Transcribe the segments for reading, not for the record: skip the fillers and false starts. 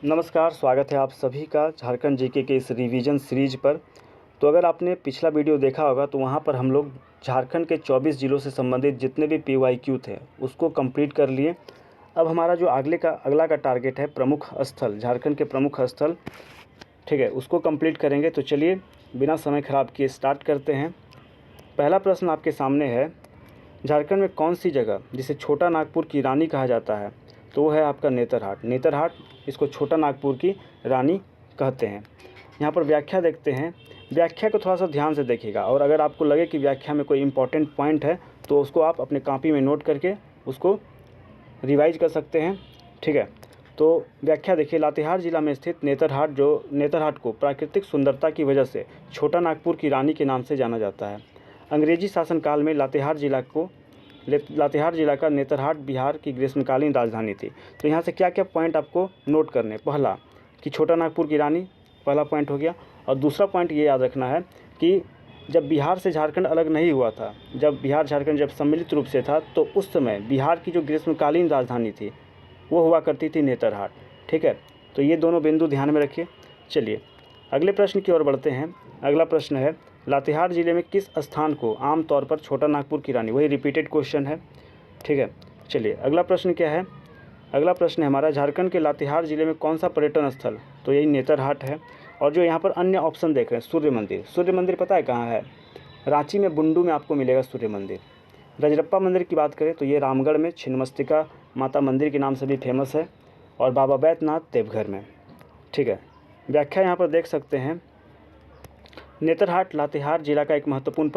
नमस्कार, स्वागत है आप सभी का झारखंड जीके के इस रिवीजन सीरीज पर। तो अगर आपने पिछला वीडियो देखा होगा तो वहाँ पर हम लोग झारखंड के 24 जिलों से संबंधित जितने भी पीवाईक्यू थे उसको कंप्लीट कर लिए। अब हमारा जो अगला का टारगेट है प्रमुख स्थल, झारखंड के प्रमुख स्थल, ठीक है, उसको कंप्लीट करेंगे। तो चलिए बिना समय ख़राब किए स्टार्ट करते हैं। पहला प्रश्न आपके सामने है, झारखंड में कौन सी जगह जिसे छोटा नागपुर की रानी कहा जाता है? तो वो है आपका नेतरहाट। नेतरहाट, इसको छोटा नागपुर की रानी कहते हैं। यहाँ पर व्याख्या देखते हैं। व्याख्या को थोड़ा सा ध्यान से देखिएगा और अगर आपको लगे कि व्याख्या में कोई इंपॉर्टेंट पॉइंट है तो उसको आप अपने कॉपी में नोट करके उसको रिवाइज कर सकते हैं, ठीक है। तो व्याख्या देखिए, लातेहार जिला में स्थित नेतरहाट को प्राकृतिक सुंदरता की वजह से छोटा नागपुर की रानी के नाम से जाना जाता है। अंग्रेजी शासनकाल में लातेहार जिला का नेतरहाट बिहार की ग्रीष्मकालीन राजधानी थी। तो यहाँ से क्या क्या पॉइंट आपको नोट करने, पहला कि छोटा नागपुर की रानी, पहला पॉइंट हो गया। और दूसरा पॉइंट ये याद रखना है कि जब बिहार से झारखंड अलग नहीं हुआ था, जब बिहार झारखंड जब सम्मिलित रूप से था, तो उस समय बिहार की जो ग्रीष्मकालीन राजधानी थी वो हुआ करती थी नेतरहाट, ठीक है। तो ये दोनों बिंदु ध्यान में रखिए। चलिए अगले प्रश्न की ओर बढ़ते हैं। अगला प्रश्न है, लातेहार जिले में किस स्थान को आमतौर पर छोटा नागपुर की रानी, वही रिपीटेड क्वेश्चन है, ठीक है। चलिए अगला प्रश्न क्या है? अगला प्रश्न है हमारा, झारखंड के लातेहार जिले में कौन सा पर्यटन स्थल? तो यही नेतरहाट है। और जो यहाँ पर अन्य ऑप्शन देख रहे हैं, सूर्य मंदिर। सूर्य मंदिर पता है कहाँ है? रांची में बुंडू में आपको मिलेगा सूर्य मंदिर। रजरप्पा मंदिर की बात करें तो ये रामगढ़ में छिन्नमस्तिका माता मंदिर के नाम से भी फेमस है, और बाबा बैद्यनाथ देवघर में, ठीक है। व्याख्या यहाँ पर देख सकते हैं, नेतरहाट लातेहार जिला का एक महत्वपूर्ण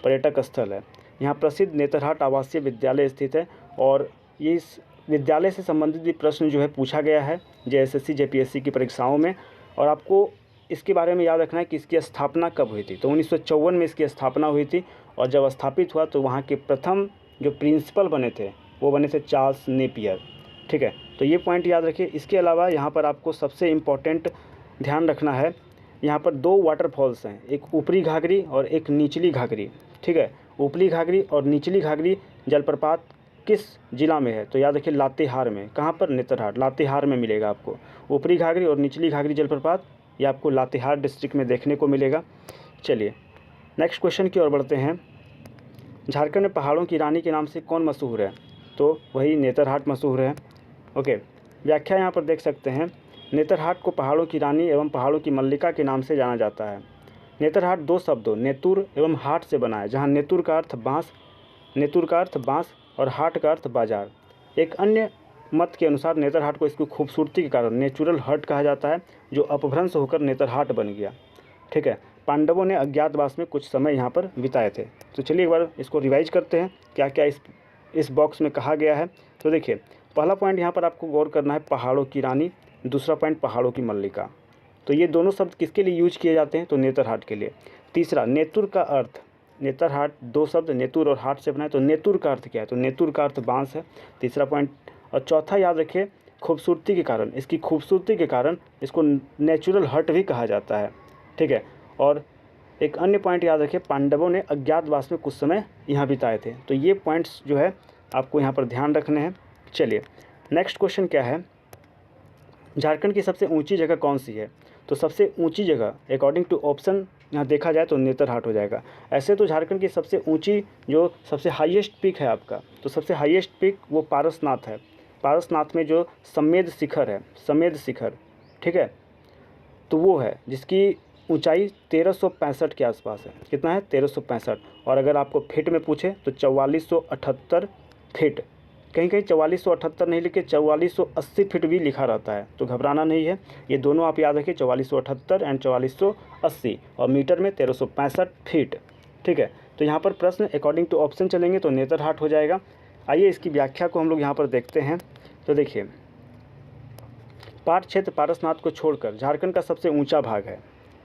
पर्यटक स्थल है। यहाँ प्रसिद्ध नेतरहाट आवासीय विद्यालय स्थित है और ये इस विद्यालय से संबंधित भी प्रश्न जो है पूछा गया है जेएसएससी जेपीएससी की परीक्षाओं में। और आपको इसके बारे में याद रखना है कि इसकी स्थापना कब हुई थी। तो 1954 में इसकी स्थापना हुई थी, और जब स्थापित हुआ तो वहाँ के प्रथम जो प्रिंसिपल बने थे वो बने थे चार्ल्स नेपियर, ठीक है। तो ये पॉइंट याद रखिए। इसके अलावा यहाँ पर आपको सबसे इम्पॉर्टेंट ध्यान रखना है, यहाँ पर दो वाटरफॉल्स हैं, एक ऊपरी घाघरी और एक निचली घाघरी, ठीक है। ऊपरी घाघरी और निचली घाघरी जलप्रपात किस जिला में है? तो याद रखिए लातेहार में। कहाँ पर? नेतरहाट, लातेहार में मिलेगा आपको। ऊपरी घाघरी और निचली घाघरी जलप्रपात ये आपको लातेहार डिस्ट्रिक्ट में देखने को मिलेगा। चलिए नेक्स्ट क्वेश्चन की ओर बढ़ते हैं। झारखंड में पहाड़ों की रानी के नाम से कौन मशहूर है? तो वही नेतरहाट मशहूर है, ओके। व्याख्या यहाँ पर देख सकते हैं, नेतरहाट को पहाड़ों की रानी एवं पहाड़ों की मल्लिका के नाम से जाना जाता है। नेतरहाट दो शब्दों नेतुर एवं हाट से बना है, जहाँ नेतुर का अर्थ बाँस और हाट का अर्थ बाजार। एक अन्य मत के अनुसार नेतरहाट को इसकी खूबसूरती के कारण नेचुरल हट कहा जाता है, जो अपभ्रंश होकर नेतरहाट बन गया, ठीक है। पांडवों ने अज्ञातवास में कुछ समय यहाँ पर बिताए थे। तो चलिए एक बार इसको रिवाइज करते हैं, क्या क्या इस बॉक्स में कहा गया है। तो देखिए, पहला पॉइंट यहाँ पर आपको गौर करना है, पहाड़ों की रानी। दूसरा पॉइंट, पहाड़ों की मल्लिका। तो ये दोनों शब्द किसके लिए यूज किए जाते हैं? तो नेतरहाट के लिए। तीसरा, नेतुर का अर्थ, नेतरहाट दो शब्द नेतुर और हाट से बना है, तो नेतुर का अर्थ क्या है? तो नेतुर का अर्थ बांस है, तीसरा पॉइंट। और चौथा याद रखिए, खूबसूरती के कारण, इसकी खूबसूरती के कारण इसको नेचुरल हट भी कहा जाता है, ठीक है। और एक अन्य पॉइंट याद रखिए, पांडवों ने अज्ञातवास में कुछ समय यहाँ बिताए थे। तो ये पॉइंट्स जो है आपको यहाँ पर ध्यान रखने हैं। चलिए नेक्स्ट क्वेश्चन क्या है, झारखंड की सबसे ऊंची जगह कौन सी है? तो सबसे ऊंची जगह अकॉर्डिंग टू ऑप्शन यहाँ देखा जाए तो नेतरहाट हो जाएगा। ऐसे तो झारखंड की सबसे ऊंची जो सबसे हाईएस्ट पीक है आपका, तो सबसे हाईएस्ट पीक वो पारसनाथ है। पारसनाथ में जो समेद शिखर, ठीक है, तो वो है जिसकी ऊंचाई 1365 के आसपास है। कितना है? 1365। और अगर आपको फिट में पूछे तो 4478 फिट, कहीं कहीं 4478 नहीं लिखे, 4480 फिट भी लिखा रहता है, तो घबराना नहीं है। ये दोनों आप याद रखिए, 4478 एंड 4480, और मीटर में 1365 फीट, ठीक है। तो यहाँ पर प्रश्न अकॉर्डिंग टू ऑप्शन चलेंगे तो नेतरहाट हो जाएगा। आइए इसकी व्याख्या को हम लोग यहाँ पर देखते हैं। तो देखिए, पाट क्षेत्र पारसनाथ को छोड़कर झारखंड का सबसे ऊंचा भाग है,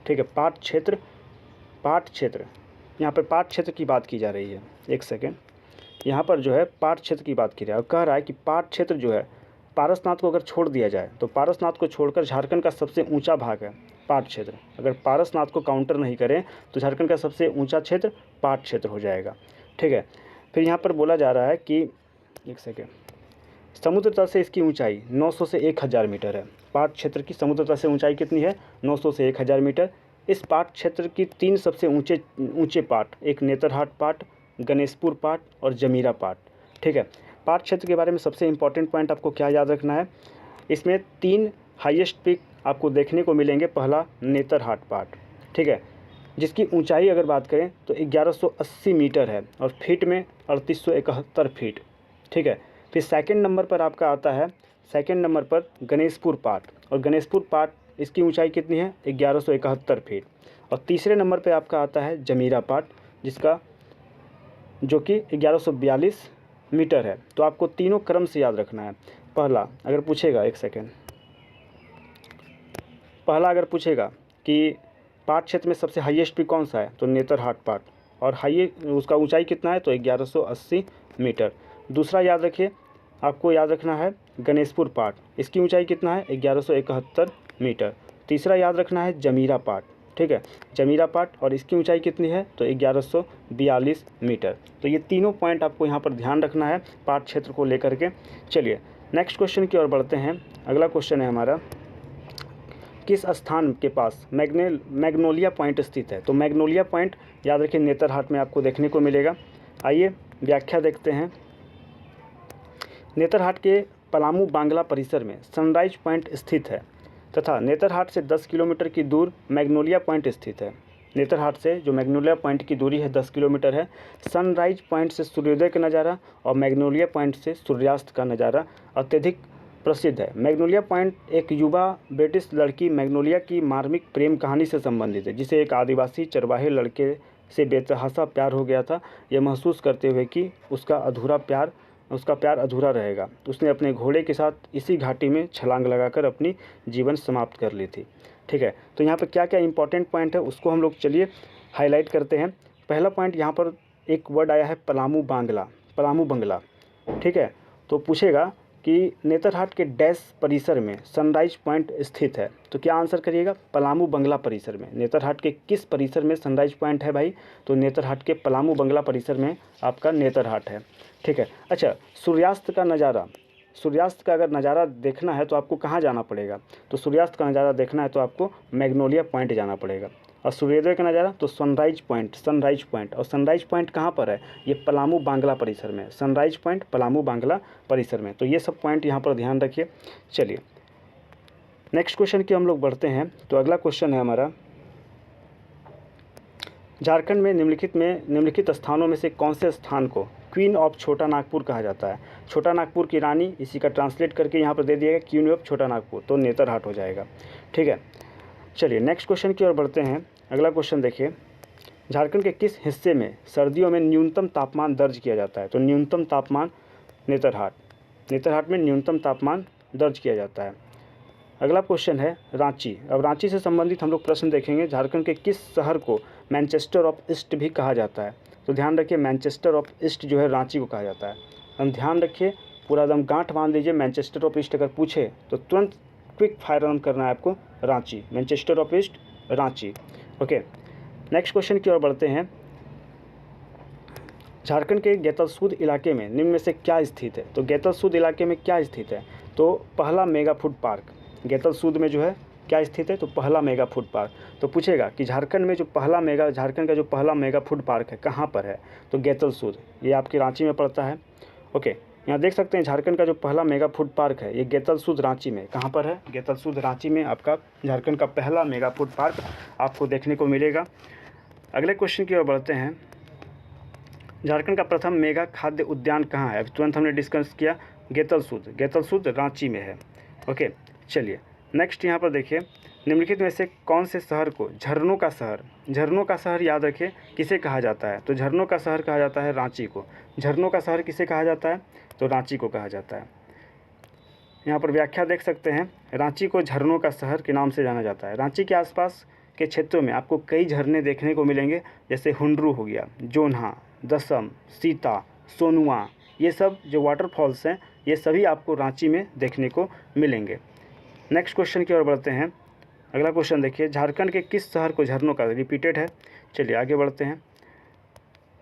ठीक है। पाट क्षेत्र यहाँ पर पाट क्षेत्र की बात की जा रही है। एक सेकेंड, यहाँ पर जो है पाट क्षेत्र की बात की रहा है, और कह रहा है कि पाट क्षेत्र जो है पारसनाथ को अगर छोड़ दिया जाए तो पारसनाथ को छोड़कर झारखंड का सबसे ऊंचा भाग है पाट क्षेत्र। अगर पारसनाथ को काउंटर नहीं करें तो झारखंड का सबसे ऊंचा क्षेत्र पाट क्षेत्र हो जाएगा, ठीक है। फिर यहाँ पर बोला जा रहा है कि एक सेकेंड, समुद्र तल से इसकी ऊंचाई 900 से 1000 मीटर है। पाट क्षेत्र की समुद्र तल से ऊंचाई कितनी है? 900 से 1000 मीटर। इस पाट क्षेत्र की 3 सबसे ऊंचे पाट, एक नेतरहाट पाट, गणेशपुर पाट और जमीरा पाट। ठीक है, पाट क्षेत्र के बारे में सबसे इंपॉर्टेंट पॉइंट आपको क्या याद रखना है, इसमें 3 हाईएस्ट पीक आपको देखने को मिलेंगे। पहला नेतरहाट पाट, ठीक है, जिसकी ऊंचाई अगर बात करें तो 1180 मीटर है और फीट में 3871 फीट। ठीक है, फिर सेकंड नंबर पर आपका आता है, सेकंड नंबर पर गणेशपुर पाट, और गणेशपुर पाट इसकी ऊंचाई कितनी है? 1171 फीट। और तीसरे नंबर पर आपका आता है जमीरा पाट, जिसका जो कि 1142 मीटर है। तो आपको तीनों क्रम से याद रखना है। पहला अगर पूछेगा, एक सेकेंड, पहला अगर पूछेगा कि पाट क्षेत्र में सबसे हाईएस्ट पीक कौन सा है, तो नेतरहाट पाट, और उसका ऊंचाई कितना है, तो 1180 मीटर। दूसरा याद रखिए, आपको याद रखना है गणेशपुर पाट, इसकी ऊंचाई कितना है? 1171 मीटर। तीसरा याद रखना है जमीरा पाट, ठीक है, जमीरा पाट, और इसकी ऊंचाई कितनी है? तो 1142 मीटर। तो ये तीनों पॉइंट आपको यहाँ पर ध्यान रखना है पाट क्षेत्र को लेकर के। चलिए नेक्स्ट क्वेश्चन की ओर बढ़ते हैं। अगला क्वेश्चन है हमारा, किस स्थान के पास मैग्नोलिया पॉइंट स्थित है? तो मैग्नोलिया पॉइंट याद रखिए नेतरहाट में आपको देखने को मिलेगा। आइए व्याख्या देखते हैं। नेतरहाट के पलामू बांग्ला परिसर में सनराइज पॉइंट स्थित है तथा नेतरहाट से 10 किलोमीटर की दूर मैग्नोलिया पॉइंट स्थित है। नेतरहाट से जो मैग्नोलिया पॉइंट की दूरी है 10 किलोमीटर है। सनराइज पॉइंट से सूर्योदय का नज़ारा और मैग्नोलिया पॉइंट से सूर्यास्त का नज़ारा अत्यधिक प्रसिद्ध है। मैग्नोलिया पॉइंट एक युवा ब्रिटिश लड़की मैग्नोलिया की मार्मिक प्रेम कहानी से संबंधित है, जिसे एक आदिवासी चरवाहे लड़के से बेतहासा प्यार हो गया था। यह महसूस करते हुए कि उसका प्यार अधूरा रहेगा, उसने अपने घोड़े के साथ इसी घाटी में छलांग लगाकर अपनी जीवन समाप्त कर ली थी। ठीक है, तो यहाँ पर क्या क्या इंपॉर्टेंट पॉइंट है उसको हम लोग चलिए हाईलाइट करते हैं। पहला पॉइंट यहाँ पर एक वर्ड आया है पलामू बंगला। ठीक है, तो पूछेगा कि नेतरहाट के डैश परिसर में सनराइज पॉइंट स्थित है, तो क्या आंसर करिएगा? पलामू बंगला परिसर में। नेतरहाट के किस परिसर में सनराइज पॉइंट है भाई? तो नेतरहाट के पलामू बंगला परिसर में आपका नेतरहाट है। ठीक है, अच्छा, सूर्यास्त का अगर नज़ारा देखना है तो आपको कहाँ जाना पड़ेगा? तो सूर्यास्त का नज़ारा देखना है तो आपको मैग्नोलिया पॉइंट जाना पड़ेगा। और सूर्योदय का नज़ारा तो सनराइज पॉइंट। और सनराइज पॉइंट कहाँ पर है? ये पलामू बांग्ला परिसर में। सनराइज पॉइंट पलामू बांग्ला परिसर में। तो ये सब पॉइंट यहाँ पर ध्यान रखिए। चलिए नेक्स्ट क्वेश्चन की हम लोग बढ़ते हैं। तो अगला क्वेश्चन है हमारा, झारखंड में निम्नलिखित स्थानों में से कौन से स्थान को क्वीन ऑफ छोटा नागपुर कहा जाता है? छोटा नागपुर की रानी, इसी का ट्रांसलेट करके यहाँ पर दे दिएगा क्वीन ऑफ छोटा नागपुर, तो नेतरहाट हो जाएगा। ठीक है, चलिए नेक्स्ट क्वेश्चन की ओर बढ़ते हैं। अगला क्वेश्चन देखिए, झारखंड के किस हिस्से में सर्दियों में न्यूनतम तापमान दर्ज किया जाता है? तो न्यूनतम तापमान नेतरहाट में न्यूनतम तापमान दर्ज किया जाता है। अगला क्वेश्चन है रांची। अब रांची से संबंधित हम लोग प्रश्न देखेंगे। झारखंड के किस शहर को मैनचेस्टर ऑफ ईस्ट भी कहा जाता है? तो ध्यान रखिए मैनचेस्टर ऑफ ईस्ट जो है रांची को कहा जाता है। हम ध्यान रखिए, पूरा एकदम गांठ बांध लीजिए। मैनचेस्टर ऑफ ईस्ट अगर पूछे तो तुरंत क्विक फायर आंसर करना है आपको, Ranchi. Manchester of east Ranchi. Okay, next question की ओर बढ़ते हैं। झारखंड के गेतलसूद इलाके में निम्न में से क्या स्थित है? तो गेतलसूद इलाके में क्या स्थित है? तो पहला मेगा फूड पार्क गेतलसूद में जो है क्या स्थित है? तो पहला मेगा फूड पार्क। तो पूछेगा कि झारखंड का जो पहला मेगा फूड पार्क है कहाँ पर है? तो गेतलसूद, ये आपके रांची में पड़ता है। ओके, यहाँ देख सकते हैं झारखंड का जो पहला मेगा फूड पार्क है ये गेतलसूद रांची में। कहाँ पर है? गेतलसूद रांची में आपका झारखंड का पहला मेगा फूड पार्क आपको देखने को मिलेगा। अगले क्वेश्चन की ओर बढ़ते हैं। झारखंड का प्रथम मेगा खाद्य उद्यान कहाँ है? अभी तुरंत हमने डिस्कस किया, गेतलसूद रांची में है। ओके, चलिए नेक्स्ट यहाँ पर देखिए, निम्नलिखित में से कौन से शहर को झरनों का शहर याद रखिए किसे कहा जाता है? तो झरनों का शहर कहा जाता है रांची को। झरनों का शहर किसे कहा जाता है? तो रांची को कहा जाता है। यहाँ पर व्याख्या देख सकते हैं, रांची को झरनों का शहर के नाम से जाना जाता है। रांची के आसपास के क्षेत्रों में आपको कई झरने देखने को मिलेंगे, जैसे हुंडरू हो गया, जोन्हा, दसम, सीता, सोनुआ, ये सब जो वाटरफॉल्स हैं ये सभी आपको रांची में देखने को मिलेंगे। नेक्स्ट क्वेश्चन की ओर बढ़ते हैं। अगला क्वेश्चन देखिए, झारखंड के किस शहर को झरनों का रिपीटेड है? चलिए आगे बढ़ते हैं।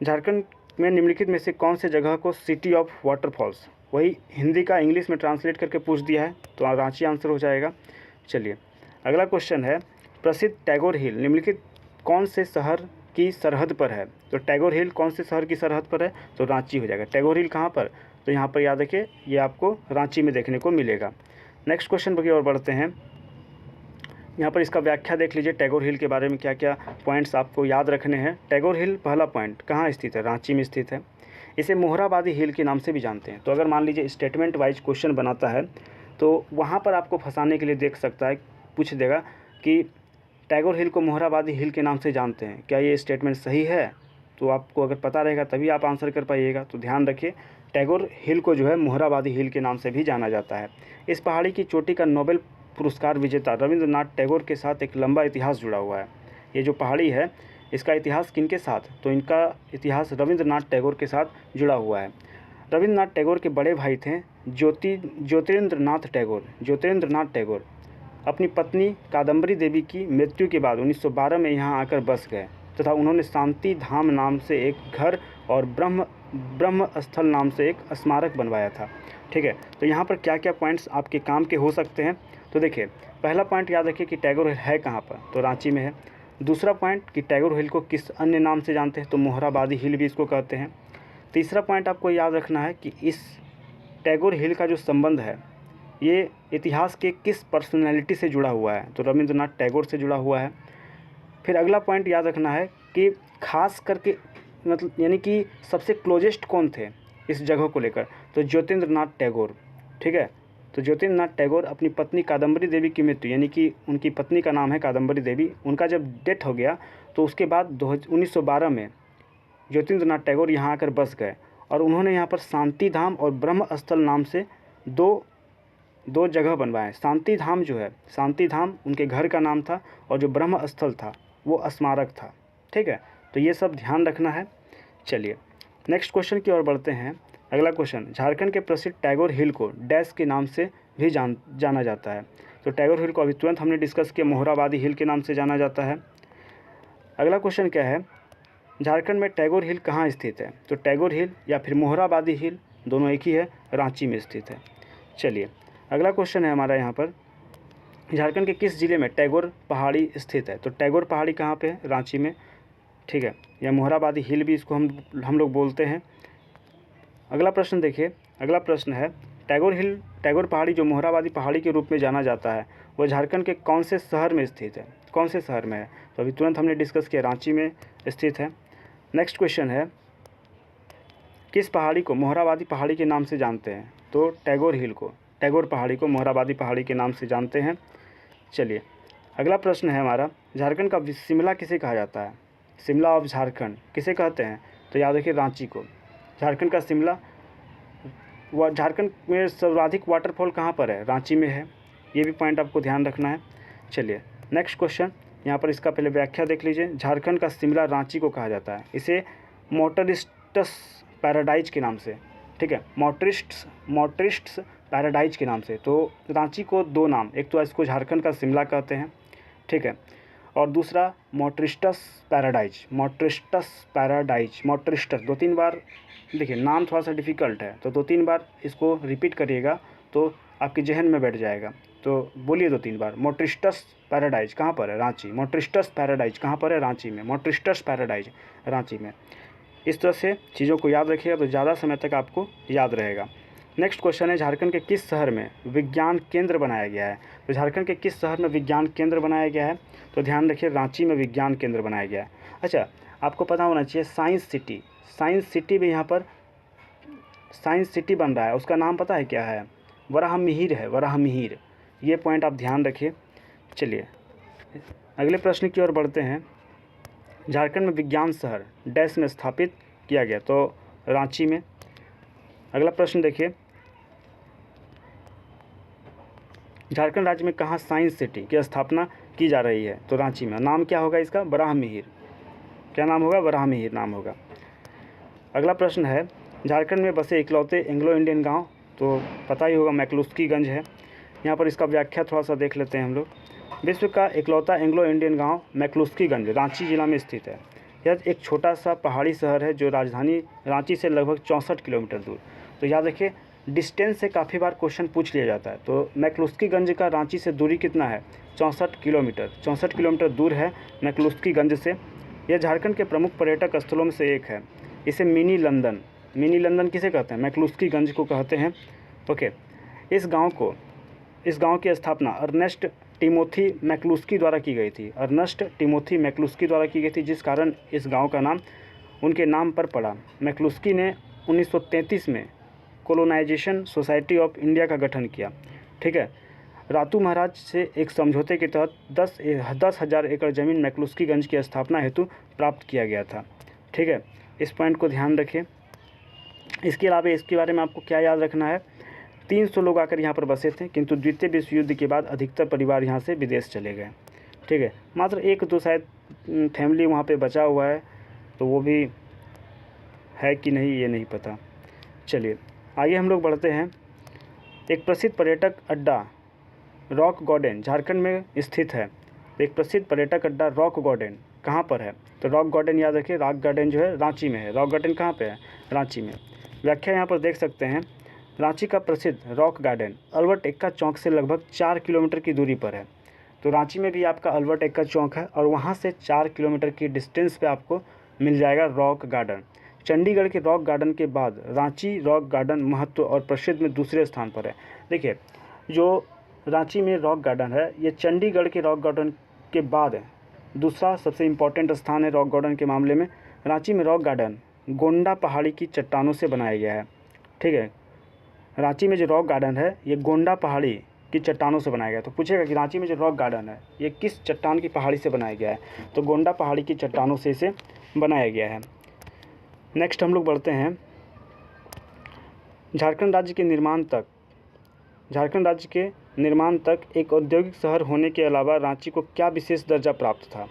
झारखंड में निम्नलिखित में से कौन से जगह को सिटी ऑफ वाटरफॉल्स वही हिंदी का इंग्लिश में ट्रांसलेट करके पूछ दिया है, तो रांची आंसर हो जाएगा। चलिए अगला क्वेश्चन है, प्रसिद्ध टैगोर हिल निम्नलिखित कौन से शहर की सरहद पर है? तो टैगोर हिल कौन से शहर की सरहद पर है? तो रांची हो जाएगा। टैगोर हिल कहाँ पर? तो यहाँ पर याद रखिए, ये आपको रांची में देखने को मिलेगा। नेक्स्ट क्वेश्चन पर की ओर बढ़ते हैं। यहाँ पर इसका व्याख्या देख लीजिए, टैगोर हिल के बारे में क्या क्या पॉइंट्स आपको याद रखने हैं। टैगोर हिल पहला पॉइंट कहाँ स्थित है? रांची में स्थित है। इसे मोहराबादी हिल के नाम से भी जानते हैं। तो अगर मान लीजिए स्टेटमेंट वाइज क्वेश्चन बनाता है तो वहाँ पर आपको फंसाने के लिए देख सकता है, पूछ देगा कि टैगोर हिल को मोहराबादी हिल के नाम से जानते हैं, क्या ये स्टेटमेंट सही है? तो आपको अगर पता रहेगा तभी आप आंसर कर पाइएगा। तो ध्यान रखिए, टैगोर हिल को जो है मोहराबादी हिल के नाम से भी जाना जाता है। इस पहाड़ी की चोटी का नोबेल पुरस्कार विजेता रविंद्रनाथ टैगोर के साथ एक लंबा इतिहास जुड़ा हुआ है। ये जो पहाड़ी है इसका इतिहास किनके साथ? तो इनका इतिहास रविंद्रनाथ टैगोर के साथ जुड़ा हुआ है। रविंद्रनाथ टैगोर के बड़े भाई थे ज्योतिरिंद्रनाथ टैगोर अपनी पत्नी कादम्बरी देवी की मृत्यु के बाद 1912 में यहाँ आकर बस गए तथा उन्होंने शांति धाम नाम से एक घर और ब्रह्म स्थल नाम से एक स्मारक बनवाया था। ठीक है, तो यहाँ पर क्या क्या पॉइंट्स आपके काम के हो सकते हैं? तो देखिए, पहला पॉइंट याद रखिए कि टैगोर हिल है कहाँ पर? तो रांची में है। दूसरा पॉइंट कि टैगोर हिल को किस अन्य नाम से जानते हैं? तो मोहराबादी हिल भी इसको कहते हैं। तीसरा पॉइंट आपको याद रखना है कि इस टैगोर हिल का जो संबंध है ये इतिहास के किस पर्सनैलिटी से जुड़ा हुआ है? तो रविंद्रनाथ टैगोर से जुड़ा हुआ है। फिर अगला पॉइंट याद रखना है कि खास करके मतलब यानी कि सबसे क्लोजेस्ट कौन थे इस जगह को लेकर? तो ज्योतिरिंद्रनाथ टैगोर। ठीक है, तो ज्योतिरिंद्रनाथ टैगोर अपनी पत्नी कादम्बरी देवी की मृत्यु, यानी कि उनकी पत्नी का नाम है कादम्बरी देवी, उनका जब डेथ हो गया तो उसके बाद 1912 में ज्योतिरिंद्रनाथ टैगोर यहाँ आकर बस गए और उन्होंने यहाँ पर शांति धाम और ब्रह्म स्थल नाम से दो जगह बनवाए। शांति धाम जो है, शांति धाम उनके घर का नाम था और जो ब्रह्म स्थल था वो स्मारक था। ठीक है, तो ये सब ध्यान रखना है। चलिए नेक्स्ट क्वेश्चन की ओर बढ़ते हैं। अगला क्वेश्चन, झारखंड के प्रसिद्ध टैगोर हिल को डैश के नाम से भी जाना जाता है? तो टैगोर हिल को अभी तुरंत हमने डिस्कस किया, मोहराबादी हिल के नाम से जाना जाता है। अगला क्वेश्चन क्या है, झारखंड में टैगोर हिल कहाँ स्थित है? तो टैगोर हिल या फिर मोहराबादी हिल दोनों एक ही है, रांची में स्थित है। चलिए अगला क्वेश्चन है हमारा यहाँ पर, झारखंड के किस जिले में टैगोर पहाड़ी स्थित है? तो टैगोर पहाड़ी कहाँ पे है? रांची में। ठीक है, या मोहराबादी हिल भी इसको हम लोग बोलते हैं। अगला प्रश्न देखिए, अगला प्रश्न है, टैगोर पहाड़ी जो मोहराबादी पहाड़ी के रूप में जाना जाता है वह झारखंड के कौन से शहर में स्थित है? कौन से शहर में है? तो अभी तुरंत हमने डिस्कस किया, रांची में स्थित है। नेक्स्ट क्वेश्चन है, किस पहाड़ी को मोहराबादी पहाड़ी के नाम से जानते हैं? तो टैगोर पहाड़ी को मोहराबादी पहाड़ी के नाम से जानते हैं। चलिए अगला प्रश्न है हमारा, झारखंड का शिमला किसे कहा जाता है? शिमला ऑफ झारखंड किसे कहते हैं? तो याद रखिए रांची को। झारखंड का शिमला, झारखंड में सर्वाधिक वाटरफॉल कहाँ पर है? रांची में है। ये भी पॉइंट आपको ध्यान रखना है। चलिए नेक्स्ट क्वेश्चन, यहाँ पर इसका पहले व्याख्या देख लीजिए। झारखंड का शिमला रांची को कहा जाता है, इसे मोटरिस्ट्स पैराडाइज के नाम से। ठीक है, मोटरिस्ट्स पैराडाइज के नाम से। तो रांची को दो नाम, एक तो इसको झारखंड का शिमला कहते हैं, ठीक है, और दूसरा मोटरिस्ट्स पैराडाइज। मोटरिस्ट्स दो तीन बार, देखिए नाम थोड़ा सा डिफ़िकल्ट है तो 2-3 बार इसको रिपीट करिएगा तो आपके जहन में बैठ जाएगा। तो बोलिए 2-3 बार, मोटरिस्ट्स पैराडाइज कहाँ पर है? रांची। मोटरिस्ट्स पैराडाइज कहाँ पर है? रांची में। मोटरिस्ट्स पैराडाइज रांची में। इस तरह से चीज़ों को याद रखिएगा तो ज़्यादा समय तक आपको याद रहेगा। नेक्स्ट क्वेश्चन है, झारखंड के किस शहर में विज्ञान केंद्र बनाया गया है? तो झारखंड के किस शहर में विज्ञान केंद्र बनाया गया है? तो ध्यान रखिए रांची में विज्ञान केंद्र बनाया गया है। अच्छा, आपको पता होना चाहिए साइंस सिटी भी यहाँ पर साइंस सिटी बन रहा है, उसका नाम पता है क्या है? वराहमिहिर है, वराहमिहिर। ये पॉइंट आप ध्यान रखिए। चलिए अगले प्रश्न की ओर बढ़ते हैं। झारखंड में विज्ञान शहर डैश में स्थापित किया गया? तो रांची में। अगला प्रश्न देखिए, झारखंड राज्य में कहाँ साइंस सिटी की स्थापना की जा रही है? तो रांची में। नाम क्या होगा इसका? वराहमिहिर। क्या नाम होगा? वराहमिहिर नाम होगा। अगला प्रश्न है, झारखंड में बसे इकलौते एंग्लो इंडियन गांव? तो पता ही होगा मैक्लुस्कीगंज है। यहाँ पर इसका व्याख्या थोड़ा सा देख लेते हैं हम लोग। विश्व का इकलौता एंग्लो इंडियन गांव मैक्लुस्कीगंज रांची जिला में स्थित है। यह एक छोटा सा पहाड़ी शहर है जो राजधानी रांची से लगभग 64 किलोमीटर दूर। तो याद रखिए डिस्टेंस से काफ़ी बार क्वेश्चन पूछ लिया जाता है। तो मैक्लुस्कीगंज का रांची से दूरी कितना है? 64 किलोमीटर। 64 किलोमीटर दूर है मैक्लुस्कीगंज से। यह झारखंड के प्रमुख पर्यटक स्थलों में से एक है। इसे मिनी लंदन किसे कहते हैं? मैक्लुस्कीगंज को कहते हैं। ओके, इस गांव की स्थापना अर्नेस्ट टिमोथी मैक्लुस्की द्वारा की गई थी। अर्नेस्ट टिमोथी मैक्लुस्की द्वारा की गई थी, जिस कारण इस गांव का नाम उनके नाम पर पड़ा। मैक्लुस्की ने 1933 में कोलोनाइजेशन सोसाइटी ऑफ इंडिया का गठन किया। ठीक है, रातू महाराज से एक समझौते के तहत 10,000 एकड़ ज़मीन मैक्लुस्कीगंज की स्थापना हेतु प्राप्त किया गया था। ठीक है, इस पॉइंट को ध्यान रखिए। इसके अलावा इसके बारे में आपको क्या याद रखना है? 300 लोग आकर यहाँ पर बसे थे, किंतु द्वितीय विश्व युद्ध के बाद अधिकतर परिवार यहाँ से विदेश चले गए। ठीक है, मात्र 1-2 शायद फैमिली वहाँ पे बचा हुआ है, तो वो भी है कि नहीं ये नहीं पता। चलिए आगे हम लोग बढ़ते हैं। एक प्रसिद्ध पर्यटक अड्डा रॉक गार्डन झारखंड में स्थित है। एक प्रसिद्ध पर्यटक अड्डा रॉक गार्डन कहाँ पर है? तो रॉक गार्डन याद रखिए, रॉक गार्डन जो है रांची में है। रॉक गार्डन कहाँ पे है? रांची में। व्याख्या यहाँ पर देख सकते हैं। रांची का प्रसिद्ध रॉक गार्डन अल्बर्ट एक्का चौक से लगभग 4 किलोमीटर की दूरी पर है। तो रांची में भी आपका अल्बर्ट एक्का चौक है और वहाँ से 4 किलोमीटर की डिस्टेंस पे आपको मिल जाएगा रॉक गार्डन। चंडीगढ़ के रॉक गार्डन के बाद रांची रॉक गार्डन महत्व और प्रसिद्ध में दूसरे स्थान पर है। देखिए, जो रांची में रॉक गार्डन है ये चंडीगढ़ के रॉक गार्डन के बाद दूसरा सबसे इम्पॉर्टेंट स्थान है रॉक गार्डन के मामले में। रांची में रॉक गार्डन गोंडा पहाड़ी की चट्टानों से बनाया गया है। ठीक है, रांची में जो रॉक गार्डन है ये गोंडा पहाड़ी की चट्टानों से बनाया गया है। तो पूछेगा कि रांची में जो रॉक गार्डन है ये किस चट्टान की पहाड़ी से बनाया गया है? तो गोंडा पहाड़ी की चट्टानों से इसे बनाया गया है। नेक्स्ट हम लोग बढ़ते हैं। झारखंड राज्य के निर्माण तक एक औद्योगिक शहर होने के अलावा रांची को क्या विशेष दर्जा प्राप्त था?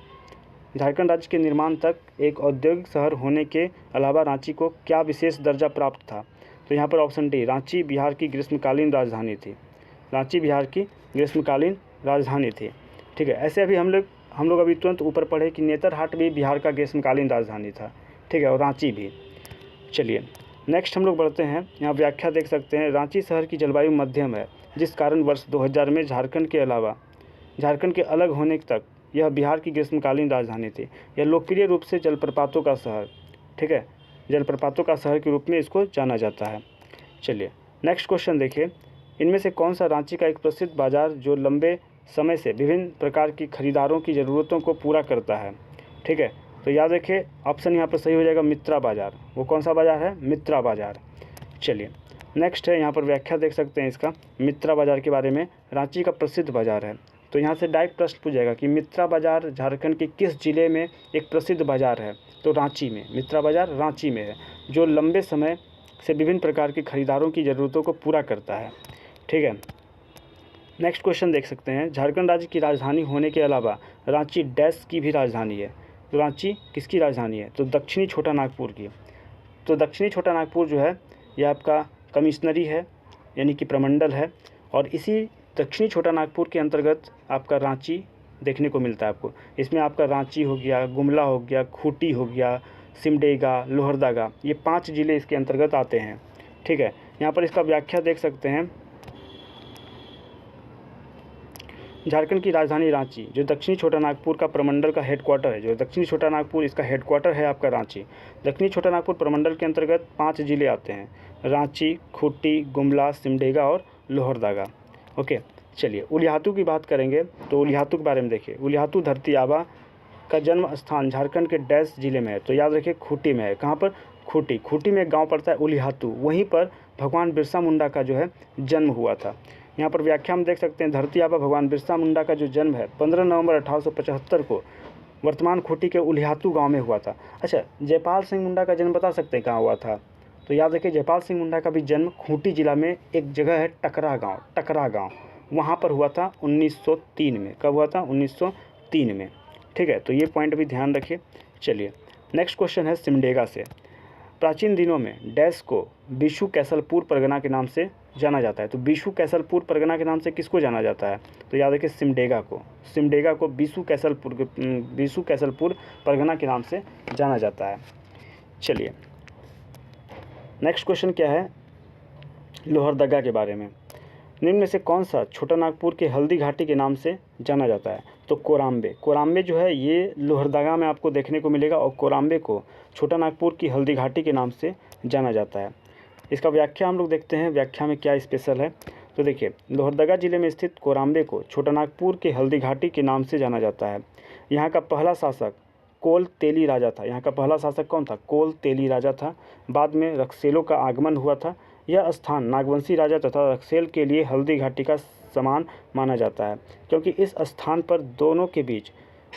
झारखंड राज्य के निर्माण तक एक औद्योगिक शहर होने के अलावा रांची को क्या विशेष दर्जा प्राप्त था? तो यहाँ पर ऑप्शन डी, रांची बिहार की ग्रीष्मकालीन राजधानी थी। रांची बिहार की ग्रीष्मकालीन राजधानी थी। ठीक है, ऐसे अभी हम लोग अभी तुरंत ऊपर पढ़े कि नेतरहाट भी बिहार का ग्रीष्मकालीन राजधानी था। ठीक है, और रांची भी। चलिए नेक्स्ट हम लोग बढ़ते हैं। यहाँ व्याख्या देख सकते हैं। रांची शहर की जलवायु मध्यम है, जिस कारण वर्ष 2000 में झारखंड के अलग होने तक यह बिहार की ग्रीष्मकालीन राजधानी थी। यह लोकप्रिय रूप से जलप्रपातों का शहर, ठीक है, जलप्रपातों का शहर के रूप में इसको जाना जाता है। चलिए नेक्स्ट क्वेश्चन देखिए। इनमें से कौन सा रांची का एक प्रसिद्ध बाजार जो लंबे समय से विभिन्न प्रकार की खरीदारों की ज़रूरतों को पूरा करता है? ठीक है, तो याद रखिए ऑप्शन यहाँ पर सही हो जाएगा मित्रा बाज़ार। वो कौन सा बाज़ार है? मित्रा बाज़ार। चलिए नेक्स्ट है, यहाँ पर व्याख्या देख सकते हैं इसका मित्रा बाज़ार के बारे में। रांची का प्रसिद्ध बाज़ार है, तो यहाँ से डायरेक्ट प्रश्न पूछ जाएगा कि मित्रा बाज़ार झारखंड के किस जिले में एक प्रसिद्ध बाज़ार है? तो रांची में। मित्रा बाज़ार रांची में है, जो लंबे समय से विभिन्न प्रकार के खरीदारों की ज़रूरतों को पूरा करता है। ठीक है, नेक्स्ट क्वेश्चन देख सकते हैं। झारखंड राज्य की राजधानी होने के अलावा रांची डैश की भी राजधानी है। तो रांची किसकी राजधानी है? तो दक्षिणी छोटा नागपुर की। तो दक्षिणी छोटा नागपुर जो है ये आपका कमिश्नरी है, यानी कि प्रमंडल है, और इसी दक्षिणी छोटा नागपुर के अंतर्गत आपका रांची देखने को मिलता है आपको। इसमें आपका रांची हो गया, गुमला हो गया, खूंटी हो गया, सिमडेगा, लोहरदगा, ये 5 ज़िले इसके अंतर्गत आते हैं। ठीक है, यहाँ पर इसका व्याख्या देख सकते हैं। झारखंड की राजधानी रांची, जो दक्षिणी छोटा नागपुर का प्रमंडल का हेडक्वार्टर है, जो दक्षिणी छोटा नागपुर इसका हेडक्वार्टर है आपका रांची। दक्षिणी छोटा नागपुर प्रमंडल के अंतर्गत 5 ज़िले आते हैं, रांची, खूंटी, गुमला, सिमडेगा और लोहरदगा। ओके, चलिए उलियातू की बात करेंगे तो उलियातू के बारे में देखिए। उलियातू धरती आबा का जन्म स्थान झारखंड के डैश जिले में है, तो याद रखिए खूंटी में है। कहाँ पर? खूंटी। खूंटी में एक गाँव पड़ता है उलियातू, वहीं पर भगवान बिरसा मुंडा का जो है जन्म हुआ था। यहाँ पर व्याख्या हम देख सकते हैं। धरती आबा भगवान बिरसा मुंडा का जो जन्म है 15 नवंबर 1875 को वर्तमान खूंटी के उलियातू गांव में हुआ था। अच्छा, जयपाल सिंह मुंडा का जन्म बता सकते हैं कहाँ हुआ था? तो याद रखिए जयपाल सिंह मुंडा का भी जन्म खूंटी जिला में एक जगह है टकरा गाँव, वहाँ पर हुआ था 1903 में। कब हुआ था? 1903 में। ठीक है, तो ये पॉइंट भी ध्यान रखिए। चलिए नेक्स्ट क्वेश्चन है सिमडेगा से। प्राचीन दिनों में डैश को बिशु कैसलपुर परगना के नाम से जाना जाता है। तो बिशु कैसलपुर परगना के नाम से किसको जाना जाता है? तो याद रखिए सिमडेगा को बिशु कैसलपुर परगना के नाम से जाना जाता है। चलिए नेक्स्ट क्वेश्चन क्या है? लोहरदगा के बारे में। निम्न में से कौन सा छोटा नागपुर के हल्दी घाटी के नाम से जाना जाता है? तो कोराम्बे। कोराम्बे जो है ये लोहरदगा में आपको देखने को मिलेगा और कोराम्बे को छोटा नागपुर की हल्दी घाटी के नाम से जाना जाता है। इसका व्याख्या हम लोग देखते हैं, व्याख्या में क्या स्पेशल है। तो देखिए, लोहरदगा जिले में स्थित कोराम्बे को छोटा नागपुर के हल्दी घाटी के नाम से जाना जाता है। यहाँ का पहला शासक कोल तेली राजा था। यहाँ का पहला शासक कौन था? कोल तेली राजा था। बाद में रक्सेलों का आगमन हुआ था। यह स्थान नागवंशी राजा तथा रक्सेल के लिए हल्दी घाटी का समान माना जाता है, क्योंकि इस स्थान पर दोनों के बीच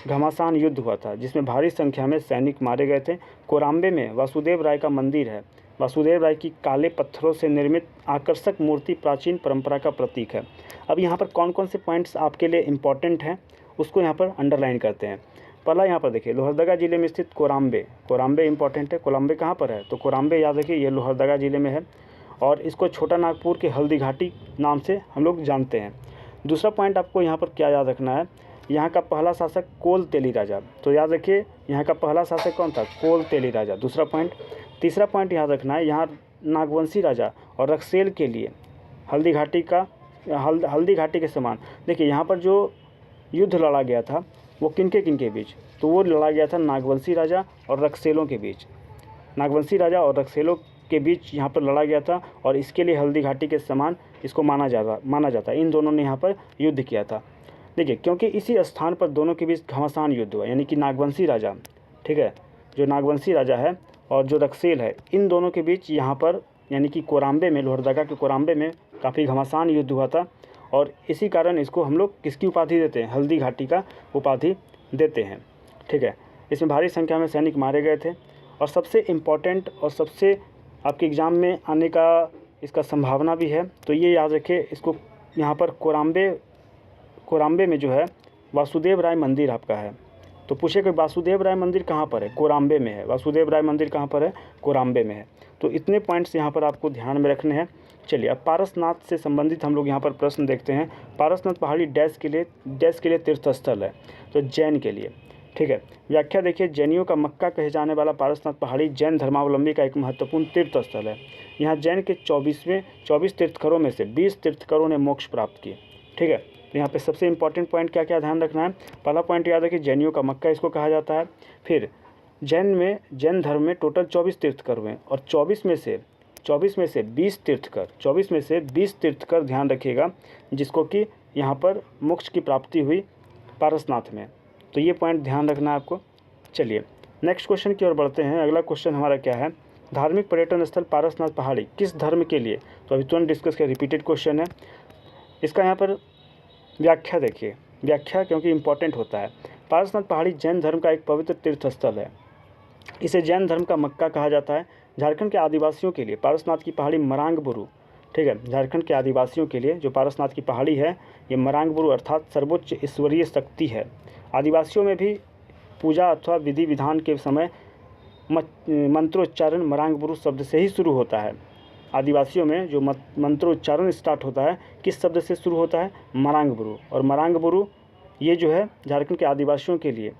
घमासान युद्ध हुआ था, जिसमें भारी संख्या में सैनिक मारे गए थे। कोराम्बे में वासुदेव राय का मंदिर है। वासुदेव राय की काले पत्थरों से निर्मित आकर्षक मूर्ति प्राचीन परंपरा का प्रतीक है। अब यहाँ पर कौन कौन से पॉइंट्स आपके लिए इम्पॉर्टेंट हैं उसको यहाँ पर अंडरलाइन करते हैं। पहला यहाँ पर देखिए, लोहरदगा जिले में स्थित कोराम्बे। कोराम्बे इंपॉर्टेंट है। कोराम्बे कहाँ पर है? तो कोराम्बे याद रखिए ये लोहरदगा जिले में है और इसको छोटा नागपुर के हल्दी घाटी नाम से हम लोग जानते हैं। दूसरा पॉइंट आपको यहाँ पर क्या याद रखना है? यहाँ का पहला शासक कोल तेली राजा। तो याद रखिए यहाँ का पहला शासक कौन था? कोल तेली राजा। दूसरा पॉइंट। तीसरा पॉइंट याद रखना है, यहाँ नागवंशी राजा और रक्सेल के लिए हल्दी घाटी के समान। देखिए यहाँ पर जो युद्ध लड़ा गया था वो किनके बीच? तो वो लड़ा गया था नागवंशी राजा और रक्सेलों के बीच। नागवंशी राजा और रक्सेलों के बीच यहाँ पर लड़ा गया था और इसके लिए हल्दी घाटी के समान इसको माना जाता है। इन दोनों ने यहाँ पर युद्ध किया था। देखिए, क्योंकि इसी स्थान पर दोनों के बीच घमासान युद्ध हुआ, यानी कि नागवंशी राजा, ठीक है, जो नागवंशी राजा है और जो रक्सेल है, इन दोनों के बीच यहाँ पर यानी कि कोराम्बे में, लोहरदगा के कोराम्बे में काफ़ी घमासान युद्ध हुआ था और इसी कारण इसको हम लोग किसकी उपाधि देते हैं? हल्दी घाटी का उपाधि देते हैं, ठीक है। इसमें भारी संख्या में सैनिक मारे गए थे और सबसे इम्पॉर्टेंट और सबसे आपके एग्ज़ाम में आने का इसका संभावना भी है, तो ये याद रखिए इसको। यहाँ पर कोराम्बे में जो है वासुदेव राय मंदिर आपका है, तो पूछे कि वासुदेव राय मंदिर कहाँ पर है? कोराम्बे में है। वासुदेव राय मंदिर कहाँ पर है? कोराम्बे में है। तो इतने पॉइंट्स यहाँ पर आपको ध्यान में रखने हैं। चलिए, अब पारसनाथ से संबंधित हम लोग यहाँ पर प्रश्न देखते हैं। पारसनाथ पहाड़ी डैश के लिए तीर्थ स्थल है? तो जैन के लिए, ठीक है। व्याख्या देखिए, जैनियों का मक्का कहे जाने वाला पारसनाथ पहाड़ी जैन धर्मावलंबी का एक महत्वपूर्ण तीर्थ स्थल है। यहाँ जैन के 24 तीर्थंकरों में से 20 तीर्थंकरों ने मोक्ष प्राप्त किए, ठीक है। तो यहाँ पे सबसे इंपॉर्टेंट पॉइंट क्या क्या ध्यान रखना है? पहला पॉइंट याद रखिए, जैनियों का मक्का इसको कहा जाता है। फिर जैन धर्म में टोटल 24 तीर्थंकर हुए और 24 में से 20 तीर्थंकर ध्यान रखिएगा, जिसको कि यहाँ पर मोक्ष की प्राप्ति हुई पारसनाथ में। तो ये पॉइंट ध्यान रखना है आपको। चलिए नेक्स्ट क्वेश्चन की ओर बढ़ते हैं। अगला क्वेश्चन हमारा क्या है? धार्मिक पर्यटन स्थल पारसनाथ पहाड़ी किस धर्म के लिए? तो अभी तुरंत डिस्कस किया, रिपीटेड क्वेश्चन है। इसका यहाँ पर व्याख्या देखिए, व्याख्या क्योंकि इम्पॉर्टेंट होता है। पारसनाथ पहाड़ी जैन धर्म का एक पवित्र तीर्थ स्थल है। इसे जैन धर्म का मक्का कहा जाता है। झारखंड के आदिवासियों के लिए पारसनाथ की पहाड़ी मरांगबुरु, ठीक है, झारखंड के आदिवासियों के लिए जो पारसनाथ की पहाड़ी है ये मरांगबुरु अर्थात सर्वोच्च ईश्वरीय शक्ति है। आदिवासियों में भी पूजा अथवा विधि विधान के समय मंत्रोच्चारण मरांगबुरु शब्द से ही शुरू होता है। आदिवासियों में जो मंत्रोच्चारण स्टार्ट होता है किस शब्द से शुरू होता है? मरांगबुरु। और मरांगबुरु ये जो है झारखंड के आदिवासियों के लिए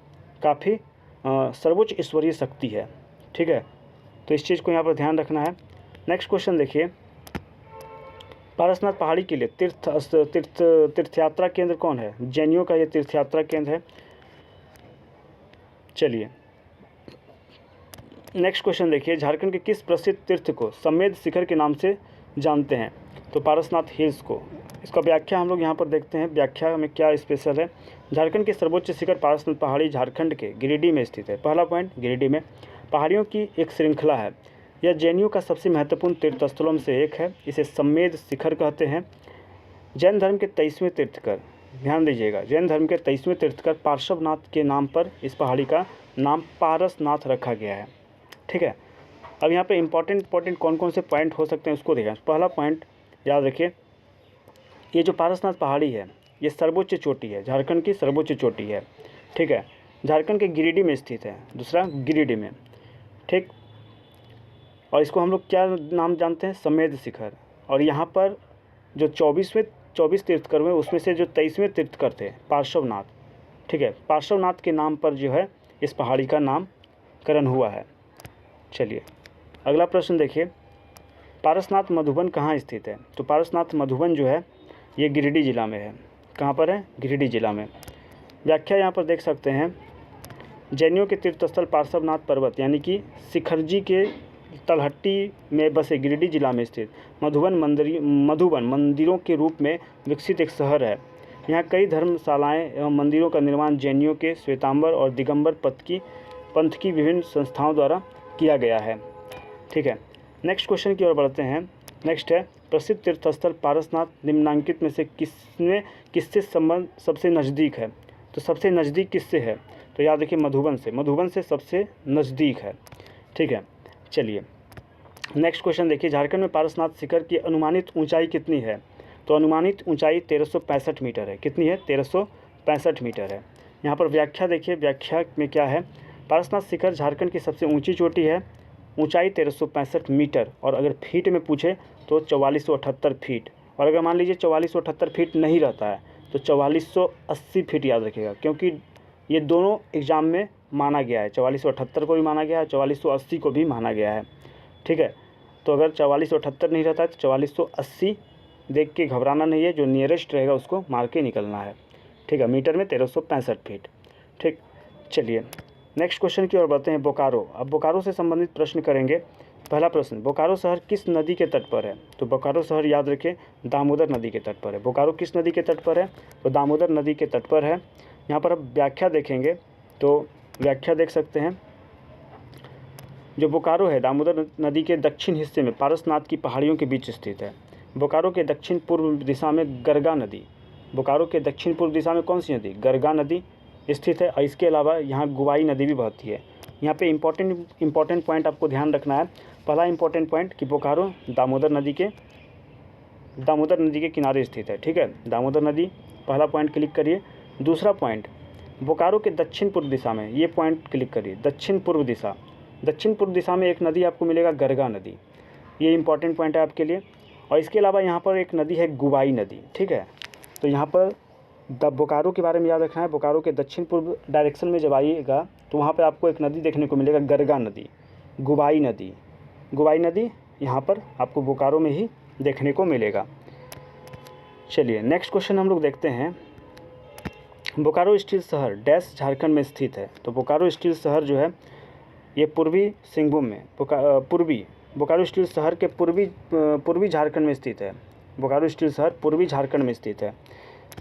काफ़ी सर्वोच्च ईश्वरीय शक्ति है, ठीक है। तो इस चीज़ को यहाँ पर ध्यान रखना है। नेक्स्ट क्वेश्चन देखिए, पारसनाथ पहाड़ी के लिए तीर्थयात्रा केंद्र कौन है? जैनियों का ये तीर्थयात्रा केंद्र है। चलिए नेक्स्ट क्वेश्चन देखिए, झारखंड के किस प्रसिद्ध तीर्थ को समेध शिखर के नाम से जानते हैं? तो पारसनाथ हिल्स को। इसका व्याख्या हम लोग यहाँ पर देखते हैं, व्याख्या में क्या स्पेशल है। झारखंड के सर्वोच्च शिखर पारसनाथ पहाड़ी झारखंड के गिरिडीह में स्थित है। पहला पॉइंट, गिरिडीह में पहाड़ियों की एक श्रृंखला है। यह जैनियों का सबसे महत्वपूर्ण तीर्थस्थलों में से एक है। इसे समेध शिखर कहते हैं। जैन धर्म के 23वें तीर्थकर, ध्यान दीजिएगा, जैन धर्म के 23वें तीर्थकर पार्श्वनाथ के नाम पर इस पहाड़ी का नाम पारसनाथ रखा गया है, ठीक है। अब यहाँ पे इंपॉर्टेंट कौन कौन से पॉइंट हो सकते हैं उसको देखें। पहला पॉइंट याद रखिए, ये जो पारसनाथ पहाड़ी है ये सर्वोच्च चोटी है, झारखंड की सर्वोच्च चोटी है, ठीक है। झारखंड के गिरिडीह में स्थित है। दूसरा, गिरिडीह में, ठीक। और इसको हम लोग क्या नाम जानते हैं? समेध शिखर। और यहाँ पर जो 24 तीर्थकर हुए उसमें से जो 23वें तीर्थकर थे पार्श्वनाथ, ठीक है, पार्श्वनाथ के नाम पर जो है इस पहाड़ी का नामकरण हुआ है। चलिए अगला प्रश्न देखिए, पारसनाथ मधुबन कहाँ स्थित है? तो पारसनाथ मधुबन जो है ये गिरिडीह जिला में है। कहाँ पर है? गिरिडीह जिला में। व्याख्या यहाँ पर देख सकते हैं, जैनियों के तीर्थस्थल पार्श्वनाथ पर्वत यानी कि शिखरजी के तलहट्टी में बसे गिरिडीह जिला में स्थित मधुबन मंदिरों के रूप में विकसित एक शहर है। यहाँ कई धर्मशालाएं एवं मंदिरों का निर्माण जैनियों के श्वेतांबर और दिगंबर पंथ की विभिन्न संस्थाओं द्वारा किया गया है। ठीक है, नेक्स्ट क्वेश्चन की ओर बढ़ते हैं। नेक्स्ट है, प्रसिद्ध तीर्थस्थल पारसनाथ निम्नांकित में से किससे संबंध सबसे नज़दीक है? तो सबसे नज़दीक किससे है? तो याद रखिए मधुबन से सबसे नज़दीक है। ठीक है, चलिए नेक्स्ट क्वेश्चन देखिए, झारखंड में पारसनाथ शिखर की अनुमानित ऊंचाई कितनी है? तो अनुमानित ऊंचाई 1365 मीटर है। कितनी है? 1365 मीटर है। यहाँ पर व्याख्या देखिए, व्याख्या में क्या है, पारसनाथ शिखर झारखंड की सबसे ऊंची चोटी है, ऊंचाई 1365 मीटर, और अगर फीट में पूछे तो 4478 फीट, और अगर मान लीजिए 4478 फीट नहीं रहता है तो 4480 फीट याद रखिएगा, क्योंकि ये दोनों एग्ज़ाम में माना गया है, 4478 को भी माना गया है, 4480 को भी माना गया है। ठीक है, तो अगर 4478 नहीं रहता है तो 4480 देख के घबराना नहीं है, जो नियरेस्ट रहेगा उसको मार के निकलना है। ठीक है, मीटर में 1365 फीट। ठीक, चलिए नेक्स्ट क्वेश्चन की ओर बढ़ते हैं। बोकारो, अब बोकारो से संबंधित प्रश्न करेंगे। पहला प्रश्न, बोकारो शहर किस नदी के तट पर है? तो बोकारो शहर याद रखें दामोदर नदी के तट पर है। बोकारो किस नदी के तट पर है? तो दामोदर नदी के तट पर है। यहाँ पर अब व्याख्या देखेंगे तो व्याख्या देख सकते हैं, जो बोकारो है दामोदर नदी के दक्षिण हिस्से में पारसनाथ की पहाड़ियों के बीच स्थित है। बोकारो के दक्षिण पूर्व दिशा में गरगा नदी, बोकारो के दक्षिण पूर्व दिशा में कौन सी नदी? गरगा नदी स्थित है, और इसके अलावा यहाँ गुवाई नदी भी बहती है। यहाँ पे इम्पॉर्टेंट पॉइंट आपको ध्यान रखना है। पहला इम्पॉर्टेंट पॉइंट कि बोकारो दामोदर नदी के किनारे स्थित है। ठीक है, दामोदर नदी, पहला पॉइंट क्लिक करिए। दूसरा पॉइंट, बोकारो के दक्षिण पूर्व दिशा में, ये पॉइंट क्लिक करिए, दक्षिण पूर्व दिशा में एक नदी आपको मिलेगा गरगा नदी, ये इंपॉर्टेंट पॉइंट है आपके लिए। और इसके अलावा यहाँ पर एक नदी है गुवाई नदी। ठीक है, तो यहाँ पर बोकारो के बारे में याद रखना है। बोकारो के दक्षिण पूर्व डायरेक्शन में जब आइएगा तो वहाँ पे आपको एक नदी देखने को मिलेगा गरगा नदी, गुवाई नदी यहाँ पर आपको बोकारो में ही देखने को मिलेगा। चलिए नेक्स्ट क्वेश्चन हम लोग देखते हैं। बोकारो स्टील शहर डैश झारखंड में स्थित है। तो बोकारो स्टील शहर जो है ये पूर्वी सिंहभूम में, बोकारो स्टील शहर के पूर्वी झारखंड में स्थित है। बोकारो स्टील शहर पूर्वी झारखंड में स्थित है।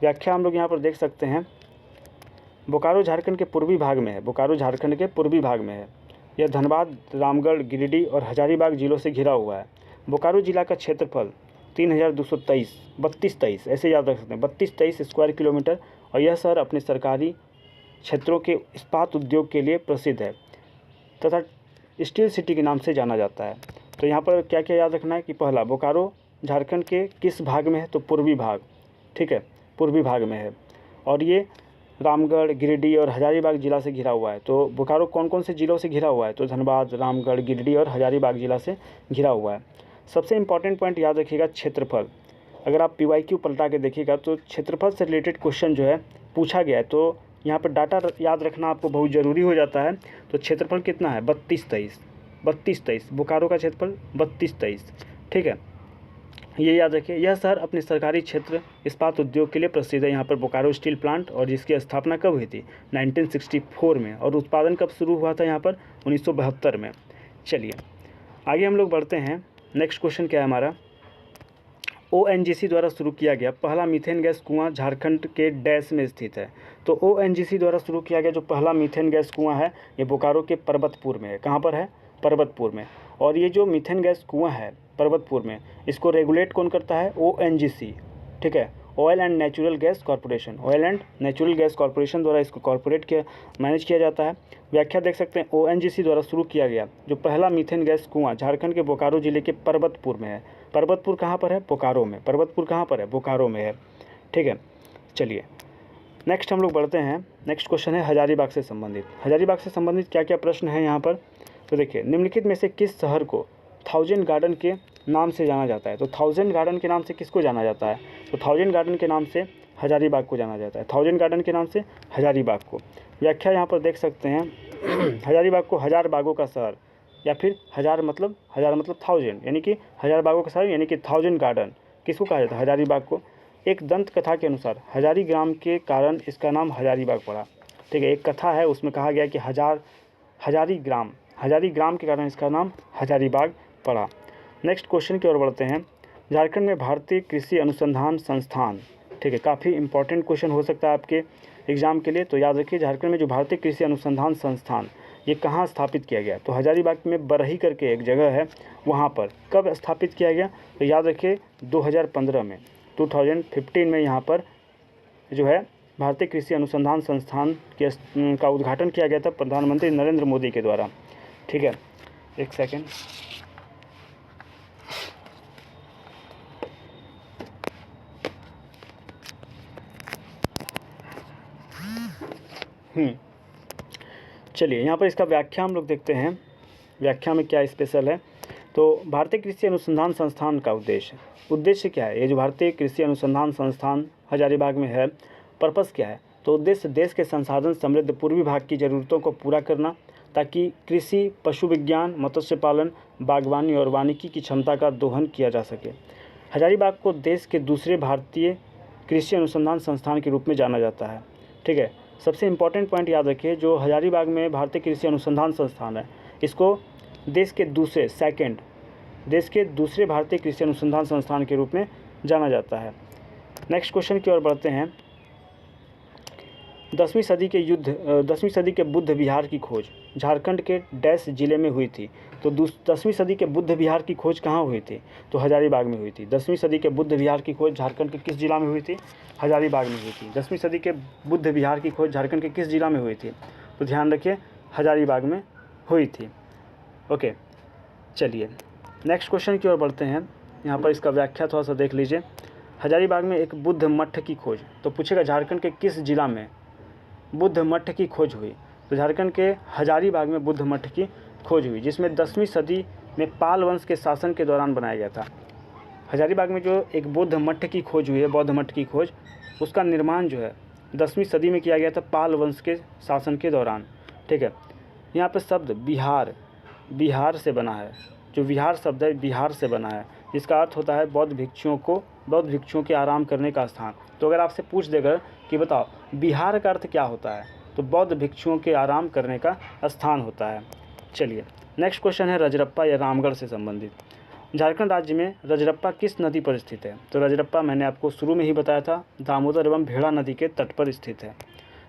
व्याख्या हम लोग यहाँ पर देख सकते हैं, बोकारो झारखंड के पूर्वी भाग में है। बोकारो झारखंड के पूर्वी भाग में है। यह धनबाद, रामगढ़, गिरिडीह और हजारीबाग जिलों से घिरा हुआ है। बोकारो जिला का क्षेत्रफल 3223 ऐसे याद रख सकते हैं, 3223 स्क्वायर किलोमीटर, और यह शहर अपने सरकारी क्षेत्रों के इस्पात उद्योग के लिए प्रसिद्ध है तथा स्टील सिटी के नाम से जाना जाता है। तो यहाँ पर क्या क्या याद रखना है कि पहला, बोकारो झारखंड के किस भाग में है? तो पूर्वी भाग। ठीक है, पूर्वी भाग में है, और ये रामगढ़, गिरिडीह और हजारीबाग जिला से घिरा हुआ है। तो बोकारो कौन कौन से ज़िलों से घिरा हुआ है? तो धनबाद, रामगढ़, गिरिडीह और हजारीबाग जिला से घिरा हुआ है। सबसे इंपॉर्टेंट पॉइंट याद रखिएगा, क्षेत्रफल। अगर आप PYQ पलटा के देखिएगा तो क्षेत्रफल से रिलेटेड क्वेश्चन जो है पूछा गया है, तो यहाँ पर डाटा याद रखना आपको बहुत ज़रूरी हो जाता है। तो क्षेत्रफल कितना है? 3223। बोकारो का क्षेत्रफल 3223। ठीक है, ये याद रखिए। यह शहर अपने सरकारी क्षेत्र इस्पात उद्योग के लिए प्रसिद्ध है। यहाँ पर बोकारो स्टील प्लांट, और जिसकी स्थापना कब हुई थी? 1964 में, और उत्पादन कब शुरू हुआ था यहाँ पर? 1972 में। चलिए आगे हम लोग बढ़ते हैं। नेक्स्ट क्वेश्चन क्या है हमारा? ONGC द्वारा शुरू किया गया पहला मीथेन गैस कुआं झारखंड के डैश में स्थित है। तो ONGC द्वारा शुरू किया गया जो पहला मीथेन गैस कुआं है ये बोकारो के पर्वतपुर में है। कहाँ पर है? पर्वतपुर में। और ये जो मीथेन गैस कुआं है पर्वतपुर में, इसको रेगुलेट कौन करता है? ONGC। ठीक है, oil and natural gas corporation द्वारा इसको मैनेज किया जाता है। व्याख्या देख सकते हैं, ONGC द्वारा शुरू किया गया जो पहला मीथेन गैस कुआं झारखंड के बोकारो जिले के पर्वतपुर में है। पर्वतपुर कहाँ पर है? बोकारो में। पर्वतपुर कहाँ पर है? बोकारो में है। ठीक है, चलिए नेक्स्ट हम लोग बढ़ते हैं। नेक्स्ट क्वेश्चन है हजारीबाग से संबंधित। हजारीबाग से संबंधित क्या क्या प्रश्न है यहाँ पर? तो देखिए, निम्नलिखित में से किस शहर को 1000 गार्डन के नाम से जाना जाता है? तो 1000 गार्डन के नाम से किसको जाना जाता है? तो 1000 गार्डन के नाम से हजारीबाग को जाना जाता है। 1000 गार्डन के नाम से हजारीबाग को। व्याख्या यहाँ पर देख सकते हैं, हजारीबाग को 1000 बागों का शहर या फिर हज़ार मतलब 1000 यानी कि 1000 बागों का शहर यानी कि 1000 गार्डन किसको कहा जाता है? हजारीबाग को। एक दंत कथा के अनुसार हजारी ग्राम के कारण इसका नाम हजारीबाग पड़ा। ठीक है, एक कथा है उसमें कहा गया कि हजारी ग्राम के कारण इसका नाम हजारीबाग पड़ा। नेक्स्ट क्वेश्चन की ओर बढ़ते हैं। झारखंड में भारतीय कृषि अनुसंधान संस्थान, ठीक है, काफ़ी इंपॉर्टेंट क्वेश्चन हो सकता है आपके एग्जाम के लिए, तो याद रखिए झारखंड में जो भारतीय कृषि अनुसंधान संस्थान ये कहाँ स्थापित किया गया? तो हजारीबाग में बरही करके एक जगह है, वहाँ पर कब स्थापित किया गया? तो याद रखिए 2015 में 2015 में यहाँ पर जो है भारतीय कृषि अनुसंधान संस्थान का उद्घाटन किया गया था प्रधानमंत्री नरेंद्र मोदी के द्वारा। ठीक है, एक सेकेंड। चलिए यहाँ पर इसका व्याख्या हम लोग देखते हैं, व्याख्या में क्या स्पेशल है। तो भारतीय कृषि अनुसंधान संस्थान का उद्देश्य क्या है? ये जो भारतीय कृषि अनुसंधान संस्थान हजारीबाग में है, पर्पस क्या है? तो उद्देश्य देश के संसाधन समृद्ध पूर्वी भाग की ज़रूरतों को पूरा करना, ताकि कृषि, पशु विज्ञान, मत्स्य पालन, बागवानी और वानिकी की क्षमता का दोहन किया जा सके। हजारीबाग को देश के दूसरे भारतीय कृषि अनुसंधान संस्थान के रूप में जाना जाता है। ठीक है, सबसे इम्पॉर्टेंट पॉइंट याद रखिए, जो हजारीबाग में भारतीय कृषि अनुसंधान संस्थान है, इसको देश के दूसरे भारतीय कृषि अनुसंधान संस्थान के रूप में जाना जाता है। नेक्स्ट क्वेश्चन की ओर बढ़ते हैं। 10वीं सदी के बुद्ध विहार की खोज झारखंड के डैश जिले में हुई थी। तो 10वीं सदी के बुद्ध विहार की खोज कहाँ हुई थी? तो हजारीबाग में हुई थी। 10वीं सदी के बुद्ध विहार की खोज झारखंड के किस जिला में हुई थी? हजारीबाग में हुई थी। 10वीं सदी के बुद्ध विहार की खोज झारखंड के किस जिला में हुई थी? तो ध्यान रखिए हजारीबाग में हुई थी। ओके, चलिए नेक्स्ट क्वेश्चन की ओर बढ़ते हैं। यहाँ पर इसका व्याख्या थोड़ा सा देख लीजिए। हजारीबाग में एक बुद्ध मठ की खोज, तो पूछेगा झारखंड के किस जिला में बुद्ध मठ की खोज हुई? तो झारखंड के हजारीबाग में बुद्ध मठ की खोज हुई, जिसमें 10वीं सदी में पाल वंश के शासन के दौरान बनाया गया था। हजारीबाग में जो एक बौद्ध मठ की खोज हुई है, बौद्ध मठ की खोज, उसका निर्माण जो है 10वीं सदी में किया गया था पाल वंश के शासन के दौरान। ठीक है, यहाँ पर शब्द बिहार से बना है। जो विहार शब्द है बिहार से बना है, जिसका अर्थ होता है बौद्ध भिक्षुओं के आराम करने का स्थान। तो अगर आपसे पूछ देगा कि बताओ बिहार का अर्थ क्या होता है, तो बौद्ध भिक्षुओं के आराम करने का स्थान होता है। चलिए नेक्स्ट क्वेश्चन है रजरप्पा या रामगढ़ से संबंधित। झारखंड राज्य में रजरप्पा किस नदी पर स्थित है? तो रजरप्पा मैंने आपको शुरू में ही बताया था, दामोदर एवं भेड़ा नदी के तट पर स्थित है।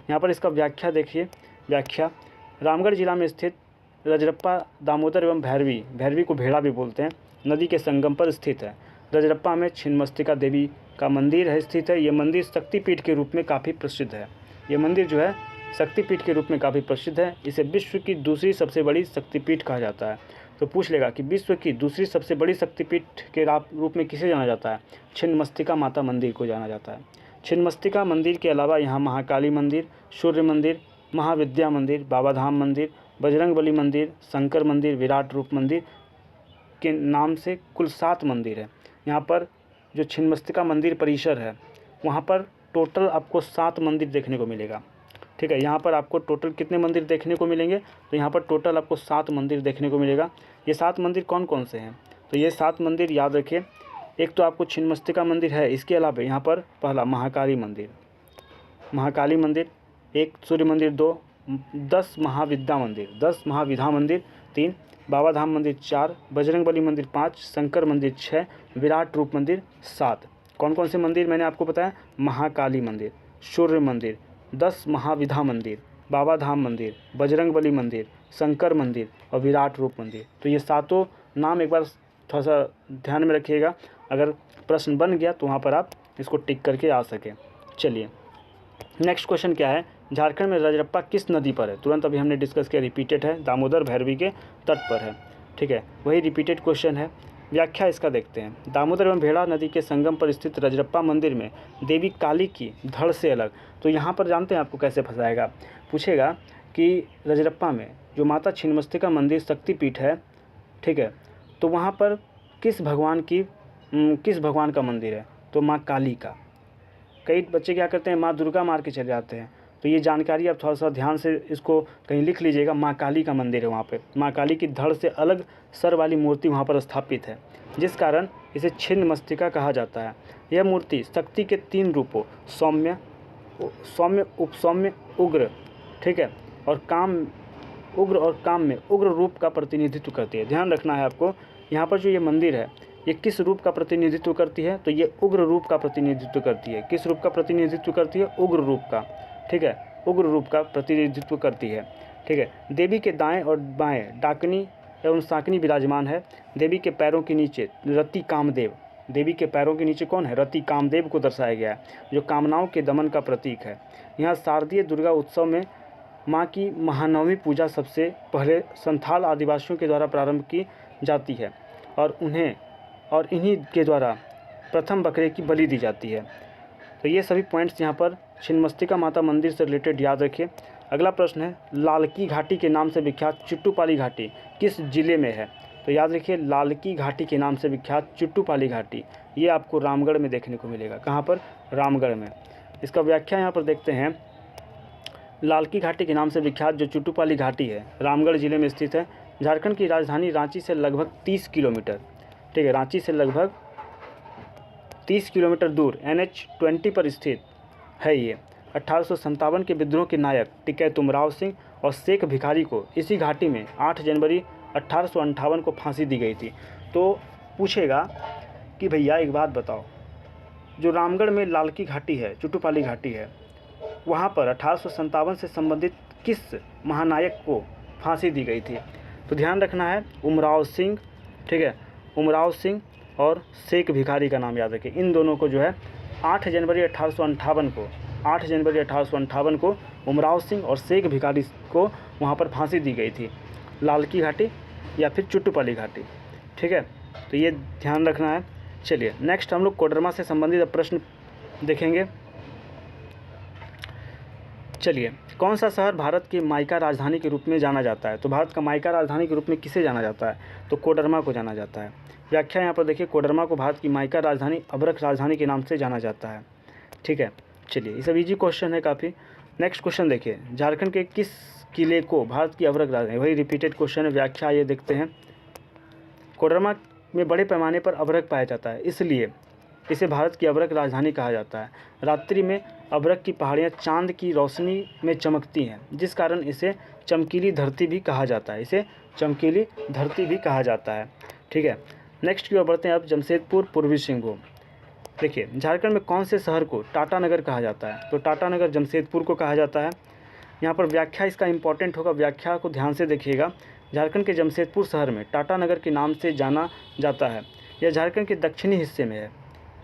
यहाँ पर इसका व्याख्या देखिए। व्याख्या, रामगढ़ जिला में स्थित रजरप्पा दामोदर एवं भैरवी को भेड़ा भी बोलते हैं, नदी के संगम पर स्थित है। रजरप्पा में छिन्नमस्तिका देवी का मंदिर है स्थित है। ये मंदिर शक्तिपीठ के रूप में काफ़ी प्रसिद्ध है। ये मंदिर जो है शक्तिपीठ के रूप में काफ़ी प्रसिद्ध है। इसे विश्व की दूसरी सबसे बड़ी शक्तिपीठ कहा जाता है। तो पूछ लेगा कि विश्व की दूसरी सबसे बड़ी शक्तिपीठ के रूप में किसे जाना जाता है? छिन्नमस्तिका माता मंदिर को जाना जाता है। छिन्नमस्तिका मंदिर के अलावा यहाँ महाकाली मंदिर, सूर्य मंदिर, महाविद्या मंदिर, बाबाधाम मंदिर, बजरंगबली मंदिर, शंकर मंदिर, विराट रूप मंदिर के नाम से कुल 7 मंदिर है। यहाँ पर जो छिन्नमस्तिका मंदिर परिसर है, वहाँ पर टोटल आपको 7 मंदिर देखने को मिलेगा। ठीक है, यहाँ पर आपको टोटल कितने मंदिर देखने को मिलेंगे? तो यहाँ पर टोटल आपको 7 मंदिर देखने को मिलेगा। ये 7 मंदिर कौन कौन से हैं? तो ये 7 मंदिर याद रखिए। एक तो आपको छिन्नमस्तिका मंदिर है, इसके अलावा यहाँ पर पहला महाकाली मंदिर, 1 सूर्य मंदिर, 2 10 महाविद्या मंदिर, 3 बाबाधाम मंदिर, 4 बजरंगबली मंदिर, 5 शंकर मंदिर, 6 विराट रूप मंदिर, 7। कौन कौन से मंदिर मैंने आपको बताया? महाकाली मंदिर, सूर्य मंदिर, 10 महाविद्या मंदिर, बाबाधाम मंदिर, बजरंगबली मंदिर, शंकर मंदिर और विराट रूप मंदिर। तो ये 7 नाम एक बार थोड़ा सा ध्यान में रखिएगा, अगर प्रश्न बन गया तो वहाँ पर आप इसको टिक करके आ सकें। चलिए नेक्स्ट क्वेश्चन क्या है? झारखंड में रजरप्पा किस नदी पर है? तुरंत अभी हमने डिस्कस किया, रिपीटेड है, दामोदर भैरवी के तट पर है। ठीक है, वही रिपीटेड क्वेश्चन है। व्याख्या इसका देखते हैं। दामोदर एवं भेड़ा नदी के संगम पर स्थित रजरप्पा मंदिर में देवी काली की धड़ से अलग। तो यहाँ पर जानते हैं आपको कैसे फंसाएगा? पूछेगा कि रजरप्पा में जो माता छिन्नमस्तिका मंदिर शक्तिपीठ है, ठीक है, तो वहाँ पर किस भगवान का मंदिर है? तो माँ काली का। कई बच्चे क्या करते हैं, माँ दुर्गा मार के चले जाते हैं, तो ये जानकारी आप थोड़ा सा ध्यान से इसको कहीं लिख लीजिएगा। माँ काली का मंदिर है वहाँ पे, माँ काली की धड़ से अलग सर वाली मूर्ति वहाँ पर स्थापित है, जिस कारण इसे छिन्न मस्तिका कहा जाता है। यह मूर्ति शक्ति के 3 रूपों सौम्य, उपसौम्य, उग्र, ठीक है, और काम में उग्र रूप का प्रतिनिधित्व करती है। ध्यान रखना है आपको, यहाँ पर जो ये मंदिर है ये किस रूप का प्रतिनिधित्व करती है, तो ये उग्र रूप का प्रतिनिधित्व करती है। किस रूप का प्रतिनिधित्व करती है? उग्र रूप का, ठीक है, उग्र रूप का प्रतिनिधित्व करती है, ठीक है। देवी के दाएं और बाएं डाकनी एवं साकनी विराजमान है। देवी के पैरों के नीचे रति कामदेव, देवी के पैरों के नीचे कौन है? रति कामदेव को दर्शाया गया है, जो कामनाओं के दमन का प्रतीक है। यहाँ शारदीय दुर्गा उत्सव में माँ की महानवमी पूजा सबसे पहले संथाल आदिवासियों के द्वारा प्रारंभ की जाती है और इन्हीं के द्वारा प्रथम बकरे की बलि दी जाती है। तो ये सभी पॉइंट्स यहाँ पर छिन्नमस्तिका माता मंदिर से रिलेटेड याद रखिए। अगला प्रश्न है, लालकी घाटी के नाम से विख्यात चिट्टूपाली घाटी किस जिले में है? तो याद रखिए, लालकी घाटी के नाम से विख्यात चिट्टूपाली घाटी, ये आपको रामगढ़ में देखने को मिलेगा। कहाँ पर? रामगढ़ में। इसका व्याख्या यहाँ पर देखते हैं। लालकी घाटी के नाम से विख्यात जो चिट्टूपाली घाटी है, रामगढ़ जिले में स्थित है। झारखंड की राजधानी रांची से लगभग 30 किलोमीटर, ठीक है, रांची से लगभग 30 किलोमीटर दूर NH-20 पर स्थित है ये। 1857 के विद्रोह के नायक टिकैत उमराव सिंह और शेख भिखारी को इसी घाटी में 8 जनवरी 1858 को फांसी दी गई थी। तो पूछेगा कि भैया एक बात बताओ, जो रामगढ़ में लालकी घाटी है, चिट्टूपाली घाटी है, वहाँ पर 1857 से संबंधित किस महानायक को फांसी दी गई थी? तो ध्यान रखना है, उमराव सिंह, ठीक है, उमराव सिंह और शेख भिखारी का नाम याद रखें। इन दोनों को जो है 8 जनवरी 1858 को उमराव सिंह और शेख भिखारी को वहाँ पर फांसी दी गई थी, लालकी घाटी या फिर चिट्टूपाली घाटी, ठीक है। तो ये ध्यान रखना है। चलिए नेक्स्ट हम लोग कोडरमा से संबंधित प्रश्न देखेंगे। चलिए, कौन सा शहर भारत की माइका राजधानी के रूप में जाना जाता है? तो भारत का माइका राजधानी के रूप में किसे जाना जाता है? तो कोडरमा को जाना जाता है। व्याख्या यहाँ पर देखिए, कोडरमा को भारत की माइका राजधानी, अभ्रक राजधानी के नाम से जाना जाता है, ठीक है। चलिए, ये सब इजी क्वेश्चन है काफ़ी। नेक्स्ट क्वेश्चन देखिए, झारखंड के किस किले को भारत की अभ्रक राजधानी, वही रिपीटेड क्वेश्चन है। व्याख्या ये देखते हैं, कोडरमा में बड़े पैमाने पर अभ्रक पाया जाता है, इसलिए इसे भारत की अभ्रक राजधानी कहा जाता है। रात्रि में अभ्रक की पहाड़ियाँ चांद की रोशनी में चमकती हैं, जिस कारण इसे चमकीली धरती भी कहा जाता है, इसे चमकीली धरती भी कहा जाता है, ठीक है। नेक्स्ट की ओर बढ़ते हैं अब, जमशेदपुर, पूर्वी सिंहभूम। देखिए, झारखंड में कौन से शहर को टाटा नगर कहा जाता है? तो टाटा नगर जमशेदपुर को कहा जाता है। यहाँ पर व्याख्या इसका इंपॉर्टेंट होगा, व्याख्या को ध्यान से देखिएगा। झारखंड के जमशेदपुर शहर में टाटा नगर के नाम से जाना जाता है। यह झारखंड के दक्षिणी हिस्से में है।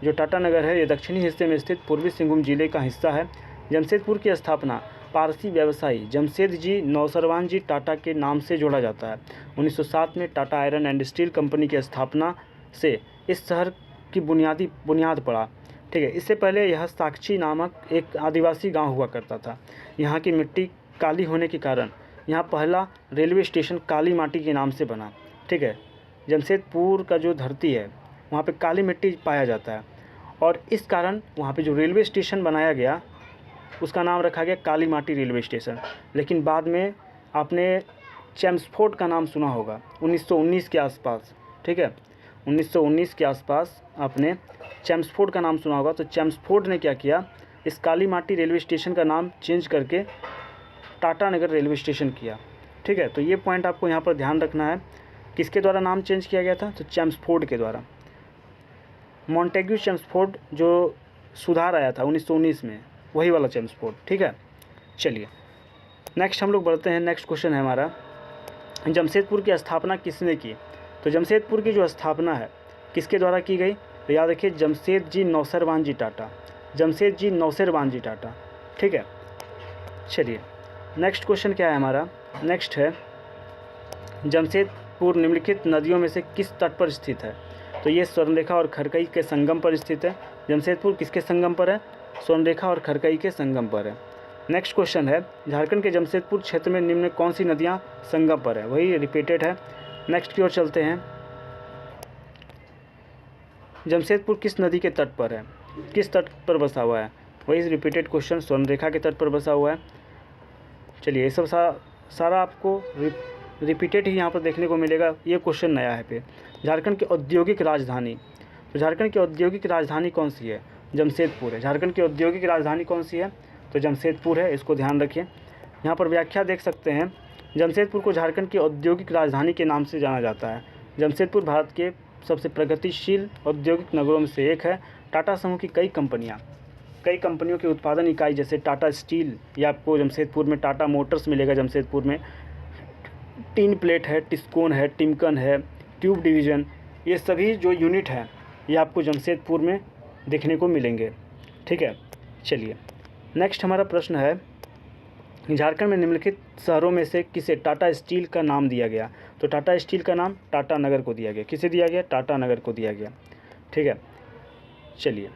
जो टाटा नगर है ये दक्षिणी हिस्से में स्थित पूर्वी सिंहभूम जिले का हिस्सा है। जमशेदपुर की स्थापना पारसी व्यवसायी जमशेद जी नौसरवान जी टाटा के नाम से जोड़ा जाता है। 1907 में Tata iron and steel company की स्थापना से इस शहर की बुनियाद पड़ा, ठीक है। इससे पहले यह साक्षी नामक एक आदिवासी गांव हुआ करता था। यहाँ की मिट्टी काली होने के कारण यहाँ पहला रेलवे स्टेशन काली माटी के नाम से बना, ठीक है। जमशेदपुर का जो धरती है वहाँ पे काली मिट्टी पाया जाता है और इस कारण वहाँ पे जो रेलवे स्टेशन बनाया गया उसका नाम रखा गया काली माटी रेलवे स्टेशन। लेकिन बाद में आपने चेम्सफोर्ड का नाम सुना होगा 1919 के आसपास, ठीक है, 1919 के आसपास आपने चेम्सफोर्ड का नाम सुना होगा। तो चेम्सफोर्ड ने क्या किया, इस काली माटी रेलवे स्टेशन का नाम चेंज करके टाटा नगर रेलवे स्टेशन किया, ठीक है। तो ये पॉइंट आपको यहाँ पर ध्यान रखना है, किसके द्वारा नाम चेंज किया गया था? तो चेम्सफोर्ड के द्वारा। मॉन्टेग्यू चेम्सफोर्ड जो सुधार आया था 1919 में, वही वाला चेम्सफोर्ड, ठीक है। चलिए नेक्स्ट हम लोग बढ़ते हैं। नेक्स्ट क्वेश्चन है हमारा, जमशेदपुर की स्थापना किसने की? तो जमशेदपुर की जो स्थापना है किसके द्वारा की गई? तो याद रखिए, जमशेद जी नौसरवान जी टाटा, जमशेद जी नौसरवान जी टाटा, ठीक है। चलिए नेक्स्ट क्वेश्चन क्या है हमारा? नेक्स्ट है, जमशेदपुर निम्नलिखित नदियों में से किस तट पर स्थित है? तो ये स्वर्णरेखा और खरकई के संगम पर स्थित है। जमशेदपुर किसके संगम पर है? स्वर्णरेखा और खरकई के संगम पर है। नेक्स्ट क्वेश्चन है, झारखंड के जमशेदपुर क्षेत्र में निम्न कौन सी नदियां संगम पर है? वही रिपीटेड है। नेक्स्ट की ओर चलते हैं, जमशेदपुर किस नदी के तट पर है? किस तट पर बसा हुआ है? वही रिपीटेड क्वेश्चन स्वर्णरेखा के तट पर बसा हुआ है। चलिए ये सब सारा आपको रिपीटेड ही यहाँ पर देखने को मिलेगा। ये क्वेश्चन नया है पे झारखंड की औद्योगिक राजधानी। तो झारखंड की औद्योगिक राजधानी कौन सी है? जमशेदपुर है। झारखंड की औद्योगिक राजधानी कौन सी है? तो जमशेदपुर है, इसको ध्यान रखिए। यहाँ पर व्याख्या देख सकते हैं, जमशेदपुर को झारखंड की औद्योगिक राजधानी के नाम से जाना जाता है। जमशेदपुर भारत के सबसे प्रगतिशील औद्योगिक नगरों में से एक है। टाटा समूह की कई कंपनियों की उत्पादन इकाई जैसे टाटा स्टील, ये आपको जमशेदपुर में, टाटा मोटर्स मिलेगा जमशेदपुर में, टीन प्लेट है, टिस्कोन है, टिमकन है, ट्यूब डिवीज़न, ये सभी जो यूनिट हैं ये आपको जमशेदपुर में देखने को मिलेंगे। ठीक है, चलिए नेक्स्ट हमारा प्रश्न है, झारखंड में निम्नलिखित शहरों में से किसे टाटा स्टील का नाम दिया गया? तो टाटा स्टील का नाम टाटा नगर को दिया गया। किसे दिया गया? टाटा नगर को दिया गया। ठीक है, चलिए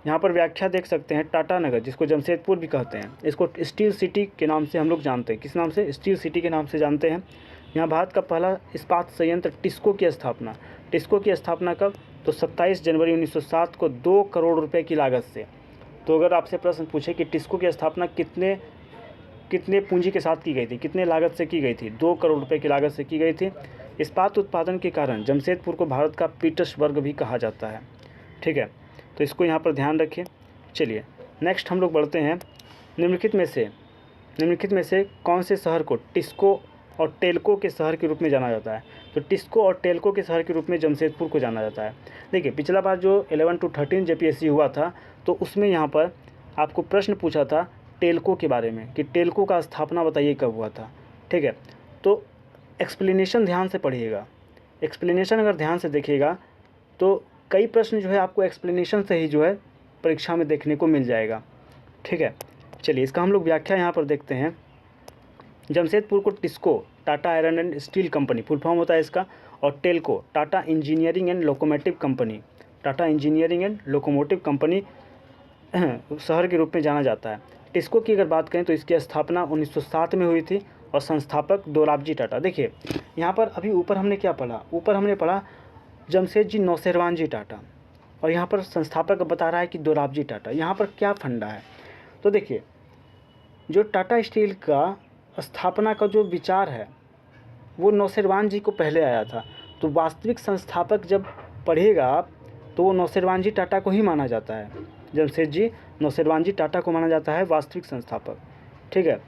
यहाँ पर व्याख्या देख सकते हैं, टाटा नगर जिसको जमशेदपुर भी कहते हैं, इसको स्टील सिटी के नाम से हम लोग जानते हैं। किस नाम से? स्टील सिटी के नाम से जानते हैं। यहाँ भारत का पहला इस्पात संयंत्र टिस्को की स्थापना कब? तो 27 जनवरी 1907 को 2 करोड़ रुपए की लागत से। तो अगर आपसे प्रश्न पूछे कि टिस्को की स्थापना कितने पूंजी के साथ की गई थी, कितने लागत से की गई थी? 2 करोड़ रुपए की लागत से की गई थी। इस्पात उत्पादन के कारण जमशेदपुर को भारत का पीटर्सबर्ग भी कहा जाता है। ठीक है, तो इसको यहाँ पर ध्यान रखिए। चलिए नेक्स्ट हम लोग बढ़ते हैं, निम्नलिखित में से कौन से शहर को टिस्को और टेल्को के शहर के रूप में जाना जाता है? तो टिस्को और टेल्को के शहर के रूप में जमशेदपुर को जाना जाता है। देखिए पिछला बार जो 11 to 13 JPSC हुआ था, तो उसमें यहाँ पर आपको प्रश्न पूछा था टेल्को के बारे में कि टेल्को का स्थापना बताइए कब हुआ था। ठीक है, तो एक्सप्लेनेशन ध्यान से पढ़िएगा। एक्सप्लेनेशन अगर ध्यान से देखिएगा तो कई प्रश्न जो है आपको एक्सप्लेनेशन से ही जो है परीक्षा में देखने को मिल जाएगा। ठीक है, चलिए इसका हम लोग व्याख्या यहाँ पर देखते हैं। जमशेदपुर को TISCO Tata iron and steel company full form होता है इसका, और Telco Tata engineering and locomotive company शहर के रूप में जाना जाता है। टिस्को की अगर बात करें तो इसकी स्थापना 1907 में हुई थी और संस्थापक दोराबजी टाटा। देखिए यहाँ पर अभी ऊपर हमने क्या पढ़ा? ऊपर हमने पढ़ा जमशेदजी नौशेरवानजी टाटा, और यहाँ पर संस्थापक बता रहा है कि दोराबजी टाटा। यहाँ पर क्या फंडा है? तो देखिए जो टाटा स्टील का स्थापना का जो विचार है वो नौशेरवान जी को पहले आया था, तो वास्तविक संस्थापक जब पढ़ेगा आप तो वो नौशेरवान जी टाटा को ही माना जाता है। जमशेदजी नौशेरवान जी टाटा को माना जाता है वास्तविक संस्थापक। ठीक है,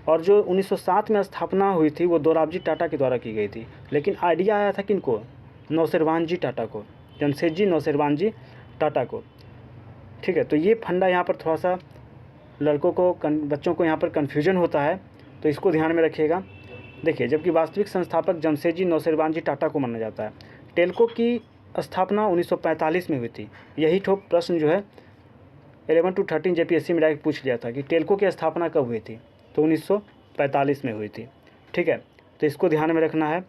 और जो 1907 में स्थापना हुई थी वो दोराबजी टाटा के द्वारा की गई थी, लेकिन आइडिया आया था किनको? नौशेरवान जी टाटा को, जमशेदजी नौशेरवान जी टाटा को। ठीक है, तो ये फंडा यहाँ पर थोड़ा सा बच्चों को यहाँ पर कन्फ्यूजन होता है, तो इसको ध्यान में रखिएगा। देखिए जबकि वास्तविक संस्थापक जमशेदजी नौशेरवान जी टाटा को माना जाता है। टेल्को की स्थापना 1945 में हुई थी। यही ठोक प्रश्न जो है 11 to 13 JPSC में डायरेक्ट पूछ लिया था कि टेल्को की स्थापना कब हुई थी, तो 1945 में हुई थी। ठीक है, तो इसको ध्यान में रखना है।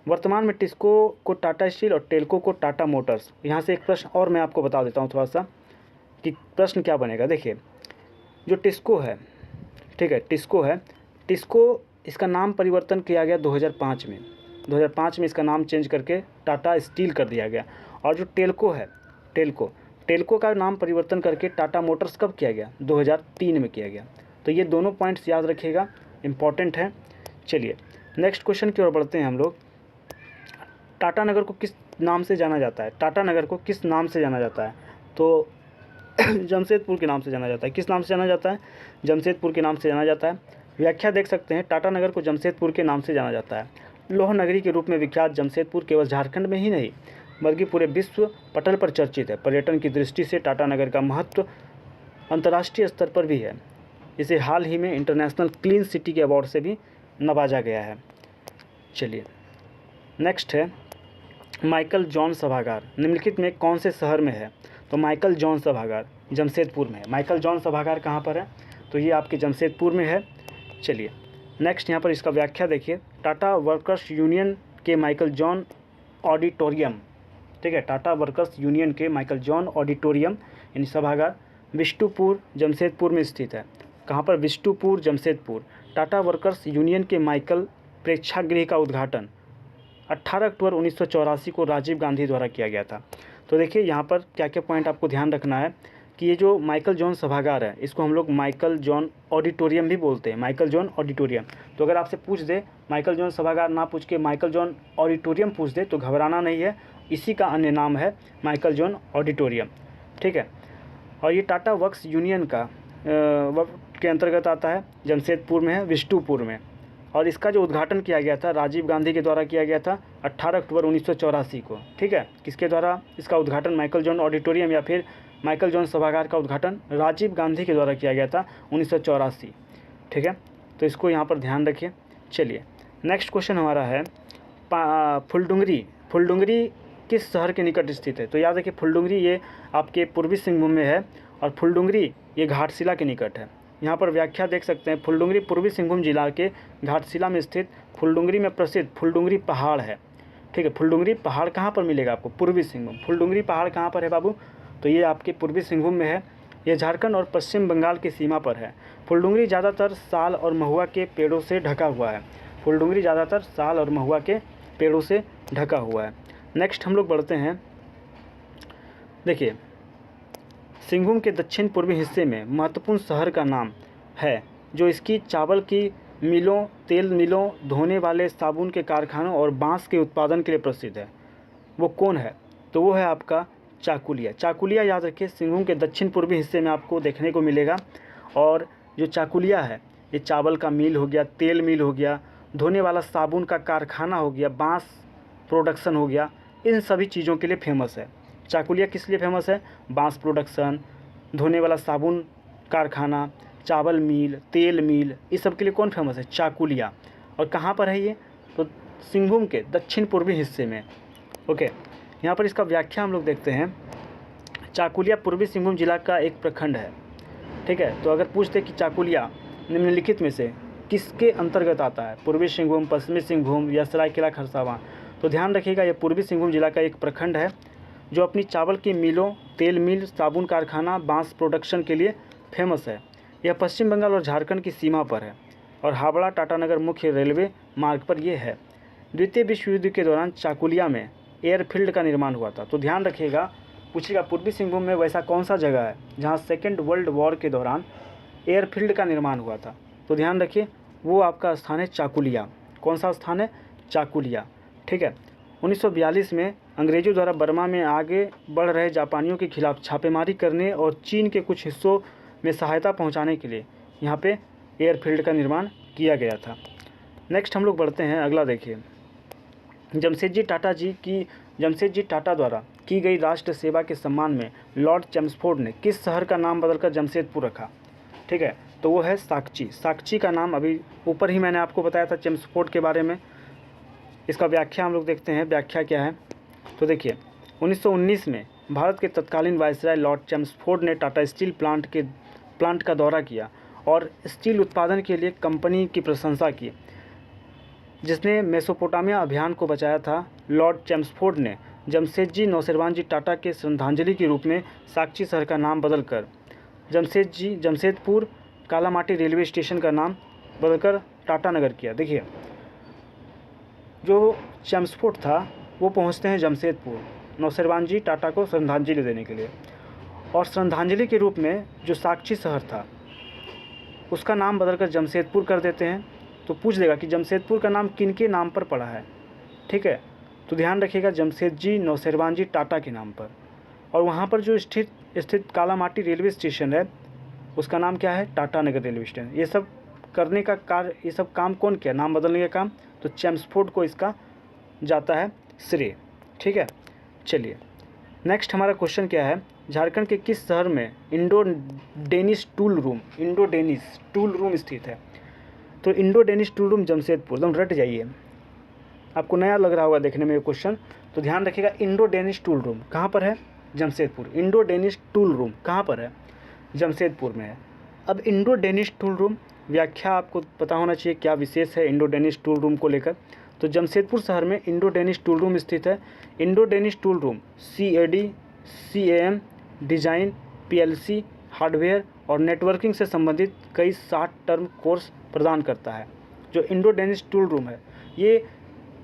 वर्तमान में टिस्को को टाटा स्टील और टेल्को को टाटा मोटर्स। यहाँ से एक प्रश्न और मैं आपको बता देता हूँ थोड़ा सा कि प्रश्न क्या बनेगा। देखिए जो टिस्को है, ठीक है, टिस्को इसका नाम परिवर्तन किया गया 2005 में। 2005 में इसका नाम चेंज करके टाटा स्टील कर दिया गया। और जो टेल्को है, टेल्को का नाम परिवर्तन करके टाटा मोटर्स कब किया गया? 2003 में किया गया। तो ये दोनों पॉइंट्स याद रखिएगा, इम्पॉर्टेंट है। चलिए नेक्स्ट क्वेश्चन की ओर बढ़ते हैं हम लोग। टाटा नगर को किस नाम से जाना जाता है? टाटा नगर को किस नाम से जाना जाता है? तो जमशेदपुर के नाम से जाना जाता है। किस नाम से जाना जाता है? जमशेदपुर के नाम से जाना जाता है। व्याख्या देख सकते हैं, टाटा नगर को जमशेदपुर के नाम से जाना जाता है। लौह नगरी के रूप में विख्यात जमशेदपुर केवल झारखंड में ही नहीं बल्कि पूरे विश्व पटल पर चर्चित है। पर्यटन की दृष्टि से टाटा नगर का महत्व अंतर्राष्ट्रीय स्तर पर भी है। इसे हाल ही में इंटरनेशनल क्लीन सिटी के अवार्ड से भी नवाजा गया है। चलिए नेक्स्ट है माइकल जॉन सभागार निम्नलिखित में कौन से शहर में है? तो माइकल जॉन सभागार जमशेदपुर में है। माइकल जॉन सभागार कहाँ पर है? तो ये आपके जमशेदपुर में है। चलिए नेक्स्ट यहाँ पर इसका व्याख्या देखिए। टाटा वर्कर्स यूनियन के माइकल जॉन ऑडिटोरियम, ठीक है, टाटा वर्कर्स यूनियन के माइकल जॉन ऑडिटोरियम यानी सभागार विष्णुपुर जमशेदपुर में स्थित है। कहाँ पर? विष्णुपुर जमशेदपुर। टाटा वर्कर्स यूनियन के माइकल प्रेक्षागृह का उद्घाटन 18 अक्टूबर 1984 को राजीव गांधी द्वारा किया गया था। तो देखिए यहाँ पर क्या क्या पॉइंट आपको ध्यान रखना है कि ये जो माइकल जॉन सभागार है इसको हम लोग माइकल जॉन ऑडिटोरियम भी बोलते हैं, माइकल जॉन ऑडिटोरियम। तो अगर आपसे पूछ दे माइकल जॉन सभागार ना पूछ के माइकल जॉन ऑडिटोरियम पूछ दे तो घबराना नहीं है, इसी का अन्य नाम है माइकल जॉन ऑडिटोरियम, ठीक है। और ये टाटा वर्क्स यूनियन का के अंतर्गत आता है, जमशेदपुर में है, विष्णुपुर में। और इसका जो उद्घाटन किया गया था राजीव गांधी के द्वारा किया गया था 18 अक्टूबर 1984 को, ठीक है। किसके द्वारा इसका उद्घाटन, माइकल जॉन ऑडिटोरियम या फिर माइकल जॉन सभागार का उद्घाटन राजीव गांधी के द्वारा किया गया था 1984, ठीक है। तो इसको यहाँ पर ध्यान रखिए। चलिए नेक्स्ट क्वेश्चन हमारा है फुलडुंगरी। फुलडुंगरी किस शहर के निकट स्थित है? तो याद रखिए फुलडुंगरी ये आपके पूर्वी सिंहभूम में है और फुलडुंगरी ये घाटशिला के निकट है। यहाँ पर व्याख्या देख सकते हैं, फुलडुंगरी पूर्वी सिंहभूम जिला के घाटशिला में स्थित फुलडुंगरी में प्रसिद्ध फुलडुंगरी पहाड़ है, ठीक है। फुलडुंगरी पहाड़ कहाँ पर मिलेगा आपको? पूर्वी सिंहभूम। फुलडुंगरी पहाड़ कहाँ पर है बाबू? तो ये आपके पूर्वी सिंहभूम में है। ये झारखंड और पश्चिम बंगाल की सीमा पर है। फुलडुंगरी ज़्यादातर साल और महुआ के पेड़ों से ढका हुआ है। फुलडुंगरी ज़्यादातर साल और महुआ के पेड़ों से ढका हुआ है। नेक्स्ट हम लोग बढ़ते हैं। देखिए सिंहभूम के दक्षिण पूर्वी हिस्से में महत्वपूर्ण शहर का नाम है जो इसकी चावल की मिलों, तेल मिलों, धोने वाले साबुन के कारखानों और बांस के उत्पादन के लिए प्रसिद्ध है। वो कौन है? तो वो है आपका चाकुलिया। चाकुलिया याद रखिए सिंहभूम के दक्षिण पूर्वी हिस्से में आपको देखने को मिलेगा। और जो चाकुलिया है ये चावल का मिल हो गया, तेल मिल हो गया, धोने वाला साबुन का कारखाना हो गया, बांस प्रोडक्शन हो गया, इन सभी चीज़ों के लिए फेमस है। चाकुलिया किस लिए फेमस है? बांस प्रोडक्शन, धोने वाला साबुन कारखाना, चावल मिल, तेल मिल, इस सब के लिए कौन फेमस है? चाकुलिया। और कहाँ पर है ये? तो सिंहभूम के दक्षिण पूर्वी हिस्से में। ओके, यहाँ पर इसका व्याख्या हम लोग देखते हैं। चाकुलिया पूर्वी सिंहभूम जिला का एक प्रखंड है, ठीक है। तो अगर पूछते कि चाकुलिया निम्नलिखित में से किसके अंतर्गत आता है? पूर्वी सिंहभूम, पश्चिमी सिंहभूम या सरायकेला खरसावां? तो ध्यान रखिएगा ये पूर्वी सिंहभूम जिला का एक प्रखंड है जो अपनी चावल की मिलों, तेल मिल, साबुन कारखाना, बांस प्रोडक्शन के लिए फेमस है। यह पश्चिम बंगाल और झारखंड की सीमा पर है और हावड़ा टाटानगर मुख्य रेलवे मार्ग पर यह है। द्वितीय विश्व युद्ध के दौरान चाकुलिया में एयरफील्ड का निर्माण हुआ था। तो ध्यान रखिएगा, पूछिएगा पूर्वी सिंहभूम में वैसा कौन सा जगह है जहाँ सेकेंड वर्ल्ड वॉर के दौरान एयरफील्ड का निर्माण हुआ था? तो ध्यान रखिए वो आपका स्थान है चाकुलिया। कौन सा स्थान है? चाकुलिया, ठीक है। 1942 में अंग्रेजों द्वारा बर्मा में आगे बढ़ रहे जापानियों के खिलाफ छापेमारी करने और चीन के कुछ हिस्सों में सहायता पहुंचाने के लिए यहाँ पे एयरफील्ड का निर्माण किया गया था। नेक्स्ट हम लोग बढ़ते हैं, अगला देखिए। जमशेदजी टाटा द्वारा की गई राष्ट्र सेवा के सम्मान में लॉर्ड चेम्सफोर्ड ने किस शहर का नाम बदलकर जमशेदपुर रखा? ठीक है, तो वो है साकची। साकची का नाम अभी ऊपर ही मैंने आपको बताया था चेम्सफोर्ड के बारे में। इसका व्याख्या हम लोग देखते हैं, व्याख्या क्या है। तो देखिए 1919 में भारत के तत्कालीन वायसराय लॉर्ड चेम्सफोर्ड ने टाटा स्टील प्लांट का दौरा किया और स्टील उत्पादन के लिए कंपनी की प्रशंसा की जिसने मेसोपोटामिया अभियान को बचाया था। लॉर्ड चेम्सफोर्ड ने जमशेदजी नौसेरवानजी टाटा के श्रद्धांजलि के रूप में साकची शहर का नाम बदलकर जमशेदपुर कालामाटी रेलवे स्टेशन का नाम बदलकर टाटा नगर किया। देखिए जो चेम्सफोर्ड था वो पहुंचते हैं जमशेदपुर नौसेरवानजी टाटा को श्रद्धांजलि देने के लिए, और श्रद्धांजलि के रूप में जो साकची शहर था उसका नाम बदलकर जमशेदपुर कर देते हैं। तो पूछ देगा कि जमशेदपुर का नाम किन के नाम पर पड़ा है, ठीक है। तो ध्यान रखिएगा जमशेदजी नौसेरवानजी टाटा के नाम पर। और वहाँ पर जो स्थित कालामाटी रेलवे स्टेशन है उसका नाम क्या है? टाटा नगर रेलवे स्टेशन। ये सब करने का कार्य, ये सब काम कौन किया, नाम बदलने का काम? तो चेम्सफोर्ड को इसका जाता है श्रेय, ठीक है। चलिए नेक्स्ट हमारा क्वेश्चन क्या है, झारखंड के किस शहर में इंडो डेनिश टूल रूम स्थित है? तो Indo Danish tool room Jamshedpur, एकदम रट जाइए, आपको नया लग रहा होगा देखने में ये क्वेश्चन। तो ध्यान रखिएगा इंडो डेनिश टूल रूम कहाँ पर है? Jamshedpur. Indo Danish tool room कहाँ पर है? जमशेदपुर में है। अब इंडो डेनिश टूल रूम व्याख्या आपको पता होना चाहिए क्या विशेष है इंडो डेनिश टूल रूम को लेकर। तो जमशेदपुर शहर में इंडो डेनिश टूल रूम स्थित है। Indo Danish tool room CAD, CAM, design, PLC, hardware और नेटवर्किंग से संबंधित कई 60 टर्म कोर्स प्रदान करता है। जो इंडो डेनिश टूल रूम है ये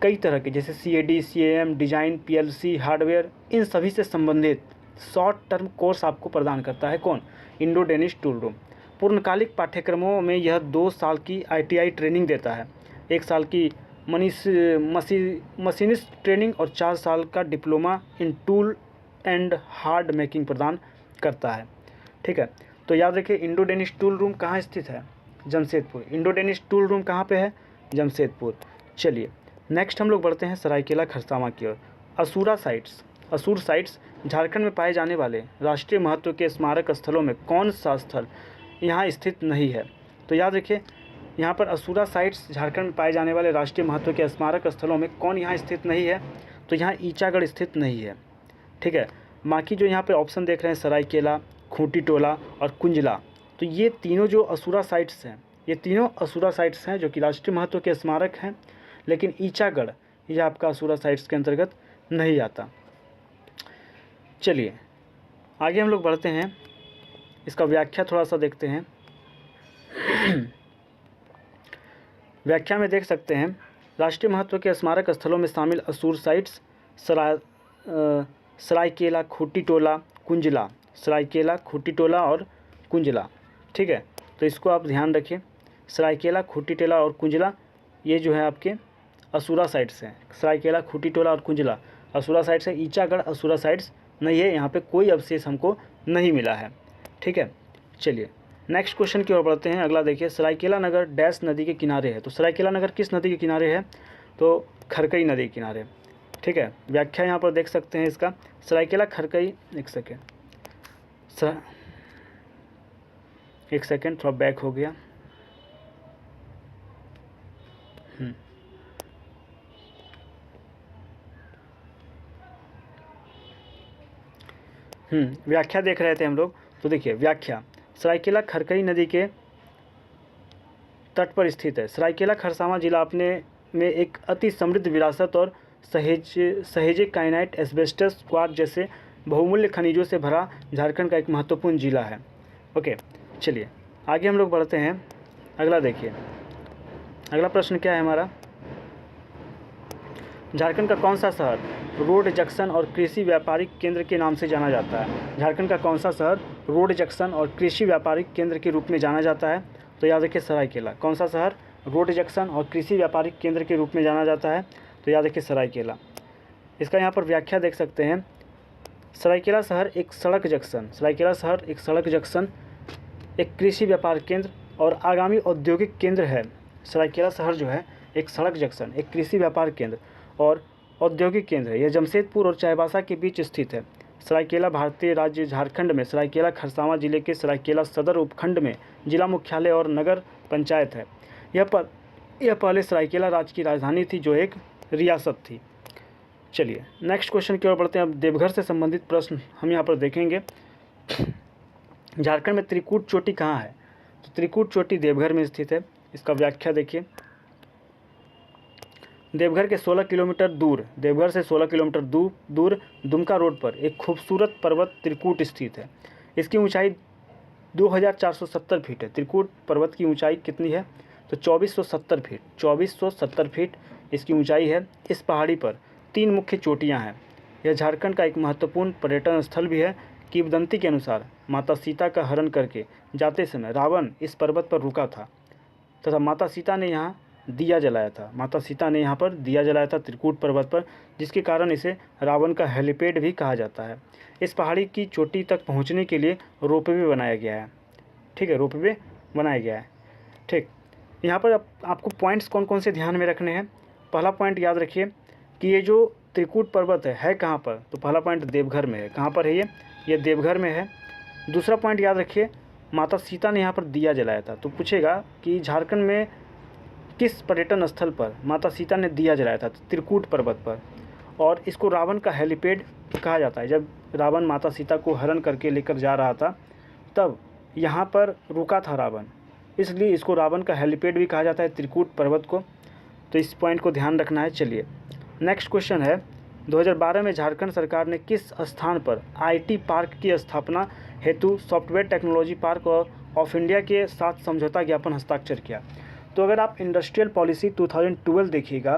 कई तरह के, जैसे CAD, CAM, design, PLC, hardware, इन सभी से संबंधित शॉर्ट टर्म कोर्स आपको प्रदान करता है। कौन? Indo Danish tool room. पूर्णकालिक पाठ्यक्रमों में यह 2 साल की ITI ट्रेनिंग देता है, 1 साल की मशीनिस्ट ट्रेनिंग और 4 साल का diploma in tool and hard making प्रदान करता है। ठीक है, तो याद रखिए इंडो डेनिश टूल रूम कहाँ स्थित है? Jamshedpur. Indo Danish tool room कहाँ पे है? जमशेदपुर। चलिए नेक्स्ट हम लोग बढ़ते हैं सरायकेला खरसावां की ओर। असूर साइट्स झारखंड में पाए जाने वाले राष्ट्रीय महत्व के स्मारक स्थलों में कौन सा स्थल यहाँ स्थित नहीं है? तो याद रखिए यहाँ पर असूरा साइट्स झारखंड में पाए जाने वाले राष्ट्रीय महत्व के स्मारक स्थलों में कौन यहाँ स्थित नहीं है? तो यहाँ ईचागढ़ स्थित नहीं है। ठीक है, बाकी जो यहाँ पे ऑप्शन देख रहे हैं सरायकेला, खूंटी टोला और कुंजला, तो ये तीनों जो असूरा साइट्स हैं, ये तीनों असूरा साइट्स हैं जो कि राष्ट्रीय महत्व के स्मारक हैं, लेकिन ईचागढ़ यह आपका असूरा साइट्स के अंतर्गत नहीं आता। चलिए आगे हम लोग बढ़ते हैं, इसका व्याख्या थोड़ा सा देखते हैं। व्याख्या में देख सकते हैं राष्ट्रीय महत्व के स्मारक स्थलों में शामिल असूर साइट्स सरायकेला, खूंटी टोला, कुंजला, सरायकेला, खूंटी टोला और कुंजला। ठीक है, तो इसको आप ध्यान रखिए, सरायकेला, खूंटी टोला और कुंजला ये जो है आपके असूरा साइट्स हैं। सरायकेला, खूंटी टोला और कुंजला असूरा साइट्स है। ईचागढ़ असूरा साइट्स नहीं है, यहाँ पे कोई अवशेष हमको नहीं मिला है। ठीक है, चलिए नेक्स्ट क्वेश्चन की ओर बढ़ते हैं। अगला देखिए, सरायकेला नगर डैश नदी के किनारे है। तो सरायकेला नगर किस नदी के किनारे है? तो खरकई नदी के किनारे। ठीक है, व्याख्या यहाँ पर देख सकते हैं इसका, सरायकेला खरकई, एक सेकेंड थोड़ा बैक हो गया। व्याख्या देख रहे थे हम लोग, तो देखिए व्याख्या, सरायकेला खरकई नदी के तट पर स्थित है। सरायकेला खरसावां जिला अपने में एक अति समृद्ध विरासत और सहेजे काइनाइट, एस्बेस्टस, क्वार्ट्ज जैसे बहुमूल्य खनिजों से भरा झारखंड का एक महत्वपूर्ण जिला है। ओके, चलिए आगे हम लोग बढ़ते हैं। अगला देखिए, अगला प्रश्न क्या है हमारा, झारखंड का कौन सा शहर रोड जंक्शन और कृषि व्यापारिक केंद्र के नाम से जाना जाता है? झारखंड का कौन सा शहर रोड जंक्शन और कृषि व्यापारिक केंद्र के रूप में जाना जाता है? तो याद रखिए सरायकेला। कौन सा शहर रोड जंक्शन और कृषि व्यापारिक केंद्र के रूप में जाना जाता है? तो याद रखिए सरायकेला। इसका यहाँ पर व्याख्या देख सकते हैं, सरायकेला शहर एक सड़क जंक्शन, सरायकेला शहर एक सड़क जंक्शन, एक कृषि व्यापार केंद्र और आगामी औद्योगिक केंद्र है। सरायकेला शहर जो है एक सड़क जंक्शन, एक कृषि व्यापार केंद्र और औद्योगिक केंद्र है। यह जमशेदपुर और चाईबासा के बीच स्थित है। सरायकेला भारतीय राज्य झारखंड में सरायकेला खरसावां जिले के सरायकेला सदर उपखंड में जिला मुख्यालय और नगर पंचायत है। यह पहले सरायकेला राज्य की राजधानी थी जो एक रियासत थी। चलिए नेक्स्ट क्वेश्चन की ओर बढ़ते हैं। अब देवघर से संबंधित प्रश्न हम यहाँ पर देखेंगे। झारखंड में त्रिकूट चोटी कहाँ है? तो त्रिकूट चोटी देवघर में स्थित है। इसका व्याख्या देखिए, देवघर के 16 किलोमीटर दूर, देवघर से 16 किलोमीटर दूर दुमका रोड पर एक खूबसूरत पर्वत त्रिकूट स्थित है। इसकी ऊंचाई 2470 फीट है। त्रिकूट पर्वत की ऊंचाई कितनी है? तो 2470 फीट, 2470 फीट इसकी ऊंचाई है। इस पहाड़ी पर 3 मुख्य चोटियां हैं। यह झारखंड का एक महत्वपूर्ण पर्यटन स्थल भी है। किंवदंती के अनुसार माता सीता का हरण करके जाते समय रावण इस पर्वत पर रुका था तथा माता सीता ने यहाँ दिया जलाया था। माता सीता ने यहाँ पर दिया जलाया था त्रिकूट पर्वत पर, जिसके कारण इसे रावण का हेलीपैड भी कहा जाता है। इस पहाड़ी की चोटी तक पहुँचने के लिए रोपवे बनाया गया है। ठीक है, रोपवे बनाया गया है। ठीक, यहाँ पर आपको पॉइंट्स कौन कौन से ध्यान में रखने हैं। पहला पॉइंट याद रखिए कि ये जो त्रिकूट पर्वत है कहाँ पर? तो पहला पॉइंट देवघर में है। कहाँ पर है ये देवघर में है। दूसरा पॉइंट याद रखिए, माता सीता ने यहाँ पर दिया जलाया था। तो पूछेगा कि झारखंड में किस पर्यटन स्थल पर माता सीता ने दिया जलाया था? तो त्रिकूट पर्वत पर। और इसको रावण का हेलीपैड कहा जाता है। जब रावण माता सीता को हरण करके लेकर जा रहा था तब यहाँ पर रुका था रावण, इसलिए इसको रावण का हेलीपैड भी कहा जाता है त्रिकूट पर्वत को। तो इस पॉइंट को ध्यान रखना है। चलिए नेक्स्ट क्वेश्चन है, 2012 में झारखंड सरकार ने किस स्थान पर IT पार्क की स्थापना हेतु software technology park of India के साथ समझौता ज्ञापन हस्ताक्षर किया? तो अगर आप इंडस्ट्रियल पॉलिसी 2012 देखिएगा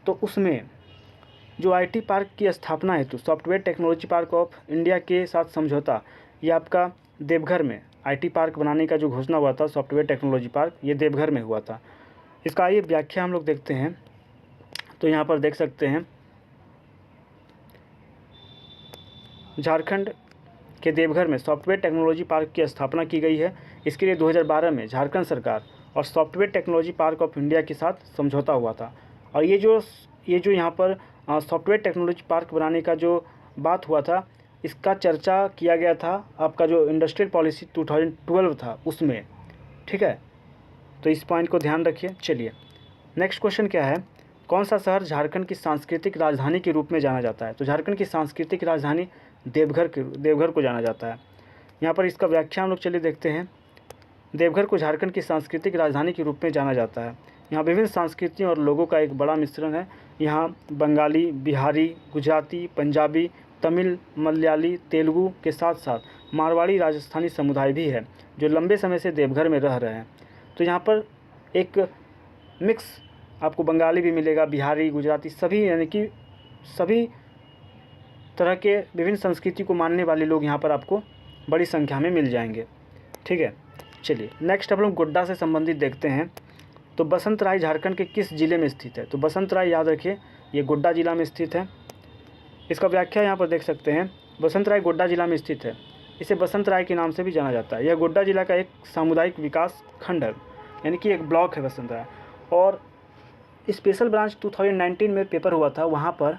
तो उसमें जो आईटी पार्क की स्थापना हेतु software technology park of India के साथ समझौता, ये आपका देवघर में आईटी पार्क बनाने का जो घोषणा हुआ था सॉफ्टवेयर टेक्नोलॉजी पार्क, ये देवघर में हुआ था। इसका आइए व्याख्या हम लोग देखते हैं। तो यहाँ पर देख सकते हैं झारखंड के देवघर में सॉफ्टवेयर टेक्नोलॉजी पार्क की स्थापना की गई है। इसके लिए 2012 में झारखंड सरकार और software technology park of India के साथ समझौता हुआ था। और ये जो यहाँ पर सॉफ्टवेयर टेक्नोलॉजी पार्क बनाने का जो बात हुआ था, इसका चर्चा किया गया था आपका जो इंडस्ट्रियल पॉलिसी 2012 था उसमें। ठीक है, तो इस पॉइंट को ध्यान रखिए। चलिए नेक्स्ट क्वेश्चन क्या है, कौन सा शहर झारखंड की सांस्कृतिक राजधानी के रूप में जाना जाता है? तो झारखंड की सांस्कृतिक राजधानी देवघर को जाना जाता है। यहाँ पर इसका व्याख्या हम लोग चलिए देखते हैं। देवघर को झारखंड की सांस्कृतिक राजधानी के रूप में जाना जाता है। यहाँ विभिन्न संस्कृतियों और लोगों का एक बड़ा मिश्रण है। यहाँ बंगाली, बिहारी, गुजराती, पंजाबी, तमिल, मलयाली, तेलुगु के साथ साथ मारवाड़ी, राजस्थानी समुदाय भी है जो लंबे समय से देवघर में रह रहे हैं। तो यहाँ पर एक मिक्स आपको बंगाली भी मिलेगा, बिहारी, गुजराती, सभी यानी कि सभी तरह के विभिन्न संस्कृति को मानने वाले लोग यहाँ पर आपको बड़ी संख्या में मिल जाएंगे। ठीक है, चलिए नेक्स्ट हम लोग गोड्डा से संबंधित देखते हैं। तो बसंतराय झारखंड के किस ज़िले में स्थित है? तो बसंतराय याद रखिए ये गोड्डा जिला में स्थित है। इसका व्याख्या यहाँ पर देख सकते हैं। बसंतराय गोड्डा जिला में स्थित है। इसे बसंतराय के नाम से भी जाना जाता है। यह गोड्डा जिला का एक सामुदायिक विकास खंड है, यानी कि एक ब्लॉक है बसंतराय। और स्पेशल ब्रांच 2019 में पेपर हुआ था, वहाँ पर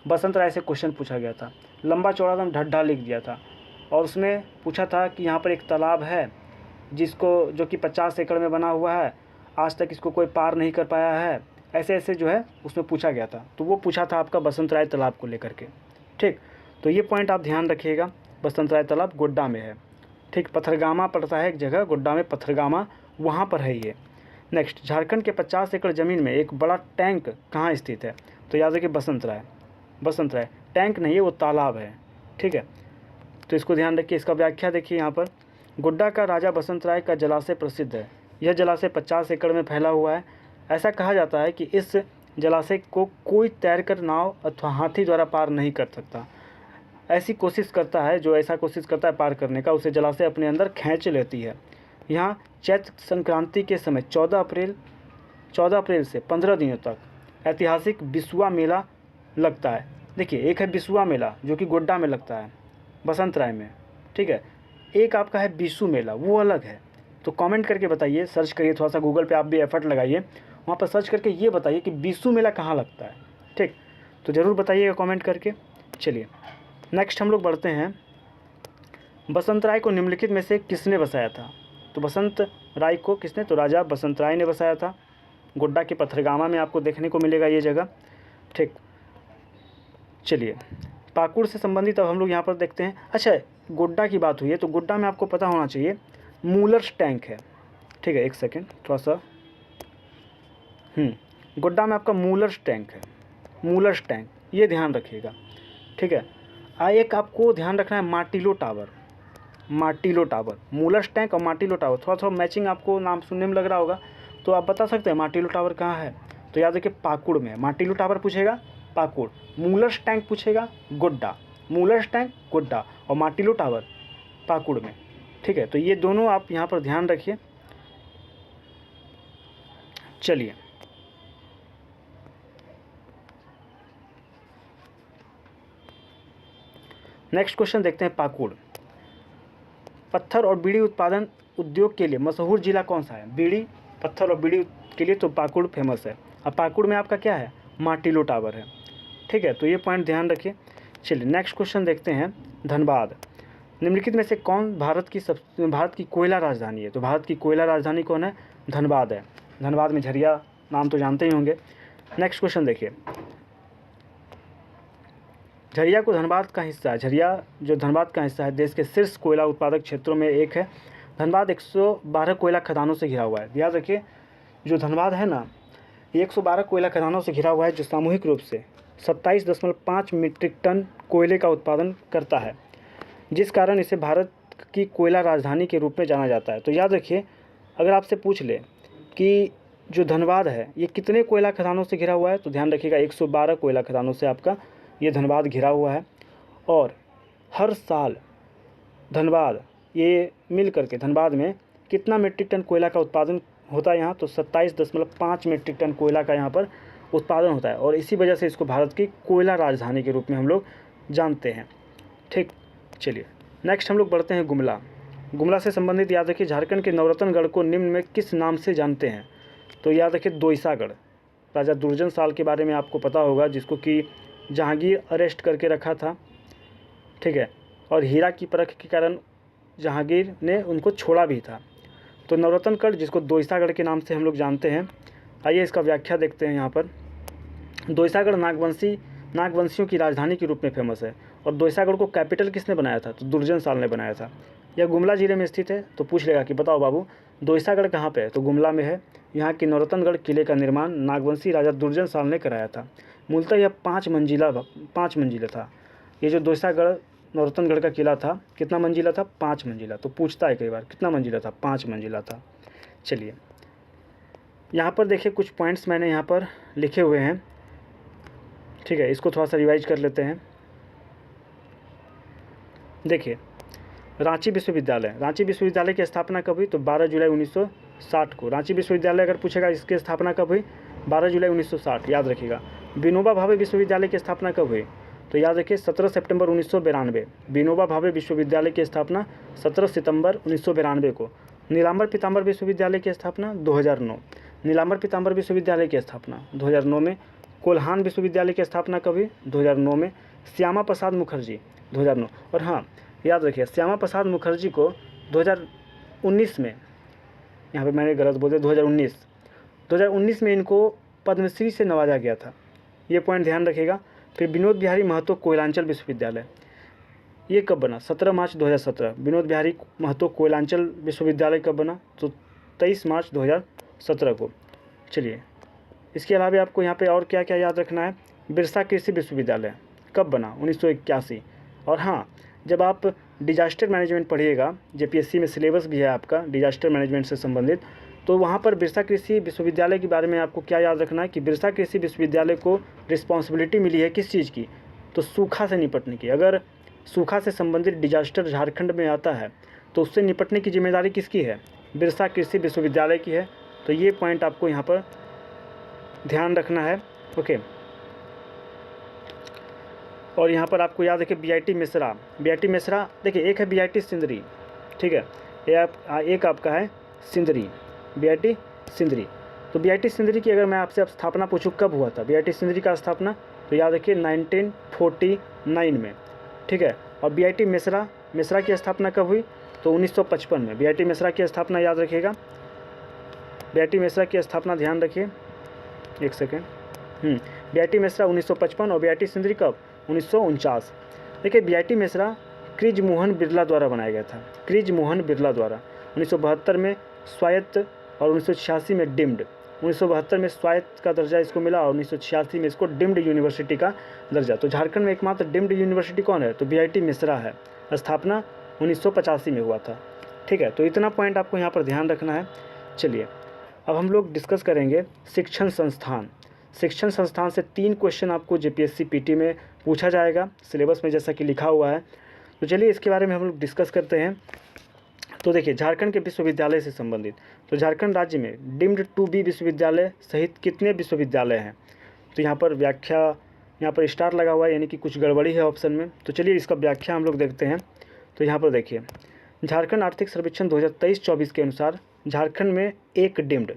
बसंतराय से क्वेश्चन पूछा गया था। लंबा चौड़ा एकदम ढड्ढा लिख दिया था और उसमें पूछा था कि यहाँ पर एक तालाब है जो कि 50 एकड़ में बना हुआ है, आज तक इसको कोई पार नहीं कर पाया है, ऐसे ऐसे जो है उसमें पूछा गया था। तो वो पूछा था आपका बसंतराय तालाब को लेकर के। ठीक, तो ये पॉइंट आप ध्यान रखिएगा। बसंतराय तालाब गोड्डा में है। ठीक, पथरगामा पड़ता है एक जगह गोड्डा में, पथरगामा, वहाँ पर है ये। नेक्स्ट, झारखंड के 50 एकड़ ज़मीन में एक बड़ा टैंक कहाँ स्थित है? तो याद रखिए बसंतराय टैंक नहीं है, वो तालाब है। ठीक है, तो इसको ध्यान रखिए। इसका व्याख्या देखिए यहाँ पर। गोड्डा का राजा बसंतराय का जलाशय प्रसिद्ध है। यह जलाशय 50 एकड़ में फैला हुआ है। ऐसा कहा जाता है कि इस जलाशय को कोई तैरकर नाव अथवा हाथी द्वारा पार नहीं कर सकता। ऐसा कोशिश करता है पार करने का, उसे जलाशय अपने अंदर खींच लेती है। यहाँ चैत्र संक्रांति के समय 14 अप्रैल से 15 दिनों तक ऐतिहासिक बिसुआ मेला लगता है। देखिए, एक है बिसुआ मेला जो कि गोड्डा में लगता है बसंतराय में। ठीक है, एक आपका है बिसु मेला, वो अलग है। तो कमेंट करके बताइए, सर्च करिए, थोड़ा सा गूगल पे आप भी एफर्ट लगाइए, वहाँ पर सर्च करके ये बताइए कि बिसु मेला कहाँ लगता है। ठीक, तो ज़रूर बताइएगा कमेंट करके। चलिए नेक्स्ट हम लोग बढ़ते हैं। बसंतराय को निम्नलिखित में से किसने बसाया था? तो बसंतराय को किसने? तो राजा बसंतराय ने बसाया था। गोड्डा के पथरगामा में आपको देखने को मिलेगा ये जगह। ठीक, चलिए पाकुड़ से संबंधित अब हम लोग यहाँ पर देखते हैं। अच्छा, गोड्डा की बात हुई है तो गोड्डा में आपको पता होना चाहिए मूलर्स टैंक है। ठीक है, एक सेकेंड, थोड़ा सा गोड्डा में आपका मूलर्स टैंक है। मूलर्स टैंक, ये ध्यान रखिएगा। ठीक है, एक आपको ध्यान रखना है मार्टिलो टावर। मूलर्स टैंक और मार्टिलो टावर थोड़ा मैचिंग आपको नाम सुनने में लग रहा होगा, तो आप बता सकते हैं मार्टिलो टावर कहाँ है? तो याद रखिए पाकुड़ में। मार्टिलो टावर पूछेगा पाकुड़, मूलर्स टैंक पूछेगा गोड्डा। मूलर्स टैंक गोड्डा और मार्टिलो टावर पाकुड़ में। ठीक है, तो ये दोनों आप यहाँ पर ध्यान रखिए। चलिए नेक्स्ट क्वेश्चन देखते हैं। पाकुड़ पत्थर और बीड़ी उत्पादन उद्योग के लिए मशहूर जिला कौन सा है? बीड़ी, पत्थर और बीड़ी के लिए तो पाकुड़ फेमस है। अब पाकुड़ में आपका क्या है? मार्टिलो टावर है। ठीक है, तो ये पॉइंट ध्यान रखिए। चलिए नेक्स्ट क्वेश्चन देखते हैं। धनबाद निम्नलिखित में से कौन भारत की कोयला राजधानी है? तो भारत की कोयला राजधानी कौन है? धनबाद है। धनबाद में झरिया नाम तो जानते ही होंगे। नेक्स्ट क्वेश्चन देखिए। झरिया को धनबाद का हिस्सा है। झरिया जो धनबाद का हिस्सा है, देश के शीर्ष कोयला उत्पादक क्षेत्रों में एक है। धनबाद 112 कोयला खदानों से घिरा हुआ है। याद रखिए, जो धनबाद है ना, ये 112 कोयला खदानों से घिरा हुआ है, जो सामूहिक रूप से 27.5 मीट्रिक टन कोयले का उत्पादन करता है, जिस कारण इसे भारत की कोयला राजधानी के रूप में जाना जाता है। तो याद रखिए, अगर आपसे पूछ ले कि जो धनबाद है ये कितने कोयला खदानों से घिरा हुआ है? तो ध्यान रखिएगा 112 कोयला खदानों से आपका ये धनबाद घिरा हुआ है। और हर साल धनबाद ये मिल करके धनबाद में कितना मीट्रिक टन कोयला का उत्पादन होता है यहाँ? तो 27.5 मीट्रिक टन कोयला का यहाँ पर उत्पादन होता है और इसी वजह से इसको भारत की कोयला राजधानी के रूप में हम लोग जानते हैं। ठीक, चलिए नेक्स्ट हम लोग बढ़ते हैं गुमला। गुमला से संबंधित याद रखिए झारखंड के नवरत्नगढ़ को निम्न में किस नाम से जानते हैं? तो याद रखिए दोईसागढ़। राजा दुर्जन साल के बारे में आपको पता होगा, जिसको कि जहांगीर अरेस्ट करके रखा था, ठीक है, और हीरा की परख के कारण जहांगीर ने उनको छोड़ा भी था। तो नवरत्नगढ़ जिसको दोईसागढ़ के नाम से हम लोग जानते हैं, आइए इसका व्याख्या देखते हैं। यहाँ पर दोईसागढ़ नागवंशियों की राजधानी के रूप में फेमस है। और दोईसागढ़ को कैपिटल किसने बनाया था? तो दुर्जन साल ने बनाया था। यह गुमला जिले में स्थित है। तो पूछ लेगा कि बताओ बाबू दोईसागढ़ कहाँ पे है? तो गुमला में है। यहाँ की नवरत्नगढ़ किले का निर्माण नागवंशी राजा दुर्जन साल ने कराया था। मूलतः यह 5 मंजिला था। ये जो दोईसागढ़ नवरत्नगढ़ का किला था कितना मंजिला था? 5 मंजिला। तो पूछता है कई बार कितना मंजिला था? 5 मंजिला था। चलिए यहाँ पर देखिए कुछ पॉइंट्स मैंने यहाँ पर लिखे हुए हैं, ठीक है, इसको थोड़ा सा रिवाइज कर लेते हैं। देखिए रांची विश्वविद्यालय की स्थापना कब हुई? तो 12 जुलाई 1960 को। रांची विश्वविद्यालय अगर पूछेगा इसकी स्थापना कब हुई? 12 जुलाई 1960, याद रखिएगा। विनोबा भावे विश्वविद्यालय की स्थापना कब हुई? तो याद रखिए 17 सितंबर 1992। विनोबा भावे विश्वविद्यालय की स्थापना 17 सितंबर 1992 को। नीलांबर पीताम्बर विश्वविद्यालय की स्थापना 2009। नीलांबर पीताम्बर विश्वविद्यालय की स्थापना 2009 में। कोल्हान विश्वविद्यालय की स्थापना कब हुई? 2009 में। श्यामा प्रसाद मुखर्जी 2009। और हाँ याद रखिए श्यामा प्रसाद मुखर्जी को 2019 में, यहाँ पे मैंने गलत बोल दिया, 2019 में इनको पद्मश्री से नवाजा गया था। ये पॉइंट ध्यान रखिएगा। फिर विनोद बिहारी महतो कोयलांचल विश्वविद्यालय, ये कब बना? 17 मार्च 2017। विनोद बिहारी महतो कोयलांचल विश्वविद्यालय कब बना? तो 23 मार्च 2017 को। चलिए इसके अलावा आपको यहाँ पे और क्या क्या याद रखना है? बिरसा कृषि विश्वविद्यालय कब बना? 1981। और हाँ जब आप डिजास्टर मैनेजमेंट पढ़िएगा, जेपीएससी में सिलेबस भी है आपका डिजास्टर मैनेजमेंट से संबंधित, तो वहाँ पर बिरसा कृषि विश्वविद्यालय के बारे में आपको क्या याद रखना है कि बिरसा कृषि विश्वविद्यालय को रिस्पॉन्सिबिलिटी मिली है किस चीज़ की? तो सूखा से निपटने की। अगर सूखा से संबंधित डिजास्टर झारखंड में आता है तो उससे निपटने की जिम्मेदारी किसकी है? बिरसा कृषि विश्वविद्यालय की है। तो ये पॉइंट आपको यहाँ पर ध्यान रखना है। ओके, और यहाँ पर आपको याद रखिए बीआईटी मिश्रा देखिए, एक है बीआईटी सिंदरी, ठीक है, एक आपका है सिंदरी, बीआईटी सिंदरी। तो बीआईटी सिंदरी की अगर मैं आपसे अब स्थापना पूछूँ कब हुआ था बीआईटी सिंदरी का स्थापना, तो याद रखिए 1949 में, ठीक है। और बीआईटी मिश्रा की स्थापना कब हुई? तो 1955 में बीआईटी मिश्रा की स्थापना याद रखिएगा। बीआईटी मिश्रा की स्थापना ध्यान रखिए, एक सेकेंड। बीआईटी मिश्रा 1955 और बीआईटी सिंदरी कब? 1949। देखिए बीआईटी मिश्रा क्रिज मोहन बिरला द्वारा बनाया गया था। क्रिज मोहन बिरला द्वारा 1972 में स्वायत्त और 1986 में डिम्ड। 1972 में स्वायत्त का दर्जा इसको मिला और 1986 में इसको डिम्ड यूनिवर्सिटी का दर्जा। तो झारखंड में एकमात्र डिम्ड यूनिवर्सिटी कौन है? तो बीआईटी मिश्रा है। स्थापना 1985 में हुआ था, ठीक है। तो इतना पॉइंट आपको यहाँ पर ध्यान रखना है। चलिए अब हम लोग डिस्कस करेंगे शिक्षण संस्थान। शिक्षण संस्थान से 3 क्वेश्चन आपको जेपीएससी पीटी में पूछा जाएगा सिलेबस में जैसा कि लिखा हुआ है। तो चलिए इसके बारे में हम लोग डिस्कस करते हैं। तो देखिए झारखंड के विश्वविद्यालय से संबंधित, तो झारखंड राज्य में डिम्ड 2B विश्वविद्यालय सहित कितने विश्वविद्यालय हैं? तो यहाँ पर व्याख्या, यहाँ पर स्टार लगा हुआ है यानी कि कुछ गड़बड़ी है ऑप्शन में। तो चलिए इसका व्याख्या हम लोग देखते हैं। तो यहाँ पर देखिए झारखंड आर्थिक सर्वेक्षण 2023-24 के अनुसार झारखंड में एक डिम्ड,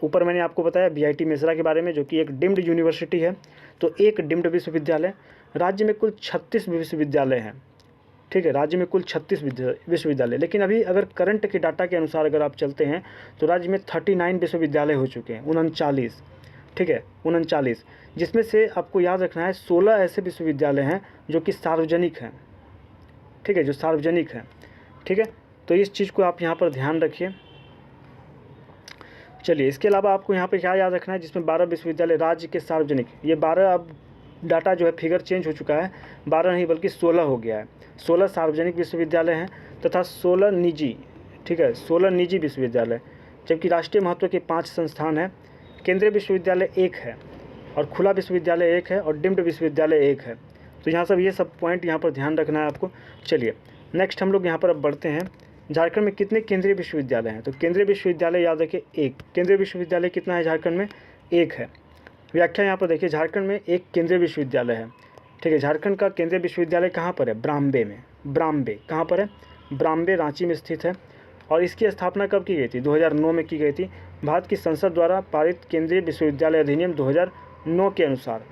ऊपर मैंने आपको बताया बीआईटी मिश्रा के बारे में जो कि एक डिम्ड यूनिवर्सिटी है, तो एक डिम्ड विश्वविद्यालय। राज्य में कुल 36 विश्वविद्यालय हैं, ठीक है, राज्य में कुल 36 विश्वविद्यालय। लेकिन अभी अगर करंट के डाटा के अनुसार अगर आप चलते हैं तो राज्य में 39 विश्वविद्यालय हो चुके हैं, 39, ठीक है, 39, जिसमें से आपको याद रखना है 16 ऐसे विश्वविद्यालय हैं जो कि सार्वजनिक हैं, ठीक है, जो सार्वजनिक हैं, ठीक है। तो इस चीज़ को आप यहाँ पर ध्यान रखिए। चलिए इसके अलावा आपको यहाँ पे क्या याद रखना है, जिसमें 12 विश्वविद्यालय राज्य के सार्वजनिक, ये 12 अब डाटा जो है फिगर चेंज हो चुका है, 12 नहीं बल्कि 16 हो गया है। 16 सार्वजनिक विश्वविद्यालय हैं तथा 16 निजी, ठीक है, 16 निजी विश्वविद्यालय। जबकि राष्ट्रीय महत्व के 5 संस्थान हैं। केंद्रीय विश्वविद्यालय 1 है और खुला विश्वविद्यालय 1 है और डीम्ड विश्वविद्यालय 1 है। तो यहाँ सब ये सब पॉइंट यहाँ पर ध्यान रखना है आपको। चलिए नेक्स्ट हम लोग यहाँ पर अब बढ़ते हैं। झारखंड में कितने केंद्रीय विश्वविद्यालय हैं? तो केंद्रीय विश्वविद्यालय याद रखिए 1। केंद्रीय विश्वविद्यालय कितना है झारखंड में? 1 है। व्याख्या यहाँ पर देखिए, झारखंड में 1 केंद्रीय विश्वविद्यालय है। ठीक है, झारखंड का केंद्रीय विश्वविद्यालय कहाँ पर है? ब्राम्बे में। ब्राम्बे कहाँ पर है? ब्राम्बे रांची में स्थित है। और इसकी स्थापना कब की गई थी? 2009 में की गई थी। भारत की संसद द्वारा पारित केंद्रीय विश्वविद्यालय अधिनियम 2009 के अनुसार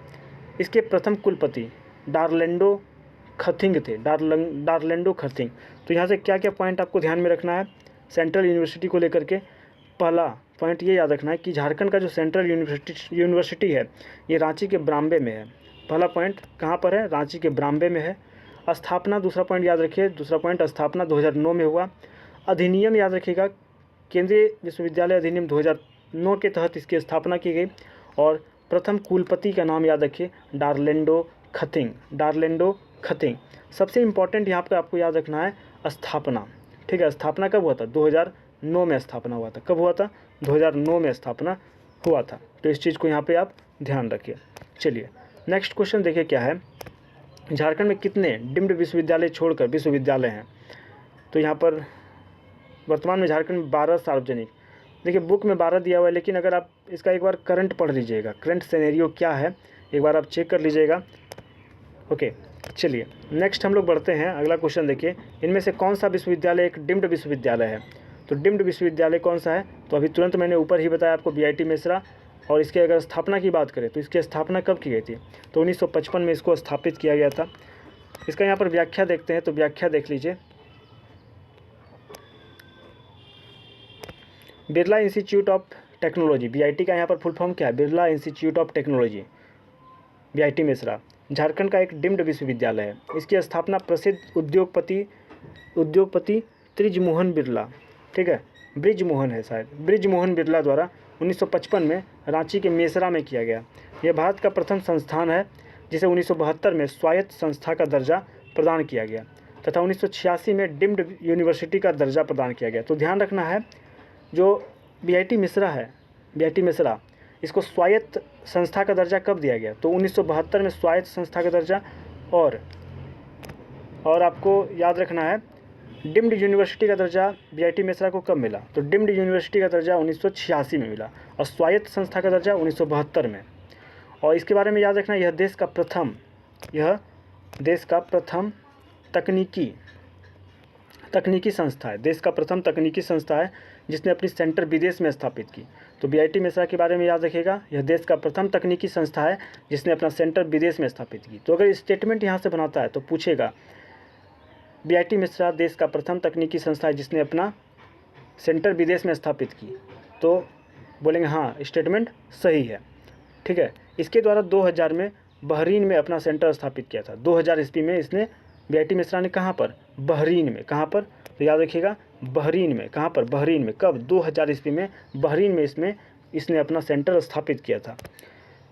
इसके प्रथम कुलपति डारलैंडो खथिंग थे। डारलैंडो खथिंग। तो यहाँ से क्या क्या पॉइंट आपको ध्यान में रखना है सेंट्रल यूनिवर्सिटी को लेकर के? पहला पॉइंट ये याद रखना है कि झारखंड का जो सेंट्रल यूनिवर्सिटी है ये रांची के ब्राम्बे में है। पहला पॉइंट कहाँ पर है? रांची के ब्राम्बे में है। स्थापना, दूसरा पॉइंट याद रखिए, दूसरा पॉइंट स्थापना 2009 में हुआ। अधिनियम याद रखिएगा, केंद्रीय विश्वविद्यालय अधिनियम 2009 के तहत इसकी स्थापना की गई। और प्रथम कुलपति का नाम याद रखिए, डारलैंडो खथिंग। डारलैंडो खथिंग। सबसे इम्पॉर्टेंट यहाँ पर आपको याद रखना है स्थापना। ठीक है, स्थापना कब हुआ था? 2009 में स्थापना हुआ था। कब हुआ था? 2009 में स्थापना हुआ था। तो इस चीज़ को यहाँ पे आप ध्यान रखिए। चलिए नेक्स्ट क्वेश्चन देखिए क्या है। झारखंड में कितने डीम्ड विश्वविद्यालय छोड़कर विश्वविद्यालय हैं? तो यहाँ पर वर्तमान में झारखंड में 12 सार्वजनिक। देखिए बुक में 12 दिया हुआ है, लेकिन अगर आप इसका एक बार करंट पढ़ लीजिएगा, करंट सिनेरियो क्या है एक बार आप चेक कर लीजिएगा। ओके, चलिए नेक्स्ट हम लोग बढ़ते हैं। अगला क्वेश्चन देखिए, इनमें से कौन सा विश्वविद्यालय एक डीम्ड विश्वविद्यालय है? तो डीम्ड विश्वविद्यालय कौन सा है? तो अभी तुरंत मैंने ऊपर ही बताया आपको, बीआईटी मेसरा। और इसके अगर स्थापना की बात करें तो इसकी स्थापना कब की गई थी? तो 1955 में इसको स्थापित किया गया था। इसका यहाँ पर व्याख्या देखते हैं, तो व्याख्या देख लीजिए। Birla institute of technology, BIT का यहाँ पर फुल फॉर्म क्या है? Birla institute of technology, BIT Mesra, Jharkhand का एक डीम्ड विश्वविद्यालय है। इसकी स्थापना प्रसिद्ध उद्योगपति त्रिजमोहन बिरला, ठीक है, ब्रिजमोहन है शायद, ब्रिजमोहन बिरला द्वारा 1955 में रांची के मेसरा में किया गया। यह भारत का प्रथम संस्थान है जिसे 1972 में स्वायत्त संस्था का दर्जा प्रदान किया गया तथा 1986 में डीम्ड यूनिवर्सिटी का दर्जा प्रदान किया गया। तो ध्यान रखना है, जो बीआईटी मेसरा है, बीआईटी मेसरा, इसको स्वायत्त संस्था का दर्जा कब दिया गया? तो 1972 में स्वायत्त संस्था का दर्जा। और आपको याद रखना है डीम्ड यूनिवर्सिटी का दर्जा बीआईटी मेसरा को कब मिला? तो डीम्ड यूनिवर्सिटी का दर्जा 1986 में मिला और स्वायत्त संस्था का दर्जा 1972 में। और इसके बारे में याद रखना, यह देश का प्रथम तकनीकी संस्था है। देश का प्रथम तकनीकी संस्था है जिसने अपनी सेंटर विदेश में स्थापित की। तो बीआईटी मेसरा के बारे में याद रखिएगा, यह देश का प्रथम तकनीकी संस्था है जिसने अपना सेंटर विदेश में स्थापित की। तो अगर स्टेटमेंट यहाँ से बनाता है तो पूछेगा बीआईटी मेसरा देश का प्रथम तकनीकी संस्था है जिसने अपना सेंटर विदेश में स्थापित की, तो बोलेंगे हाँ स्टेटमेंट सही है। ठीक है, इसके द्वारा 2000 में बहरीन में अपना सेंटर स्थापित किया था। 2000 ईस्वी में इसने बीआईटी मेसरा ने कहाँ पर? बहरीन में। कहाँ पर? तो याद रखिएगा बहरीन में। कहाँ पर? बहरीन में। कब? 2000 ईस्वी में बहरीन में इसने अपना सेंटर स्थापित किया था।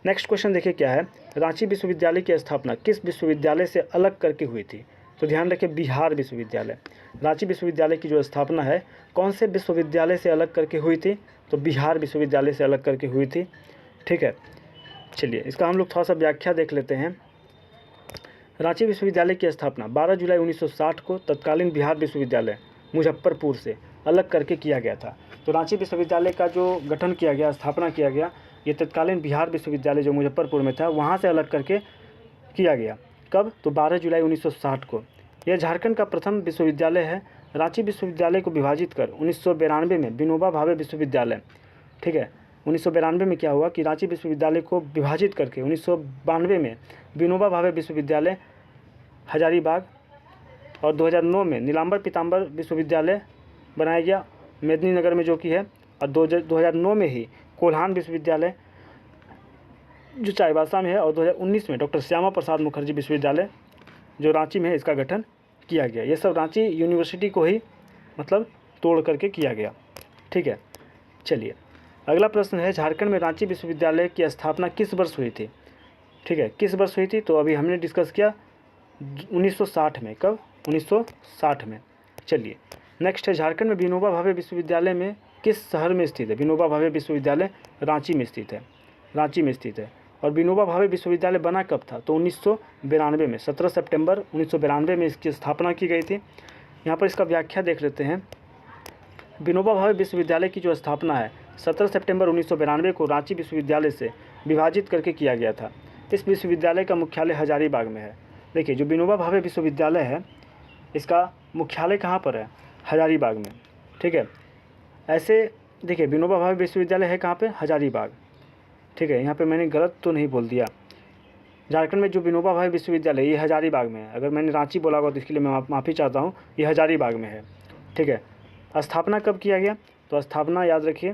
नेक्स्ट क्वेश्चन देखिए क्या है, रांची विश्वविद्यालय की स्थापना किस विश्वविद्यालय से अलग करके हुई थी? तो ध्यान रखिए बिहार विश्वविद्यालय। रांची विश्वविद्यालय की जो स्थापना है कौन से विश्वविद्यालय से अलग करके हुई थी? तो बिहार विश्वविद्यालय से अलग करके हुई थी। ठीक है, चलिए इसका हम लोग थोड़ा सा व्याख्या देख लेते हैं। रांची विश्वविद्यालय की स्थापना 12 जुलाई 1960 को तत्कालीन बिहार विश्वविद्यालय मुजफ्फरपुर से अलग करके किया गया था। तो रांची विश्वविद्यालय का जो गठन किया गया, स्थापना किया गया, ये तत्कालीन बिहार विश्वविद्यालय जो मुजफ्फरपुर में था वहाँ से अलग करके किया गया। कब? तो 12 जुलाई 1960 को। यह झारखंड का प्रथम विश्वविद्यालय है। रांची विश्वविद्यालय को विभाजित कर 1992 में विनोबा भावे विश्वविद्यालय, ठीक है, 1992 में क्या हुआ कि रांची विश्वविद्यालय को विभाजित करके 1992 में विनोबा भावे विश्वविद्यालय हजारीबाग और 2009 में नीलांबर पीताम्बर विश्वविद्यालय बनाया गया मेदिनीनगर में जो कि है, और 2009 में ही कोल्हान विश्वविद्यालय जो चाईबासा में है, और 2019 में डॉक्टर श्यामा प्रसाद मुखर्जी विश्वविद्यालय जो रांची में है इसका गठन किया गया। ये सब रांची यूनिवर्सिटी को ही मतलब तोड़ करके किया गया। ठीक है, चलिए अगला प्रश्न है, झारखंड में रांची विश्वविद्यालय की स्थापना किस वर्ष हुई थी? ठीक है, किस वर्ष हुई थी? तो अभी हमने डिस्कस किया 1960 में। कब? 1960 में। चलिए नेक्स्ट है, झारखंड में विनोबा भावे विश्वविद्यालय में किस शहर में स्थित है? विनोबा भावे विश्वविद्यालय रांची में स्थित है, रांची में स्थित है। और विनोबा भावे विश्वविद्यालय बना कब था? तो 1992 में, 17 सितंबर 1992 में इसकी स्थापना की गई थी। यहाँ पर इसका व्याख्या देख लेते हैं। विनोबा भावे विश्वविद्यालय की जो स्थापना है 17 सितंबर 1992 को रांची विश्वविद्यालय से विभाजित करके किया गया था। इस विश्वविद्यालय का मुख्यालय हजारीबाग में है। देखिए, जो विनोबा भावे विश्वविद्यालय है इसका मुख्यालय कहाँ पर है? हजारीबाग में, ठीक है। ऐसे देखिए, विनोबा भावे विश्वविद्यालय है कहाँ पे? हजारीबाग, ठीक है। यहाँ पे मैंने गलत तो नहीं बोल दिया। झारखंड में जो विनोबा भावे विश्वविद्यालय ये हजारीबाग में है। अगर मैंने रांची बोला होगा तो इसके लिए मैं माफ़ी चाहता हूँ। ये हजारीबाग में है, ठीक है। स्थापना कब किया गया? तो स्थापना याद रखिए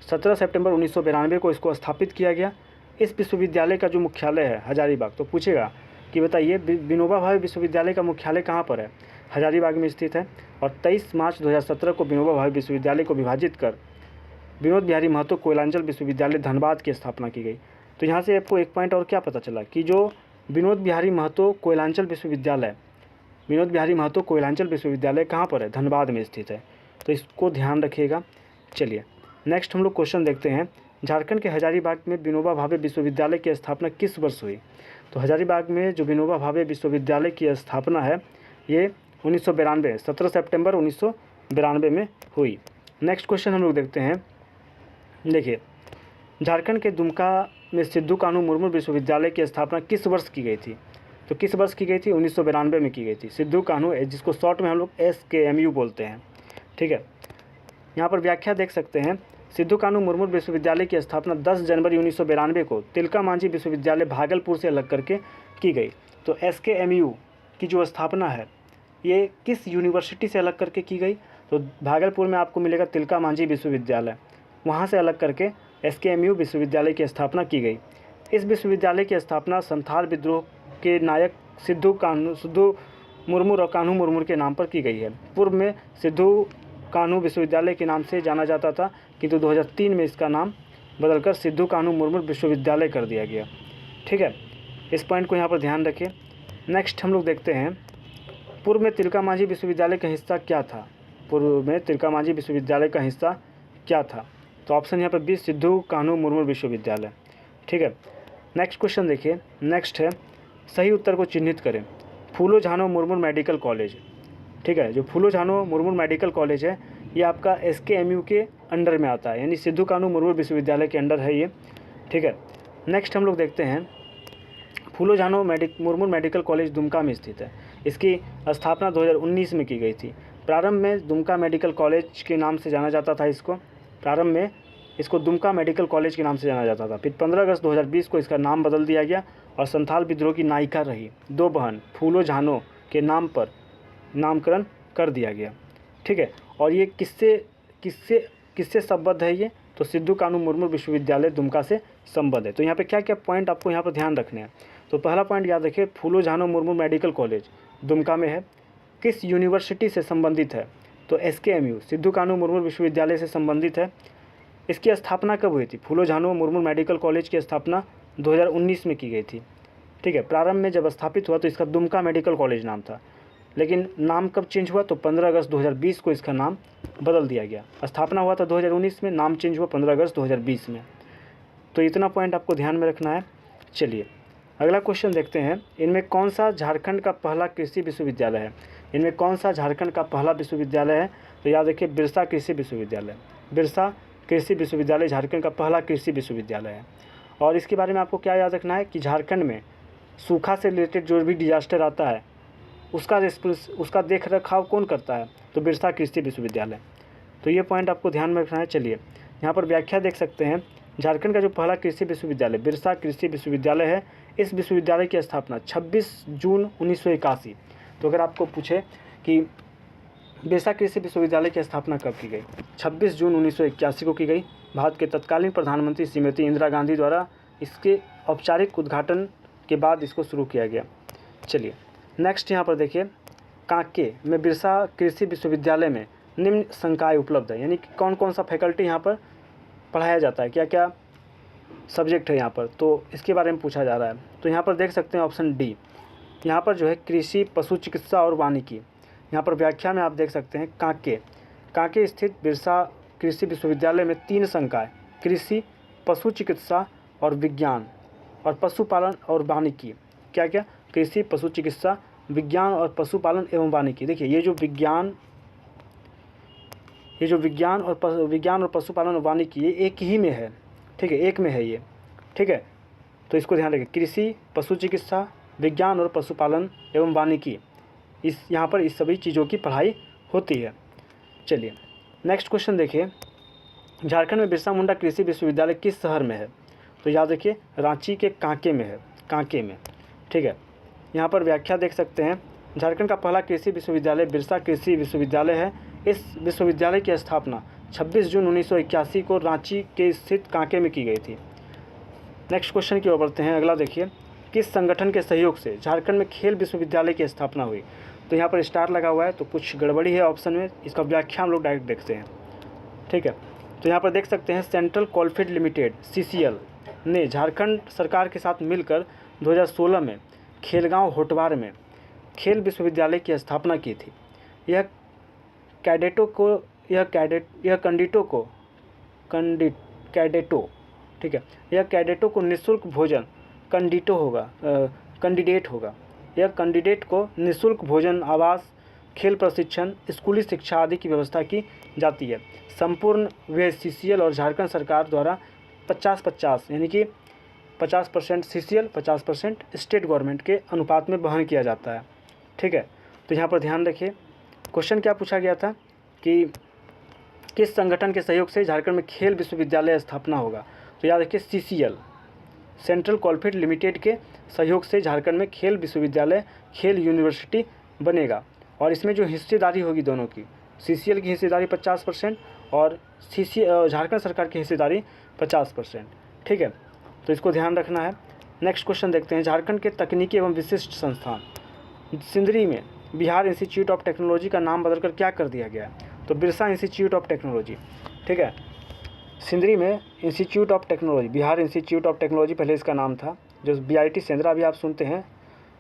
17 सितंबर 1992 को इसको स्थापित किया गया। इस विश्वविद्यालय का जो मुख्यालय है हजारीबाग, तो पूछेगा कि बताइए विनोबा भावे विश्वविद्यालय का मुख्यालय कहाँ पर है? हजारीबाग में स्थित है। और 23 मार्च 2017 को विनोबा भावे विश्वविद्यालय को विभाजित कर विनोद बिहारी महतो कोयलांचल विश्वविद्यालय धनबाद की स्थापना की गई। तो यहाँ से आपको एक पॉइंट और क्या पता चला कि जो विनोद बिहारी महतो कोयलांचल विश्वविद्यालय कहाँ पर है? धनबाद में स्थित है। तो इसको ध्यान रखिएगा। चलिए नेक्स्ट हम लोग क्वेश्चन देखते हैं। झारखंड के हजारीबाग में विनोबा भावे विश्वविद्यालय की स्थापना किस वर्ष हुई? तो हजारीबाग में जो विनोबा भावे विश्वविद्यालय की स्थापना है ये 1992 17 सितंबर 1992 में हुई। नेक्स्ट क्वेश्चन हम लोग देखते हैं। देखिए, झारखंड के दुमका में सिद्धू कान्हू मुर्मू विश्वविद्यालय की स्थापना किस वर्ष की गई थी? तो किस वर्ष की गई थी? 1992 में की गई थी। सिद्धू कान्हू, जिसको शॉर्ट में हम लोग SKMU बोलते हैं, ठीक है। यहाँ पर व्याख्या देख सकते हैं। सिद्धू कान्हू मुर्मू विश्वविद्यालय की स्थापना 10 जनवरी 1992 को तिलका मांझी विश्वविद्यालय भागलपुर से अलग करके की गई। तो SKMU की जो स्थापना है ये किस यूनिवर्सिटी से अलग करके की गई? तो भागलपुर में आपको मिलेगा तिलका मांझी विश्वविद्यालय, वहाँ से अलग करके SKMU विश्वविद्यालय की स्थापना की गई। इस विश्वविद्यालय की स्थापना संथाल विद्रोह के नायक सिद्धू मुर्मू और कान्हू मुर्मू के नाम पर की गई है। पूर्व में सिद्धू कान्हू विश्वविद्यालय के नाम से जाना जाता था, किंतु 2003 में इसका नाम बदलकर सिद्धू कान्हू मुर्मू विश्वविद्यालय कर दिया गया, ठीक है। इस पॉइंट को यहाँ पर ध्यान रखिए। नेक्स्ट हम लोग देखते हैं, पूर्व में तिलका मांझी विश्वविद्यालय का हिस्सा क्या था? पूर्व में तिलका मांझी विश्वविद्यालय का हिस्सा क्या था? तो ऑप्शन यहाँ पर बी, सिद्धू कान्हू मुर्मू विश्वविद्यालय, ठीक है। नेक्स्ट क्वेश्चन देखिए। नेक्स्ट है, सही उत्तर को चिन्हित करें। फूलो झानो मुर्मू मेडिकल कॉलेज, ठीक है। जो फूलो झानो मुर्मू मेडिकल कॉलेज है ये आपका SKMU के अंडर में आता है, यानी सिद्धू कान्हू मुर्मू विश्वविद्यालय के अंडर है ये, ठीक है। नेक्स्ट हम लोग देखते हैं, फूलो झानो मुर्मू मेडिकल कॉलेज दुमका में स्थित है। इसकी स्थापना 2019 में की गई थी। प्रारंभ में दुमका मेडिकल कॉलेज के नाम से जाना जाता था इसको। प्रारंभ में इसको दुमका मेडिकल कॉलेज के नाम से जाना जाता था। फिर 15 अगस्त 2020 को इसका नाम बदल दिया गया और संथाल विद्रोह की नायिका रही दो बहन फूलो झानो के नाम पर नामकरण कर दिया गया, ठीक है। और ये किससे संबद्ध है ये? तो सिद्धू कान्हू मुर्मू विश्वविद्यालय दुमका से संबद्ध है। तो यहाँ पे क्या क्या पॉइंट आपको यहाँ पर ध्यान रखने हैं। तो पहला पॉइंट याद रखिए, फूलो झानो मुर्मू मेडिकल कॉलेज दुमका में है। किस यूनिवर्सिटी से संबंधित है? तो SKMU सिद्धू कान्हू मुर्मू विश्वविद्यालय से संबंधित है। इसकी स्थापना कब हुई थी? फूलो झानो मुर्मू मेडिकल कॉलेज की स्थापना 2019 में की गई थी, ठीक है। प्रारंभ में जब स्थापित हुआ तो इसका दुमका मेडिकल कॉलेज नाम था, लेकिन नाम कब चेंज हुआ? तो 15 अगस्त 2020 को इसका नाम बदल दिया गया। स्थापना हुआ था 2019 में, नाम चेंज हुआ 15 अगस्त 2020 में। तो इतना पॉइंट आपको ध्यान में रखना है। चलिए अगला क्वेश्चन देखते हैं। इनमें कौन सा झारखंड का पहला कृषि विश्वविद्यालय है? इनमें कौन सा झारखंड का पहला विश्वविद्यालय है? तो याद रखिए, बिरसा कृषि विश्वविद्यालय। बिरसा कृषि विश्वविद्यालय झारखंड का पहला कृषि विश्वविद्यालय है। और इसके बारे में आपको क्या याद रखना है कि झारखंड में सूखा से रिलेटेड जो भी डिजास्टर आता है उसका देख रखाव कौन करता है? तो बिरसा कृषि विश्वविद्यालय। तो ये पॉइंट आपको ध्यान में रखना है। चलिए यहाँ पर व्याख्या देख सकते हैं। झारखंड का जो पहला कृषि विश्वविद्यालय बिरसा कृषि विश्वविद्यालय है, इस विश्वविद्यालय की स्थापना 26 जून 1981। तो अगर आपको पूछे कि बिरसा कृषि विश्वविद्यालय की स्थापना कब की गई? 26 जून 1981 को की गई। भारत के तत्कालीन प्रधानमंत्री श्रीमती इंदिरा गांधी द्वारा इसके औपचारिक उद्घाटन के बाद इसको शुरू किया गया। चलिए नेक्स्ट यहाँ पर देखिए, कांके में बिरसा कृषि विश्वविद्यालय में निम्न संकाय उपलब्ध है, यानी कि कौन कौन सा फैकल्टी यहाँ पर पढ़ाया जाता है, क्या क्या सब्जेक्ट है यहाँ पर, तो इसके बारे में पूछा जा रहा है। तो यहाँ पर देख सकते हैं ऑप्शन डी, यहाँ पर जो है कृषि, पशु चिकित्सा और वानिकी। यहाँ पर व्याख्या में आप देख सकते हैं कांके स्थित बिरसा कृषि विश्वविद्यालय में 3 संकाय कृषि, पशु चिकित्सा और विज्ञान और पशुपालन और वानिकी। क्या क्या? कृषि, पशु चिकित्सा, विज्ञान और पशुपालन एवं वानिकी। देखिए ये जो विज्ञान और पशुपालन और वानिकी ये एक ही में है, ठीक है, एक में है ये, ठीक है। तो इसको ध्यान रखें, कृषि, पशु चिकित्सा, विज्ञान और पशुपालन एवं वानिकी, इस यहाँ पर इस सभी चीज़ों की पढ़ाई होती है। चलिए नेक्स्ट क्वेश्चन देखिए, झारखंड में बिरसा मुंडा कृषि विश्वविद्यालय किस शहर में है? तो याद रखिए रांची के कांके में है, कांके में, ठीक है। यहाँ पर व्याख्या देख सकते हैं, झारखंड का पहला कृषि विश्वविद्यालय बिरसा कृषि विश्वविद्यालय है। इस विश्वविद्यालय की स्थापना 26 जून 1981 को रांची के स्थित कांके में की गई थी। नेक्स्ट क्वेश्चन की ओर बढ़ते हैं। अगला देखिए, किस संगठन के सहयोग से झारखंड में खेल विश्वविद्यालय की स्थापना हुई? तो यहाँ पर स्टार लगा हुआ है तो कुछ गड़बड़ी है ऑप्शन में, इसका व्याख्या हम लोग डायरेक्ट देखते हैं, ठीक है। तो यहाँ पर देख सकते हैं सेंट्रल कोलफील्ड लिमिटेड CCL ने झारखंड सरकार के साथ मिलकर 2016 में खेलगांव होटवार में खेल विश्वविद्यालय की स्थापना की थी। यह कैडेटों को निःशुल्क भोजन कैंडिडेट को निःशुल्क भोजन, आवास, खेल प्रशिक्षण, स्कूली शिक्षा आदि की व्यवस्था की जाती है। संपूर्ण व्यय CCL और झारखंड सरकार द्वारा 50-50 यानी कि 50% CCL 50% स्टेट गवर्नमेंट के अनुपात में वहन किया जाता है, ठीक है। तो यहाँ पर ध्यान रखिए, क्वेश्चन क्या पूछा गया था कि किस संगठन के सहयोग से झारखंड में खेल विश्वविद्यालय स्थापना होगा? तो याद रखिए CCL सेंट्रल कोलफील्ड लिमिटेड के सहयोग से झारखंड में खेल विश्वविद्यालय, खेल यूनिवर्सिटी बनेगा। और इसमें जो हिस्सेदारी होगी दोनों की, CCL की हिस्सेदारी 50% और झारखंड सरकार की हिस्सेदारी 50%, ठीक है। तो इसको ध्यान रखना है। नेक्स्ट क्वेश्चन देखते हैं, झारखंड के तकनीकी एवं विशिष्ट संस्थान सिंदरी में बिहार इंस्टीट्यूट ऑफ टेक्नोलॉजी का नाम बदलकर क्या कर दिया गया है? तो बिरसा इंस्टीट्यूट ऑफ टेक्नोलॉजी, ठीक है। सिंदरी में institute of technology, Bihar institute of technology पहले इसका नाम था, जो BIT सेंद्रा भी आप सुनते हैं,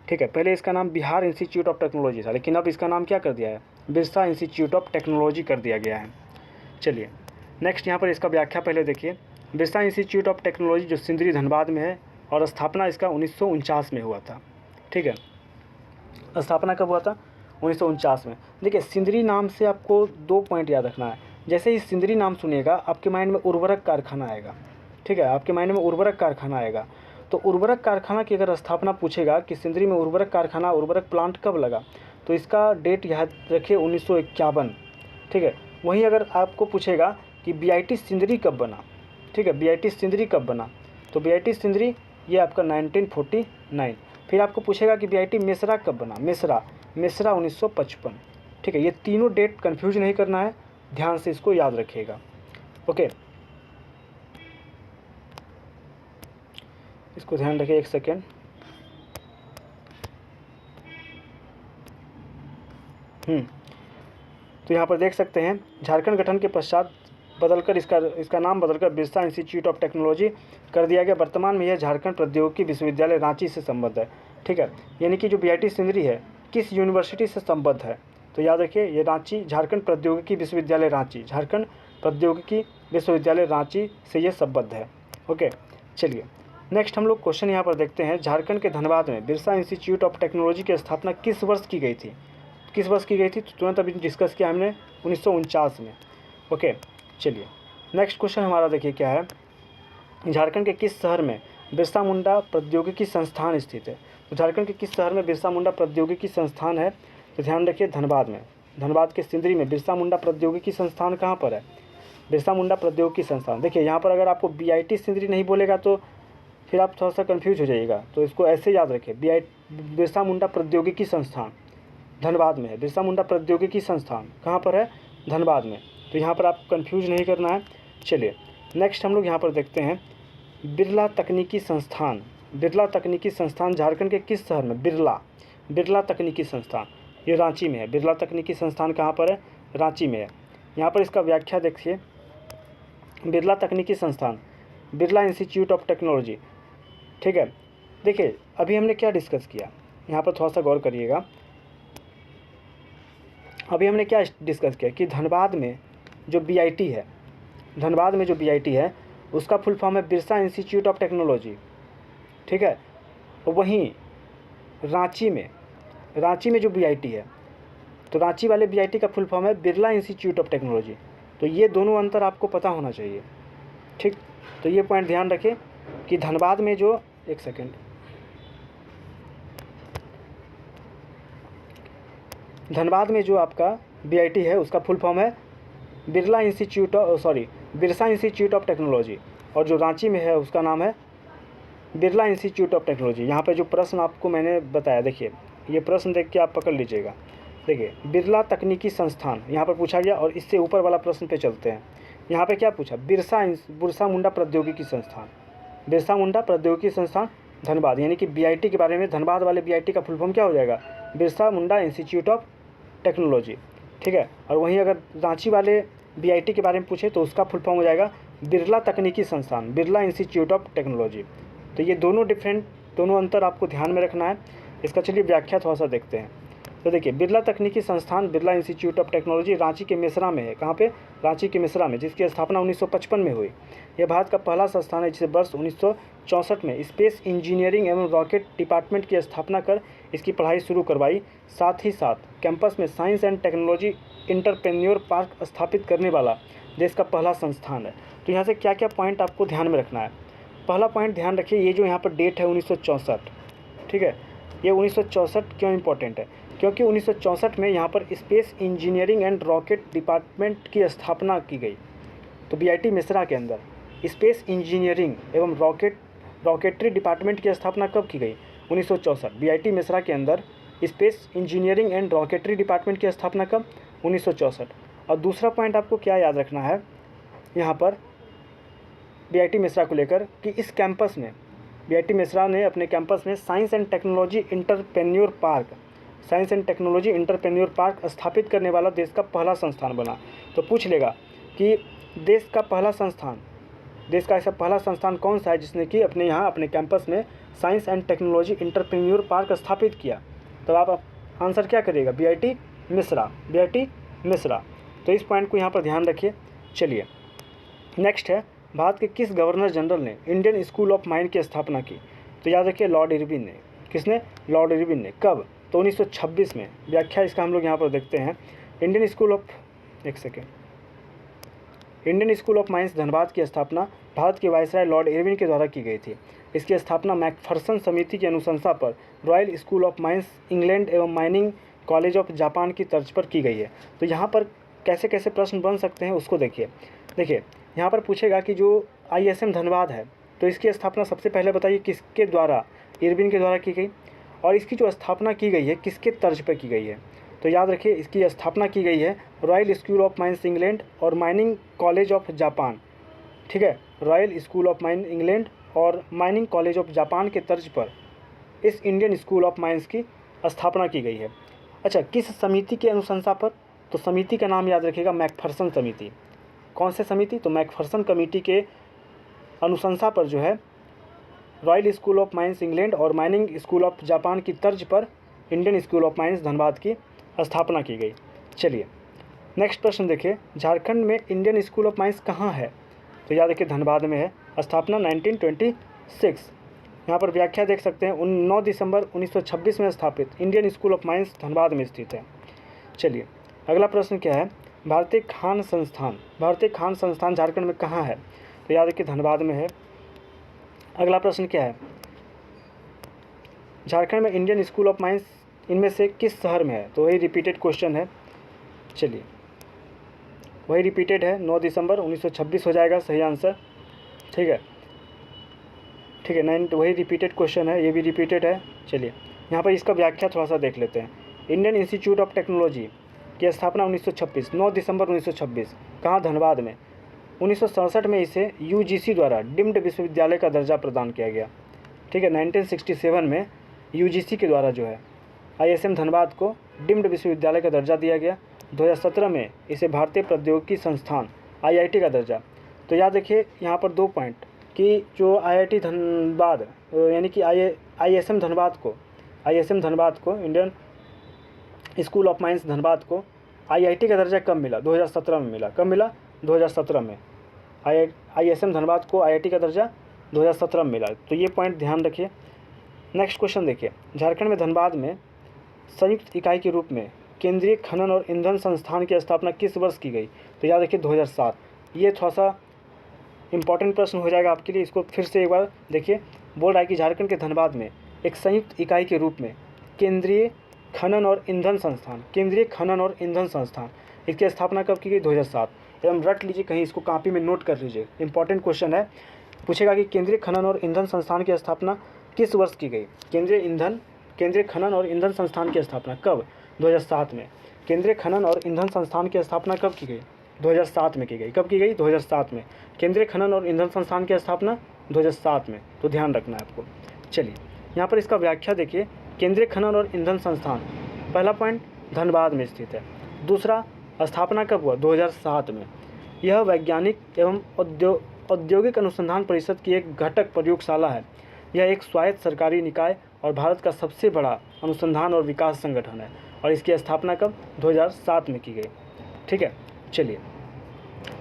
ठीक है। पहले इसका नाम बिहार इंस्टीट्यूट ऑफ टेक्नोलॉजी था, लेकिन अब इसका नाम क्या कर दिया है? बिरसा इंस्टीट्यूट ऑफ टेक्नोलॉजी कर दिया गया है। चलिए नेक्स्ट यहाँ पर इसका व्याख्या पहले देखिए। बिरसा इंस्टीट्यूट ऑफ टेक्नोलॉजी जो सिंदरी धनबाद में है और स्थापना इसका 1949 में हुआ था, ठीक है। स्थापना कब हुआ था? 1949 में। देखिए सिंदरी नाम से आपको 2 पॉइंट याद रखना है। जैसे ही सिंदरी नाम सुनिएगा आपके माइंड में उर्वरक कारखाना आएगा, ठीक है, आपके माइंड में उर्वरक कारखाना आएगा। तो उर्वरक कारखाना की अगर स्थापना पूछेगा कि सिंदरी में उर्वरक कारखाना, उर्वरक प्लांट कब लगा, तो इसका डेट याद रखिए 1951, ठीक है। वहीं अगर आपको पूछेगा कि BIT सिंदरी कब बना, ठीक है, BIT सिंदरी कब बना, तो BIT सिंदरी ये आपका 1949। फिर आपको पूछेगा कि BIT मेसरा कब बना, मेसरा 1955, ठीक है। ये तीनों डेट कंफ्यूज नहीं करना है, ध्यान से इसको याद रखिएगा, ओके। इसको ध्यान रखिए, एक सेकेंड। तो यहाँ पर देख सकते हैं झारखंड गठन के पश्चात बदलकर इसका नाम बदलकर बिरसा इंस्टीट्यूट ऑफ टेक्नोलॉजी कर दिया गया। वर्तमान में यह झारखंड प्रौद्योगिकी विश्वविद्यालय रांची से संबद्ध है, ठीक है। यानी कि जो BIT सिंदरी है किस यूनिवर्सिटी से संबद्ध है? तो याद रखिए ये रांची, झारखंड प्रौद्योगिकी विश्वविद्यालय रांची, झारखंड प्रौद्योगिकी विश्वविद्यालय रांची से ये संबद्ध है, ओके। चलिए नेक्स्ट हम लोग क्वेश्चन यहाँ पर देखते हैं, झारखंड के धनबाद में बिरसा इंस्टीट्यूट ऑफ टेक्नोलॉजी की स्थापना किस वर्ष की गई थी? किस वर्ष की गई थी? तो तुरंत अभी डिस्कस किया हमने 1949 में, ओके। चलिए नेक्स्ट क्वेश्चन हमारा देखिए क्या है, झारखंड के किस शहर में बिरसा मुंडा प्रौद्योगिकी संस्थान स्थित है? तो झारखंड के किस शहर में बिरसा मुंडा प्रौद्योगिकी संस्थान है? तो ध्यान रखिए धनबाद में, धनबाद के सिंदरी में बिरसा मुंडा प्रौद्योगिकी संस्थान कहाँ पर है? बिरसा मुंडा प्रौद्योगिकी संस्थान। देखिए यहाँ पर अगर आपको BIT सिंदरी नहीं बोलेगा तो फिर आप थोड़ा सा कन्फ्यूज हो जाइएगा, तो इसको ऐसे याद रखें, बिरसा मुंडा प्रौद्योगिकी संस्थान धनबाद में है। बिरसा मुंडा प्रौद्योगिकी संस्थान कहाँ पर है? धनबाद में। तो यहाँ पर आपको कन्फ्यूज नहीं करना है। चलिए नेक्स्ट हम लोग यहाँ पर देखते हैं, बिरला तकनीकी संस्थान, बिरला तकनीकी संस्थान झारखंड के किस शहर में? बिरला तकनीकी संस्थान ये रांची में है। बिरला तकनीकी संस्थान कहाँ पर है? रांची में है। यहाँ पर इसका व्याख्या देखिए, बिरला तकनीकी संस्थान, बिरला इंस्टीट्यूट ऑफ टेक्नोलॉजी, ठीक है। देखिए अभी हमने क्या डिस्कस किया, यहाँ पर थोड़ा सा गौर करिएगा। अभी हमने क्या डिस्कस किया कि धनबाद में जो BIT है, धनबाद में जो बीआईटी है उसका फुल फॉर्म है बिरसा इंस्टीट्यूट ऑफ टेक्नोलॉजी, ठीक है। और वहीं रांची में जो बीआईटी है, तो रांची वाले बीआईटी का फुल फॉर्म है बिरला इंस्टीट्यूट ऑफ टेक्नोलॉजी। तो ये दोनों अंतर आपको पता होना चाहिए, ठीक। तो ये पॉइंट ध्यान रखें कि धनबाद में जो धनबाद में जो आपका बीआईटी है उसका फुल फॉर्म है बिरसा इंस्टीट्यूट ऑफ टेक्नोलॉजी, और जो रांची में है उसका नाम है बिरला इंस्टीट्यूट ऑफ टेक्नोलॉजी। यहाँ पे जो प्रश्न आपको मैंने बताया, देखिए ये प्रश्न देख के आप पकड़ लीजिएगा। देखिए बिरला तकनीकी संस्थान यहाँ पर पूछा गया, और इससे ऊपर वाला प्रश्न पे चलते हैं। यहाँ पे क्या पूछा, बिरसा मुंडा प्रौद्योगिकी संस्थान धनबाद, यानी कि बीआईटी के बारे में धनबाद वाले बीआईटी का फुल फॉर्म क्या हो जाएगा, Birsa Munda institute of technology, ठीक है। और वहीं अगर रांची वाले बीआईटी के बारे में पूछे तो उसका फुल फॉर्म हो जाएगा बिरला तकनीकी संस्थान, बिरला इंस्टीट्यूट ऑफ टेक्नोलॉजी। तो ये दोनों अंतर आपको ध्यान में रखना है। इसका चलिए व्याख्या थोड़ा सा देखते हैं। तो देखिए बिरला तकनीकी संस्थान Birla institute of technology Ranchi के मिश्रा में है। कहाँ पे, रांची के मिश्रा में, जिसकी स्थापना 1955 में हुई। यह भारत का पहला संस्थान है जिसे वर्ष 1964 में स्पेस इंजीनियरिंग एवं रॉकेट डिपार्टमेंट की स्थापना कर इसकी पढ़ाई शुरू करवाई। साथ ही साथ कैंपस में science and technology entrepreneur park स्थापित करने वाला देश का पहला संस्थान है। तो यहाँ से क्या क्या पॉइंट आपको ध्यान में रखना है। पहला पॉइंट ध्यान रखिए, ये जो यहाँ पर डेट है 1964, ठीक है। ये 1964 क्यों इम्पोर्टेंट है, क्योंकि 1964 में यहाँ पर space engineering and rocket department की स्थापना की गई। तो बीआईटी मिश्रा के अंदर स्पेस इंजीनियरिंग एवं रॉकेटरी डिपार्टमेंट की स्थापना कब की गई, 1964। बीआईटी मिश्रा के अंदर space engineering and rocketry department की स्थापना कब, 1964। और दूसरा पॉइंट आपको क्या याद रखना है यहाँ पर बीआईटी मिश्रा को लेकर, कि इस कैंपस में बीआईटी मिश्रा ने अपने कैंपस में science and technology entrepreneur park स्थापित करने वाला देश का पहला संस्थान बना। तो पूछ लेगा कि देश का ऐसा पहला संस्थान कौन सा है जिसने कि अपने कैंपस में science and technology entrepreneur park स्थापित किया। तो आप आंसर क्या करिएगा, बीआईटी मिश्रा। तो इस पॉइंट को यहाँ पर ध्यान रखिए। चलिए नेक्स्ट है, भारत के किस गवर्नर जनरल ने इंडियन स्कूल ऑफ माइन की स्थापना की। तो याद रखिए लॉर्ड इरविन ने। किसने, लॉर्ड इरविन ने। कब, तो 1926 में। व्याख्या इसका हम लोग यहाँ पर देखते हैं। Indian school of mines Dhanbad की स्थापना भारत के वायसराय लॉर्ड इरविन के द्वारा की गई थी। इसकी स्थापना मैकफर्सन समिति की अनुशंसा पर royal school of mines England एवं माइनिंग कॉलेज ऑफ जापान की तर्ज पर की गई है। तो यहाँ पर कैसे कैसे प्रश्न बन सकते हैं उसको देखिए। यहाँ पर पूछेगा कि जो ISM धनबाद है, तो इसकी स्थापना सबसे पहले बताइए किसके द्वारा, इरविन के द्वारा की गई, और इसकी जो स्थापना की गई है किसके तर्ज पर की गई है। तो याद रखिए इसकी स्थापना की गई है royal school of mines England और माइनिंग कॉलेज ऑफ जापान, ठीक है। Royal school of mine England और माइनिंग कॉलेज ऑफ जापान के तर्ज पर इस इंडियन स्कूल ऑफ माइंस की स्थापना की गई है। अच्छा, किस समिति के अनुशंसा पर, तो समिति का नाम याद रखिएगा मैकफर्सन समिति। कौन से समिति, तो मैकफर्सन कमेटी के अनुशंसा पर जो है royal school of mines England और माइनिंग स्कूल ऑफ जापान की तर्ज पर Indian school of mines Dhanbad की स्थापना की गई। चलिए नेक्स्ट प्रश्न देखिए, झारखंड में इंडियन स्कूल ऑफ माइंस कहाँ है। तो याद रखिए धनबाद में है, स्थापना 1926। यहाँ पर व्याख्या देख सकते हैं, 9 दिसंबर 1926 में स्थापित Indian school of mines Dhanbad में स्थित है। चलिए अगला प्रश्न क्या है, भारतीय खान संस्थान झारखंड में कहाँ है। तो याद रखिए धनबाद में है। अगला प्रश्न क्या है, झारखंड में इंडियन स्कूल ऑफ माइंस इनमें से किस शहर में है। तो वही रिपीटेड क्वेश्चन है। चलिए वही रिपीटेड है, 9 दिसंबर 1926 हो जाएगा सही आंसर, ठीक है। वही रिपीटेड क्वेश्चन है, ये भी रिपीटेड है। चलिए यहाँ पर इसका व्याख्या थोड़ा सा देख लेते हैं। इंडियन इंस्टीट्यूट ऑफ टेक्नोलॉजी की स्थापना 1926, 9 दिसंबर 1926, कहाँ, धनबाद में। 1967 में इसे UGC द्वारा डीम्ड विश्वविद्यालय का दर्जा प्रदान किया गया, ठीक है। 1967 में UGC के द्वारा जो है ISM धनबाद को डीम्ड विश्वविद्यालय का दर्जा दिया गया। 2017 में इसे भारतीय प्रौद्योगिकी संस्थान IIT का दर्जा। तो याद रखिए यहाँ पर 2 पॉइंट, कि जो IIT धनबाद यानी कि ISM धनबाद को Indian school of mines Dhanbad को IIT का दर्जा कब मिला, 2017 में मिला। कब मिला, 2017 में। ISM धनबाद को IIT का दर्जा 2017 में मिला। तो ये पॉइंट ध्यान रखिए। नेक्स्ट क्वेश्चन देखिए, झारखंड में धनबाद में संयुक्त इकाई के रूप में केंद्रीय खनन और ईंधन संस्थान की स्थापना किस वर्ष की गई? तो याद रखिए 2007। ये थोड़ा सा इंपॉर्टेंट प्रश्न हो जाएगा आपके लिए, इसको फिर से एक बार देखिए। बोल रहा है कि झारखंड के धनबाद में एक संयुक्त इकाई के रूप में केंद्रीय खनन और ईंधन संस्थान, केंद्रीय खनन और ईंधन संस्थान, इसकी स्थापना कब की गई? 2007। एकदम रट लीजिए, कहीं इसको कॉपी में नोट कर लीजिए, इंपॉर्टेंट क्वेश्चन है। पूछेगा कि केंद्रीय खनन और ईंधन संस्थान की स्थापना किस वर्ष की गई? केंद्रीय खनन और ईंधन संस्थान की स्थापना कब? 2007 में। केंद्रीय खनन और ईंधन संस्थान की स्थापना कब की गई? 2007 में की गई। कब की गई? 2007 में। केंद्रीय खनन और ईंधन संस्थान की स्थापना 2007 में, तो ध्यान रखना है आपको। चलिए यहाँ पर इसका व्याख्या देखिए। केंद्रीय खनन और ईंधन संस्थान, पहला पॉइंट धनबाद में स्थित है। दूसरा, स्थापना कब हुआ? 2007 में। यह वैज्ञानिक एवं औद्योगिक अनुसंधान परिषद की एक घटक प्रयोगशाला है। यह एक स्वायत्त सरकारी निकाय और भारत का सबसे बड़ा अनुसंधान और विकास संगठन है, और इसकी स्थापना कब? 2007 में की गई। ठीक है, चलिए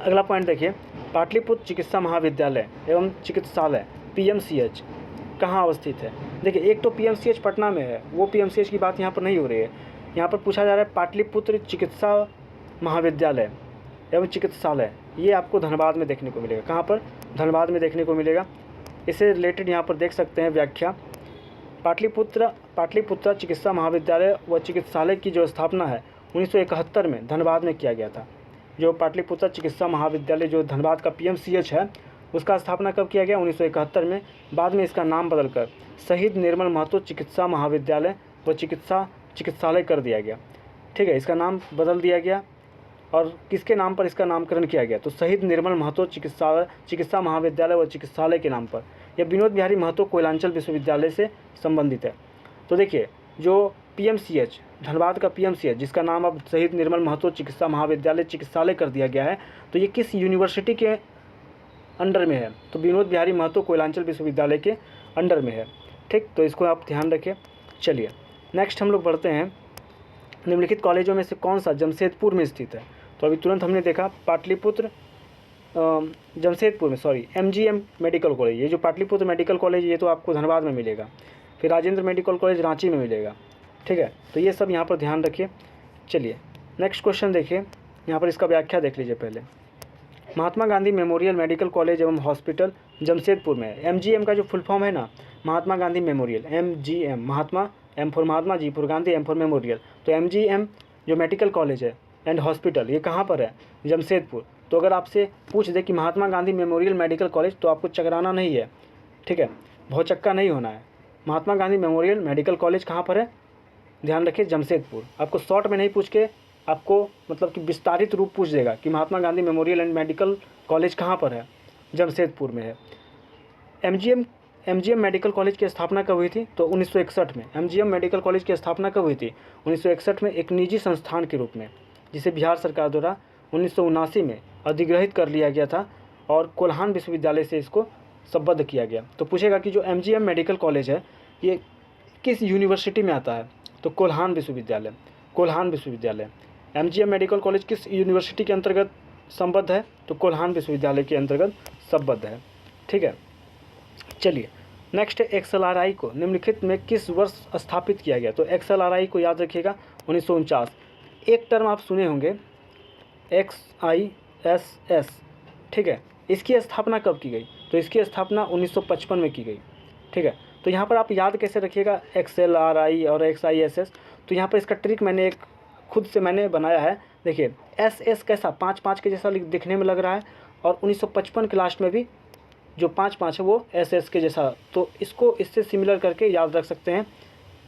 अगला पॉइंट देखिए। पाटलिपुत्र चिकित्सा महाविद्यालय एवं चिकित्सालय PMCH कहाँ अवस्थित है? देखिए, एक तो PMCH पटना में है, वो PMCH की बात यहाँ पर नहीं हो रही है। यहाँ पर पूछा जा रहा है पाटलिपुत्र चिकित्सा महाविद्यालय एवं चिकित्सालय, ये आपको धनबाद में देखने को मिलेगा। कहाँ पर? धनबाद में देखने को मिलेगा। इससे रिलेटेड यहाँ पर देख सकते हैं व्याख्या। पाटलिपुत्र चिकित्सा महाविद्यालय व चिकित्सालय की जो स्थापना है 1971 में धनबाद में किया गया था। जो पाटलिपुत्र चिकित्सा महाविद्यालय जो धनबाद का PMCH है, उसका स्थापना कब किया गया? 1971 में। बाद में इसका नाम बदलकर शहीद निर्मल महतो चिकित्सा महाविद्यालय व चिकित्सालय कर दिया गया। ठीक है, इसका नाम बदल दिया गया। और किसके नाम पर इसका नामकरण किया गया? तो शहीद निर्मल महतो चिकित्सा महाविद्यालय व चिकित्सालय के नाम पर। यह विनोद बिहारी महतो कोयलांचल विश्वविद्यालय से संबंधित है। तो देखिए, जो PMCH धनबाद का PMCH जिसका नाम अब शहीद निर्मल महतो चिकित्सा महाविद्यालय चिकित्सालय कर दिया गया है, तो ये किस यूनिवर्सिटी के अंडर में है? तो विनोद बिहारी महतो कोयलांचल विश्वविद्यालय के अंडर में है। ठीक, तो इसको आप ध्यान रखें। चलिए नेक्स्ट हम लोग बढ़ते हैं। निम्नलिखित कॉलेजों में से कौन सा जमशेदपुर में स्थित है? तो अभी तुरंत हमने देखा पाटलिपुत्र जमशेदपुर में, MGM मेडिकल कॉलेज। ये जो पाटलिपुत्र मेडिकल कॉलेज ये तो आपको धनबाद में मिलेगा। फिर राजेंद्र मेडिकल कॉलेज रांची में मिलेगा। ठीक है, तो ये सब यहाँ पर ध्यान रखिए। चलिए नेक्स्ट क्वेश्चन देखिए, यहाँ पर इसका व्याख्या देख लीजिए पहले। Mahatma Gandhi memorial medical college एवं हॉस्पिटल जमशेदपुर में है। MGM का जो फुल फॉर्म है ना, Mahatma Gandhi memorial, MGM, Mahatma M for Mahatma, G for Gandhi, M for memorial. तो MGM जो मेडिकल कॉलेज है एंड हॉस्पिटल, ये कहाँ पर है? जमशेदपुर। तो अगर आपसे पूछ दे कि Mahatma Gandhi memorial medical college, तो आपको चकराना नहीं है। ठीक है, भौचक्का नहीं होना है। महात्मा गांधी मेमोरियल मेडिकल कॉलेज कहाँ पर है? ध्यान रखिए, जमशेदपुर। आपको शॉर्ट में नहीं पूछ के आपको मतलब कि विस्तारित रूप पूछ देगा कि Mahatma Gandhi memorial and medical college कहाँ पर है? जमशेदपुर में है। MGM मेडिकल कॉलेज की स्थापना कब हुई थी? तो 1961 में। MGM मेडिकल कॉलेज की स्थापना कब हुई थी? 1961 में, एक निजी संस्थान के रूप में, जिसे बिहार सरकार द्वारा 1979 में अधिग्रहित कर लिया गया था और कोल्हान विश्वविद्यालय से इसको संबद्ध किया गया। तो पूछेगा कि जो MGM मेडिकल कॉलेज है ये किस यूनिवर्सिटी में आता है? तो कोल्हान विश्वविद्यालय। MGM मेडिकल कॉलेज किस यूनिवर्सिटी के अंतर्गत संबद्ध है? तो कोल्हान विश्वविद्यालय के अंतर्गत संबद्ध है। ठीक है, चलिए नेक्स्ट XLRI को निम्नलिखित में किस वर्ष स्थापित किया गया? तो XLRI को याद रखिएगा 1949। एक टर्म आप सुने होंगे XISS। ठीक है, इसकी स्थापना कब की गई? तो इसकी स्थापना 1955 में की गई। ठीक है, तो यहाँ पर आप याद कैसे रखिएगा XLRI और XISS? तो यहाँ पर इसका ट्रिक मैंने एक खुद से मैंने बनाया है। देखिए SS कैसा 5-5 के जैसा दिखने में लग रहा है, और 1955 के लास्ट में भी जो 5-5 है वो SS के जैसा, तो इसको इससे सिमिलर करके याद रख सकते हैं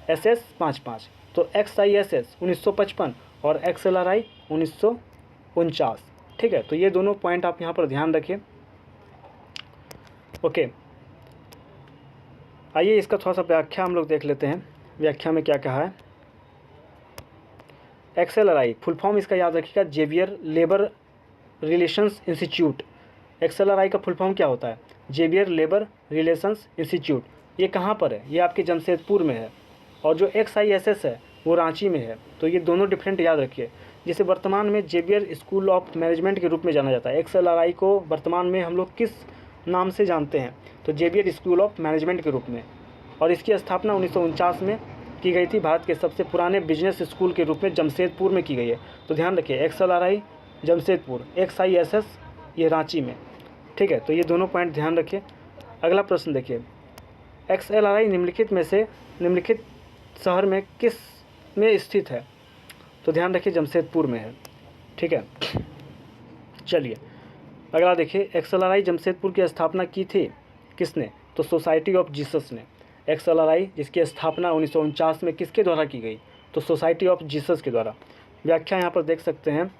SS 5-5। तो XISS 1955 और XLRI 1949। ठीक है, तो ये दोनों पॉइंट आप यहाँ पर ध्यान रखिए। ओके, आइए इसका थोड़ा सा व्याख्या हम लोग देख लेते हैं। व्याख्या में क्या कहा है? XLRI फुल फॉर्म इसका याद रखिएगा, Xavier labour relations institute. XLRI का फुल फॉर्म क्या होता है? Xavier labour relations institute. ये कहाँ पर है? ये आपके जमशेदपुर में है। और जो XISS है वो रांची में है। तो ये दोनों डिफरेंट याद रखिए। जिसे वर्तमान में जेवियर स्कूल ऑफ मैनेजमेंट के रूप में जाना जाता है। XLRI को वर्तमान में हम लोग किस नाम से जानते हैं? तो जेवियर स्कूल ऑफ मैनेजमेंट के रूप में। और इसकी स्थापना 1949 में की गई थी। भारत के सबसे पुराने बिजनेस स्कूल के रूप में जमशेदपुर में की गई है। तो ध्यान रखिए, XLRI जमशेदपुर, XISS ये रांची में। ठीक है, तो ये दोनों पॉइंट ध्यान रखिए। अगला प्रश्न देखिए, XLRI निम्नलिखित शहर में किस में स्थित है? तो ध्यान रखिए, जमशेदपुर में है। ठीक है, चलिए अगला देखिए, XLRI जमशेदपुर की स्थापना की थी किसने? तो सोसाइटी ऑफ जीसस ने। XLRI जिसकी स्थापना 1949 में किसके द्वारा की गई? तो सोसाइटी ऑफ जीसस के द्वारा। व्याख्या यहाँ पर देख सकते हैं।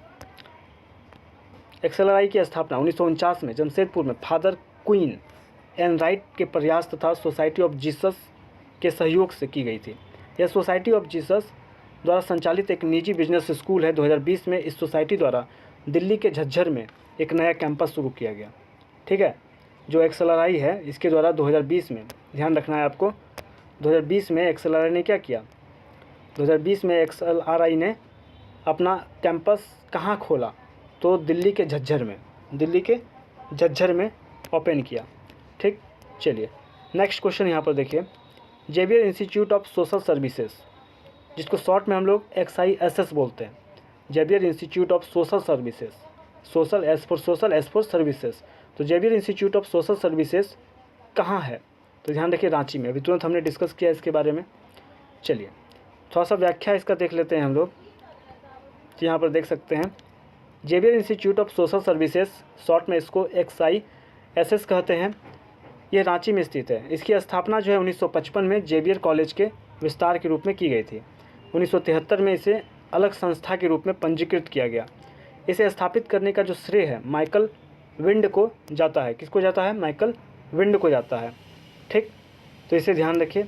XLRI की स्थापना 1949 में जमशेदपुर में फादर क्वीन एन राइट के प्रयास तथा सोसाइटी ऑफ जीसस के सहयोग से की गई थी। यह सोसाइटी ऑफ जीसस द्वारा संचालित एक निजी बिजनेस स्कूल है। 2020 में इस सोसाइटी द्वारा दिल्ली के झज्जर में एक नया कैंपस शुरू किया गया। ठीक है, जो XLRI है इसके द्वारा 2020 में, ध्यान रखना है आपको, 2020 में XLRI ने क्या किया? 2020 में XLRI ने अपना कैंपस कहाँ खोला? तो दिल्ली के झज्जर में ओपन किया। ठीक, चलिए नेक्स्ट क्वेश्चन यहाँ पर देखिए, Xavier institute of social services, जिसको शॉर्ट में हम लोग XISS बोलते हैं, Xavier institute of social services, social S for services. तो Xavier institute of social services कहाँ है? तो ध्यान रखिए, रांची में। अभी तुरंत हमने डिस्कस किया इसके बारे में। चलिए थोड़ा सा व्याख्या इसका देख लेते हैं हम लोग। तो यहाँ पर देख सकते हैं, Xavier institute of social services, short में इसको XISS कहते हैं, ये रांची में स्थित है। इसकी स्थापना जो है 1955 में जेवियर कॉलेज के विस्तार के रूप में की गई थी। 1973 में इसे अलग संस्था के रूप में पंजीकृत किया गया। इसे स्थापित करने का जो श्रेय है माइकल विंड को जाता है। किसको जाता है? माइकल विंड को जाता है। ठीक, तो इसे ध्यान रखिए,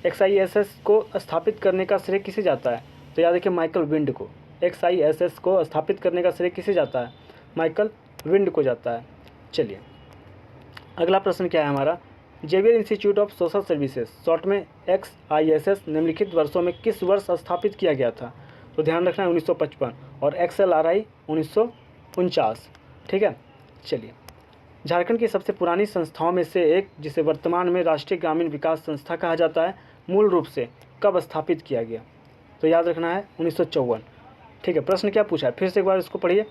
XISS को स्थापित करने का श्रेय किसे जाता है? तो याद रखिए, माइकल विंड को। XISS को स्थापित करने का श्रेय किसे जाता है? माइकल विंड को जाता है। चलिए अगला प्रश्न क्या है हमारा, Xavier institute of social services, short में XISS निम्नलिखित वर्षों में किस वर्ष स्थापित किया गया था? तो ध्यान रखना है 1955 और XLRI 1949। ठीक है, चलिए झारखंड की सबसे पुरानी संस्थाओं में से एक, जिसे वर्तमान में राष्ट्रीय ग्रामीण विकास संस्था कहा जाता है, मूल रूप से कब स्थापित किया गया? तो याद रखना है 1954। ठीक है, प्रश्न क्या पूछा है फिर से एक बार इसको पढ़िए।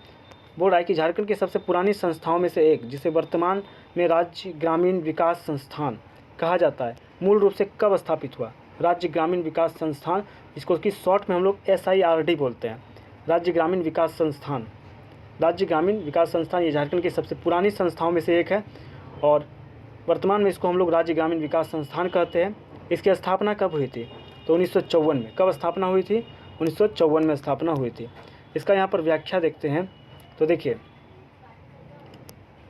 बोल रहा है कि झारखंड की सबसे पुरानी संस्थाओं में से एक, जिसे वर्तमान में राज्य ग्रामीण विकास संस्थान कहा जाता है, मूल रूप से कब स्थापित हुआ? राज्य ग्रामीण विकास संस्थान, जिसको कि शॉर्ट में हम लोग SIRD बोलते हैं, राज्य ग्रामीण विकास संस्थान। राज्य ग्रामीण विकास संस्थान ये झारखंड की सबसे पुरानी संस्थाओं में से एक है और वर्तमान में इसको हम लोग राज्य ग्रामीण विकास संस्थान कहते हैं। इसकी स्थापना कब हुई थी? तो 1954 में। कब स्थापना हुई थी? 1954 में स्थापना हुई थी। इसका यहाँ पर व्याख्या देखते हैं। तो देखिए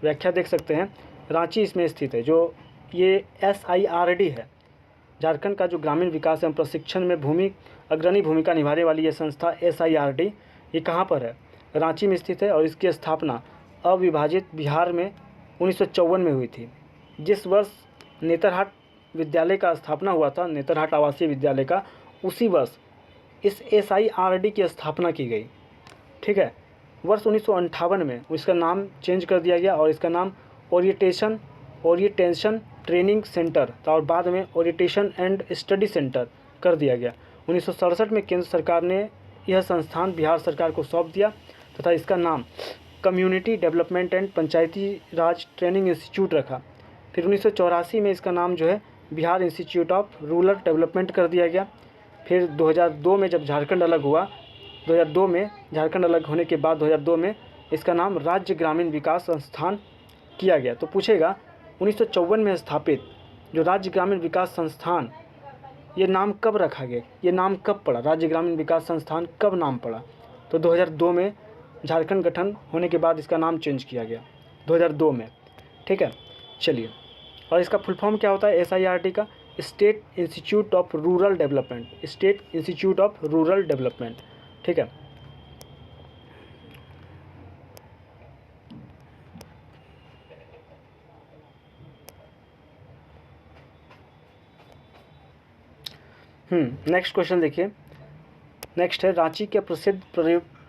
व्याख्या देख सकते हैं, रांची इसमें स्थित है। जो ये SIRD है, झारखंड का जो ग्रामीण विकास एवं प्रशिक्षण में अग्रणी भूमिका निभाने वाली ये संस्था SIRD, ये कहाँ पर है? रांची में स्थित है और इसकी स्थापना अविभाजित बिहार में 1954 में हुई थी। जिस वर्ष नेतरहाट विद्यालय का स्थापना हुआ था, नेतरहाट आवासीय विद्यालय का, उसी वर्ष इस SIRD की स्थापना की गई। ठीक है, वर्ष 1958 में इसका नाम चेंज कर दिया गया और इसका नाम ओरिएंटेशन ट्रेनिंग सेंटर था और बाद में ओरिएंटेशन एंड स्टडी सेंटर कर दिया गया। 1967 में केंद्र सरकार ने यह संस्थान बिहार सरकार को सौंप दिया तथा इसका नाम community development and Panchayati Raj training institute रखा। फिर 1984 में इसका नाम जो है Bihar institute of rural development कर दिया गया। फिर 2002 में जब झारखंड अलग हुआ, 2002 में झारखंड अलग होने के बाद 2002 में इसका नाम राज्य ग्रामीण विकास संस्थान किया गया। तो पूछेगा 1954 में स्थापित जो राज्य ग्रामीण विकास संस्थान, ये नाम कब रखा गया? ये नाम कब पड़ा? राज्य ग्रामीण विकास संस्थान कब नाम पड़ा? तो 2002 में झारखंड गठन होने के बाद इसका नाम चेंज किया गया, 2002 में। ठीक है, चलिए, और इसका फुल फॉर्म क्या होता है SIRD का? State institute of rural development, state institute of rural development. ठीक है, नेक्स्ट क्वेश्चन देखिए। नेक्स्ट है, रांची के प्रसिद्ध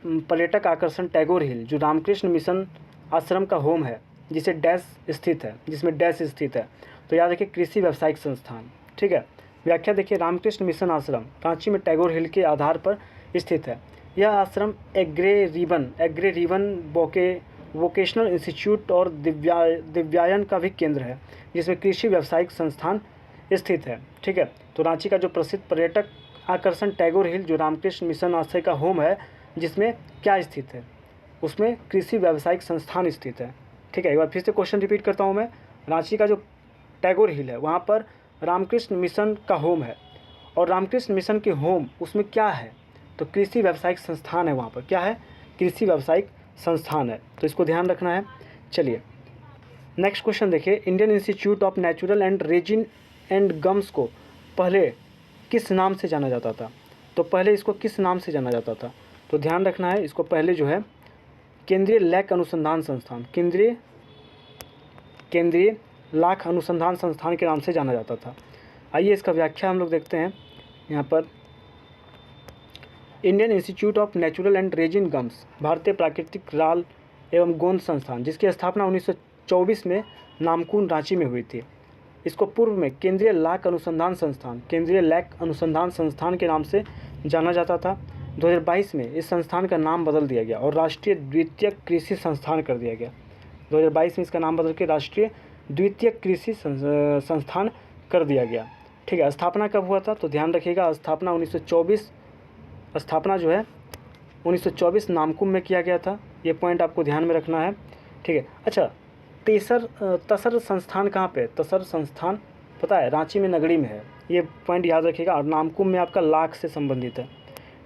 पर्यटक आकर्षण टैगोर हिल जो रामकृष्ण मिशन आश्रम का होम है, जिसे डैश स्थित है, जिसमें डैश स्थित है, तो याद रखिए कृषि व्यावसायिक संस्थान। ठीक है, व्याख्या देखिए, रामकृष्ण मिशन आश्रम रांची में टैगोर हिल के आधार पर स्थित है। यह आश्रम एग्रे रिबन वोकेशनल इंस्टीट्यूट और दिव्यायन का भी केंद्र है, जिसमें कृषि व्यावसायिक संस्थान स्थित है। ठीक है, तो रांची का जो प्रसिद्ध पर्यटक आकर्षण टैगोर हिल जो रामकृष्ण मिशन आश्रय का होम है, जिसमें क्या स्थित है, उसमें कृषि व्यावसायिक संस्थान स्थित है। ठीक है, एक बार फिर से क्वेश्चन रिपीट करता हूँ मैं। रांची का जो टैगोर हिल है वहाँ पर रामकृष्ण मिशन का होम है, और रामकृष्ण मिशन के होम उसमें क्या है, तो कृषि व्यावसायिक संस्थान है। वहाँ पर क्या है, कृषि व्यावसायिक संस्थान है, तो इसको ध्यान रखना है। चलिए नेक्स्ट क्वेश्चन देखिए, Indian institute of natural and resin and gums को पहले किस नाम से जाना जाता था, तो पहले इसको किस नाम से जाना जाता था, तो ध्यान रखना है, इसको पहले जो है केंद्रीय लाख अनुसंधान संस्थान, केंद्रीय लाख अनुसंधान संस्थान के नाम से जाना जाता था। आइए इसका व्याख्या हम लोग देखते हैं। यहाँ पर Indian institute of natural and resin gums भारतीय प्राकृतिक राल एवं गोंद संस्थान, जिसकी स्थापना 1924 में नामकुम रांची में हुई थी। इसको पूर्व में केंद्रीय लाख अनुसंधान संस्थान के नाम से जाना जाता था। 2022 में इस संस्थान का नाम बदल दिया गया और राष्ट्रीय द्वितीयक कृषि संस्थान कर दिया गया। 2022 में इसका नाम बदल के राष्ट्रीय द्वितीयक कृषि संस्थान कर दिया गया। ठीक है, स्थापना कब हुआ था, तो ध्यान रखिएगा, स्थापना 1924 नामकुम में किया गया था। ये पॉइंट आपको ध्यान में रखना है। ठीक है, अच्छा, तसर संस्थान कहाँ पे, तसर संस्थान पता है, रांची में नगड़ी में है, ये पॉइंट याद रखिएगा। और नामकुम में आपका लाख से संबंधित है,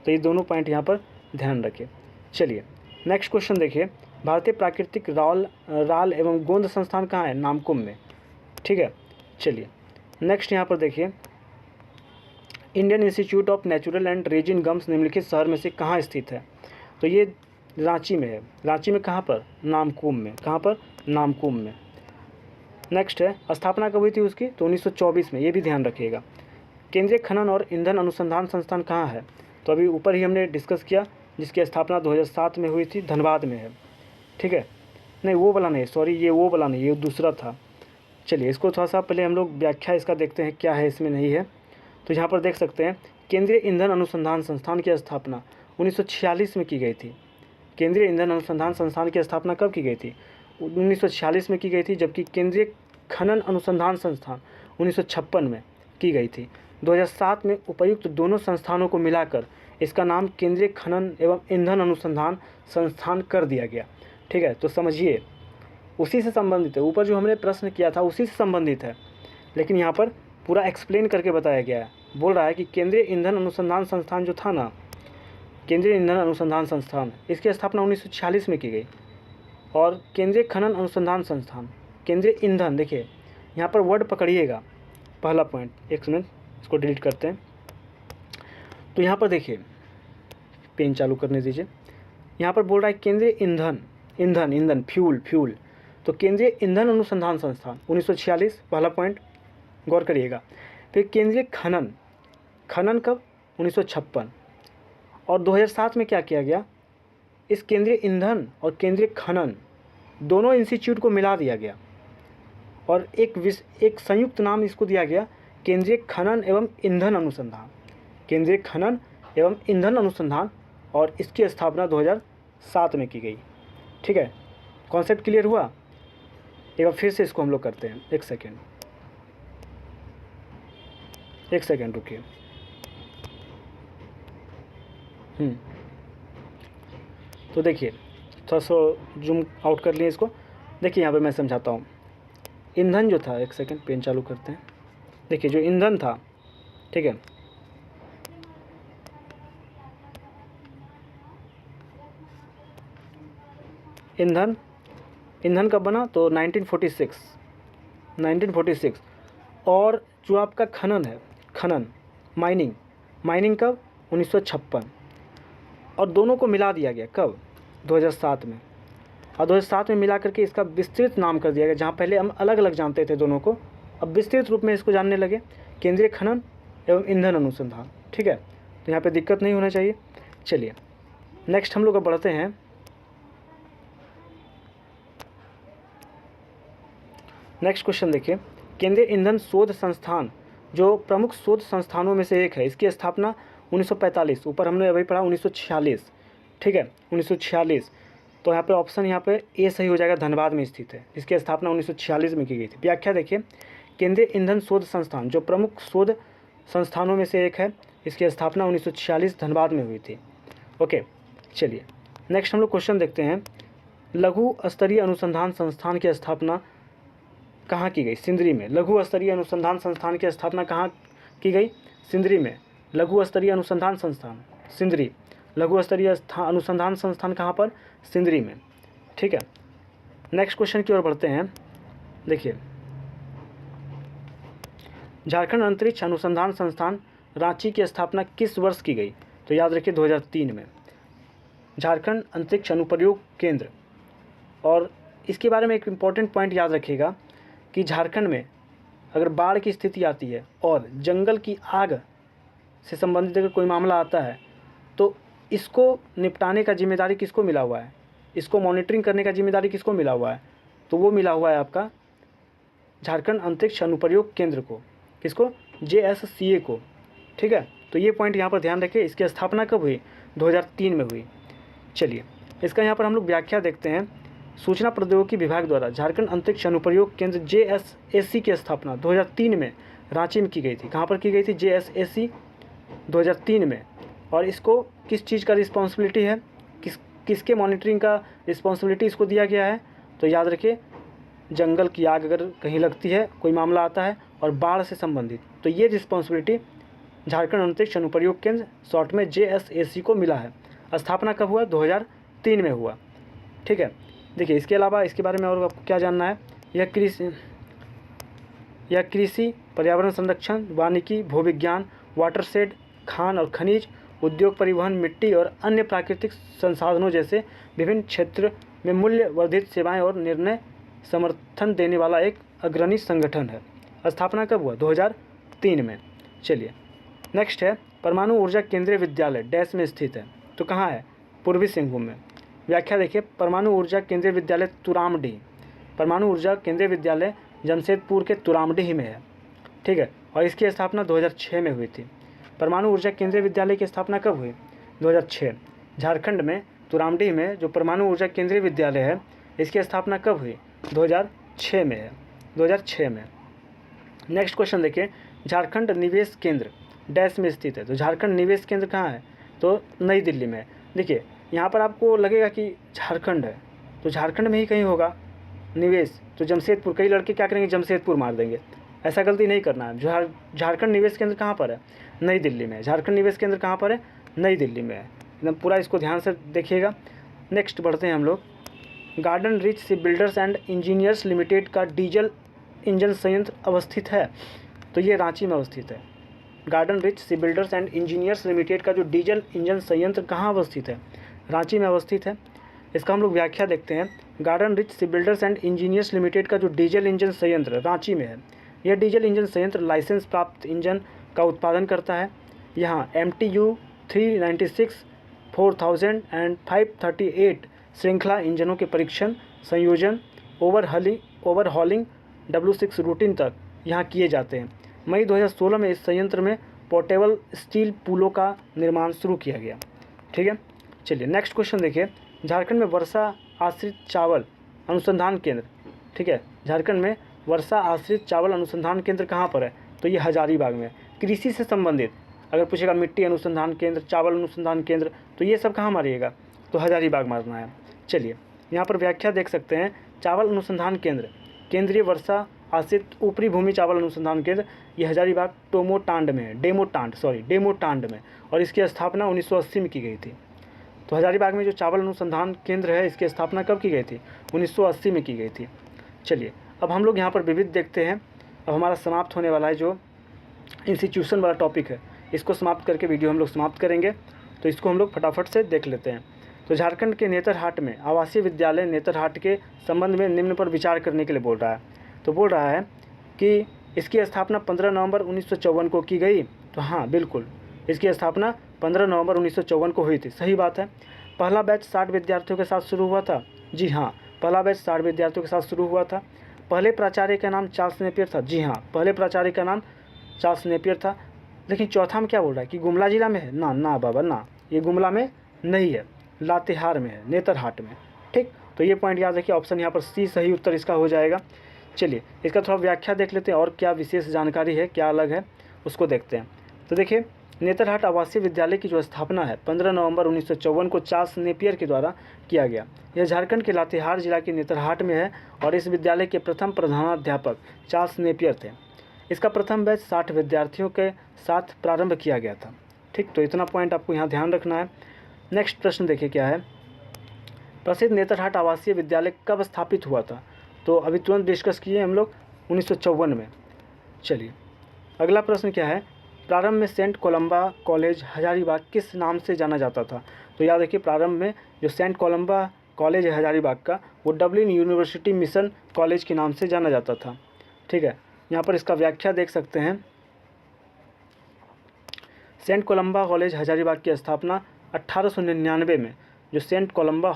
तो ये दोनों पॉइंट यहाँ पर ध्यान रखिए। चलिए नेक्स्ट क्वेश्चन देखिए, भारतीय प्राकृतिक राल एवं गोंद संस्थान कहाँ है, नामकुम में। ठीक है, चलिए नेक्स्ट यहाँ पर देखिए, Indian institute of natural and resin gums निम्नलिखित शहर में से कहाँ स्थित है, तो ये रांची में है। रांची में कहाँ पर, नामकुम में। कहाँ पर, नामकुम में। नेक्स्ट है, स्थापना कब हुई थी उसकी, तो 1924 में, ये भी ध्यान रखिएगा। केंद्रीय खनन और ईंधन अनुसंधान संस्थान कहाँ है, तो अभी ऊपर ही हमने डिस्कस किया, जिसकी स्थापना 2007 में हुई थी, धनबाद में है। ठीक है, नहीं वो वाला नहीं, सॉरी, ये वो वाला नहीं, ये दूसरा था। चलिए इसको थोड़ा सा पहले हम लोग व्याख्या इसका देखते हैं, क्या है इसमें नहीं है। तो यहाँ पर देख सकते हैं, केंद्रीय ईंधन अनुसंधान संस्थान की स्थापना 1946 में की गई थी। केंद्रीय ईंधन अनुसंधान संस्थान की स्थापना कब की गई थी, 1946 में की गई थी, जबकि केंद्रीय खनन अनुसंधान संस्थान 1956 में की गई थी। 2007 में उपर्युक्त दोनों संस्थानों को मिलाकर इसका नाम केंद्रीय खनन एवं ईंधन अनुसंधान संस्थान कर दिया गया। ठीक है, तो समझिए उसी से संबंधित है, ऊपर जो हमने प्रश्न किया था उसी से संबंधित है, लेकिन यहाँ पर पूरा एक्सप्लेन करके बताया गया है। बोल रहा है कि केंद्रीय ईंधन अनुसंधान संस्थान जो था ना, केंद्रीय ईंधन अनुसंधान संस्थान, इसकी स्थापना 1946 में की गई। और केंद्रीय खनन अनुसंधान संस्थान, केंद्रीय ईंधन, देखिए यहाँ पर वर्ड पकड़िएगा, पहला पॉइंट, एक मिनट इसको डिलीट करते हैं। तो यहाँ पर देखिए, पेन चालू करने दीजिए। यहाँ पर बोल रहा है केंद्रीय ईंधन फ्यूल, तो केंद्रीय ईंधन अनुसंधान संस्थान 1946, पहला पॉइंट, गौर करिएगा। फिर केंद्रीय खनन कब, 1956। और 2007 में क्या किया गया, इस केंद्रीय ईंधन और केंद्रीय खनन दोनों इंस्टीट्यूट को मिला दिया गया और एक संयुक्त नाम इसको दिया गया, केंद्रीय खनन एवं ईंधन अनुसंधान, केंद्रीय खनन एवं ईंधन अनुसंधान, और इसकी स्थापना 2007 में की गई। ठीक है, कॉन्सेप्ट क्लियर हुआ। एक बार फिर से इसको हम लोग करते हैं, एक सेकेंड रुकिए। तो देखिए थोड़ा सा जूम आउट कर लिए इसको। देखिए यहाँ पे मैं समझाता हूँ। ईंधन जो था, एक सेकेंड पेन चालू करते हैं। देखिए जो ईंधन था, ठीक है, ईंधन कब बना, तो 1946। और जो आपका खनन है, माइनिंग कब, 1956। और दोनों को मिला दिया गया कब, 2007 में। और 2007 में मिला करके इसका विस्तृत नाम कर दिया गया, जहाँ पहले हम अलग अलग जानते थे दोनों को, अब विस्तृत रूप में इसको जानने लगे, केंद्रीय खनन एवं ईंधन अनुसंधान। ठीक है, तो यहाँ पे दिक्कत नहीं होना चाहिए। चलिए नेक्स्ट हम लोग अब बढ़ते हैं नेक्स्ट क्वेश्चन देखिए, केंद्रीय ईंधन शोध संस्थान जो प्रमुख शोध संस्थानों में से एक है, इसकी स्थापना 1945, ऊपर हमने अभी पढ़ा 1946, ठीक है 1946। तो यहाँ पे ऑप्शन यहाँ पे ए सही हो जाएगा, धनबाद में स्थित है। इसकी स्थापना 1946 में की गई थी। व्याख्या देखिए, केंद्रीय ईंधन शोध संस्थान जो प्रमुख शोध संस्थानों में से एक है, इसकी स्थापना 1946 धनबाद में हुई थी। ओके, चलिए नेक्स्ट हम लोग क्वेश्चन देखते हैं। लघु स्तरीय अनुसंधान संस्थान की स्थापना कहाँ की गई? सिंदरी में। लघु स्तरीय अनुसंधान संस्थान की स्थापना कहाँ की गई? सिंदरी में। लघु स्तरीय अनुसंधान संस्थान सिंदरी। लघु स्तरीय अनुसंधान संस्थान कहाँ पर? सिंदरी में, ठीक है। नेक्स्ट क्वेश्चन की ओर बढ़ते हैं। देखिए, झारखंड अंतरिक्ष अनुसंधान संस्थान रांची की स्थापना किस वर्ष की गई? तो याद रखिए 2003 में। झारखंड अंतरिक्ष अनुप्रयोग केंद्र, और इसके बारे में एक इम्पॉर्टेंट पॉइंट याद रखिएगा कि झारखंड में अगर बाढ़ की स्थिति आती है और जंगल की आग से संबंधित अगर कोई मामला आता है तो इसको निपटाने का जिम्मेदारी किसको मिला हुआ है? इसको मॉनिटरिंग करने का जिम्मेदारी किसको मिला हुआ है? तो वो मिला हुआ है आपका झारखंड अंतरिक्ष अनुप्रयोग केंद्र को। किसको? JSCA को, ठीक है। तो ये पॉइंट यहाँ पर ध्यान रखिए। इसकी स्थापना कब हुई? 2003 में हुई। चलिए, इसका यहाँ पर हम लोग व्याख्या देखते हैं। सूचना प्रौद्योगिकी विभाग द्वारा झारखंड अंतरिक्ष अनुप्रयोग केंद्र JSAC की स्थापना 2003 में रांची में की गई थी। कहाँ पर की गई थी? JSAC 2003 में। और इसको किस चीज़ का रिस्पॉन्सिबिलिटी है? किसके मॉनिटरिंग का रिस्पॉन्सिबिलिटी इसको दिया गया है? तो याद रखिए, जंगल की आग अगर कहीं लगती है, कोई मामला आता है और बाढ़ से संबंधित, तो ये रिस्पॉन्सिबिलिटी झारखंड अंतरिक्ष अनुप्रयोग केंद्र शॉर्ट में JSAC को मिला है। स्थापना कब हुआ? 2003 में हुआ, ठीक है। देखिए, इसके अलावा इसके बारे में और आपको क्या जानना है? यह कृषि, पर्यावरण संरक्षण, वानिकी, भूविज्ञान, वाटरशेड, खान और खनिज, उद्योग, परिवहन, मिट्टी और अन्य प्राकृतिक संसाधनों जैसे विभिन्न क्षेत्र में मूल्य वर्धित सेवाएं और निर्णय समर्थन देने वाला एक अग्रणी संगठन है। स्थापना कब हुआ? 2003 में। चलिए, नेक्स्ट है परमाणु ऊर्जा केंद्रीय विद्यालय डैश में स्थित है। तो कहाँ है? पूर्वी सिंहभूम में। व्याख्या देखिए, परमाणु ऊर्जा केंद्रीय विद्यालय तुरामडीह। परमाणु ऊर्जा केंद्रीय विद्यालय जमशेदपुर के तुरामडीह में है, ठीक है। और इसकी स्थापना 2006 में हुई थी। परमाणु ऊर्जा केंद्रीय विद्यालय की स्थापना कब हुई? 2006। झारखंड में तुरामडीह में जो परमाणु ऊर्जा केंद्रीय विद्यालय है, इसकी स्थापना कब हुई? 2006 में है, 2006 में। नेक्स्ट क्वेश्चन देखिए, झारखंड निवेश केंद्र डैश में स्थित है। तो झारखंड निवेश केंद्र कहाँ है? तो नई दिल्ली में है। देखिए, यहाँ पर आपको लगेगा कि झारखंड है, तो झारखंड में ही कहीं होगा निवेश, तो जमशेदपुर। कई लड़के क्या करेंगे? जमशेदपुर मार देंगे। ऐसा गलती नहीं करना है। झारखंड निवेश केंद्र कहाँ पर है? नई दिल्ली में है। झारखंड निवेश केंद्र कहाँ पर है? नई दिल्ली में है। एकदम पूरा इसको ध्यान से देखिएगा। नेक्स्ट बढ़ते हैं हम लोग। Garden rich ship builders and engineers limited का डीजल इंजन संयंत्र अवस्थित है। तो ये रांची में अवस्थित है। Garden rich ship builders and engineers limited का जो डीजल इंजन संयंत्र कहाँ अवस्थित है? रांची में अवस्थित है। इसका हम लोग व्याख्या देखते हैं। Garden rich ship builders and engineers limited का जो डीजल इंजन संयंत्र रांची में है, यह डीजल इंजन संयंत्र लाइसेंस प्राप्त इंजन का उत्पादन करता है। यहाँ MTU 396, 4000 एंड 538 श्रृंखला इंजनों के परीक्षण, संयोजन, ओवरहॉलिंग W6 रूटीन तक यहाँ किए जाते हैं। मई 2016 में इस संयंत्र में पोर्टेबल स्टील पुलों का निर्माण शुरू किया गया, ठीक है। चलिए, नेक्स्ट क्वेश्चन देखिए। झारखंड में वर्षा आश्रित चावल अनुसंधान केंद्र, ठीक है। झारखंड में वर्षा आश्रित चावल अनुसंधान केंद्र कहाँ पर है? तो ये हजारीबाग में। कृषि से संबंधित अगर पूछेगा मिट्टी अनुसंधान केंद्र, चावल अनुसंधान केंद्र, तो ये सब कहाँ मारिएगा? तो हजारीबाग मारना है। चलिए, यहाँ पर व्याख्या देख सकते हैं। चावल अनुसंधान केंद्र, केंद्रीय वर्षा आश्रित ऊपरी भूमि चावल अनुसंधान केंद्र, ये हजारीबाग डेमोटांड में है। डेमोटांड में। और इसकी स्थापना 1980 में की गई थी। तो हजारीबाग में जो चावल अनुसंधान केंद्र है, इसकी स्थापना कब की गई थी? 1980 में की गई थी। चलिए, अब हम लोग यहाँ पर विविध देखते हैं। अब हमारा समाप्त होने वाला है जो इंस्टीट्यूशन वाला टॉपिक है, इसको समाप्त करके वीडियो हम लोग समाप्त करेंगे। तो इसको हम लोग फटाफट से देख लेते हैं। तो झारखंड के नेतरहाट में आवासीय विद्यालय नेतरहाट के संबंध में निम्न पर विचार करने के लिए बोल रहा है। तो बोल रहा है कि इसकी स्थापना 15 नवंबर 1954 को की गई। तो हाँ, बिल्कुल, इसकी स्थापना 15 नवंबर 1954 को हुई थी। सही बात है। पहला बैच 60 विद्यार्थियों के साथ शुरू हुआ था? जी हाँ, पहला बैच 60 विद्यार्थियों के साथ शुरू हुआ था। पहले प्राचार्य का नाम चार्ल्स नेपियर था? जी हाँ, पहले प्राचार्य का नाम चार्ल्स नेपियर था। लेकिन चौथा में क्या बोल रहा है कि गुमला जिला में है? ना ना बाबा ना, ये गुमला में नहीं है, लातेहार में है, नेतरहाट में। ठीक, तो ये पॉइंट याद रखिए, ऑप्शन यहाँ पर सी सही उत्तर इसका हो जाएगा। चलिए इसका थोड़ा व्याख्या देख लेते हैं और क्या विशेष जानकारी है, क्या अलग है उसको देखते हैं। तो देखिए, नेतरहाट आवासीय विद्यालय की जो स्थापना है 15 नवंबर 1954 को चार्ल्स नेपियर के द्वारा किया गया। यह झारखंड के लातेहार जिला के नेतरहाट में है और इस विद्यालय के प्रथम प्रधानाध्यापक चार्ल्स नेपियर थे। इसका प्रथम बैच 60 विद्यार्थियों के साथ प्रारंभ किया गया था। ठीक, तो इतना पॉइंट आपको यहाँ ध्यान रखना है। नेक्स्ट प्रश्न देखिए क्या है, प्रसिद्ध नेतरहाट आवासीय विद्यालय कब स्थापित हुआ था? तो अभी तुरंत डिस्कस किए हम लोग 1954 में। चलिए अगला प्रश्न क्या है, प्रारंभ में सेंट कोलंबा कॉलेज हजारीबाग किस नाम से जाना जाता था? तो याद रखिए, प्रारंभ में जो सेंट कोलंबा कॉलेज है हजारीबाग का, वो डबलिन यूनिवर्सिटी मिशन कॉलेज के नाम से जाना जाता था। ठीक है, यहाँ पर इसका व्याख्या देख सकते हैं। सेंट कोलंबा कॉलेज हजारीबाग की स्थापना 1899 में, जो सेंट कोलंबा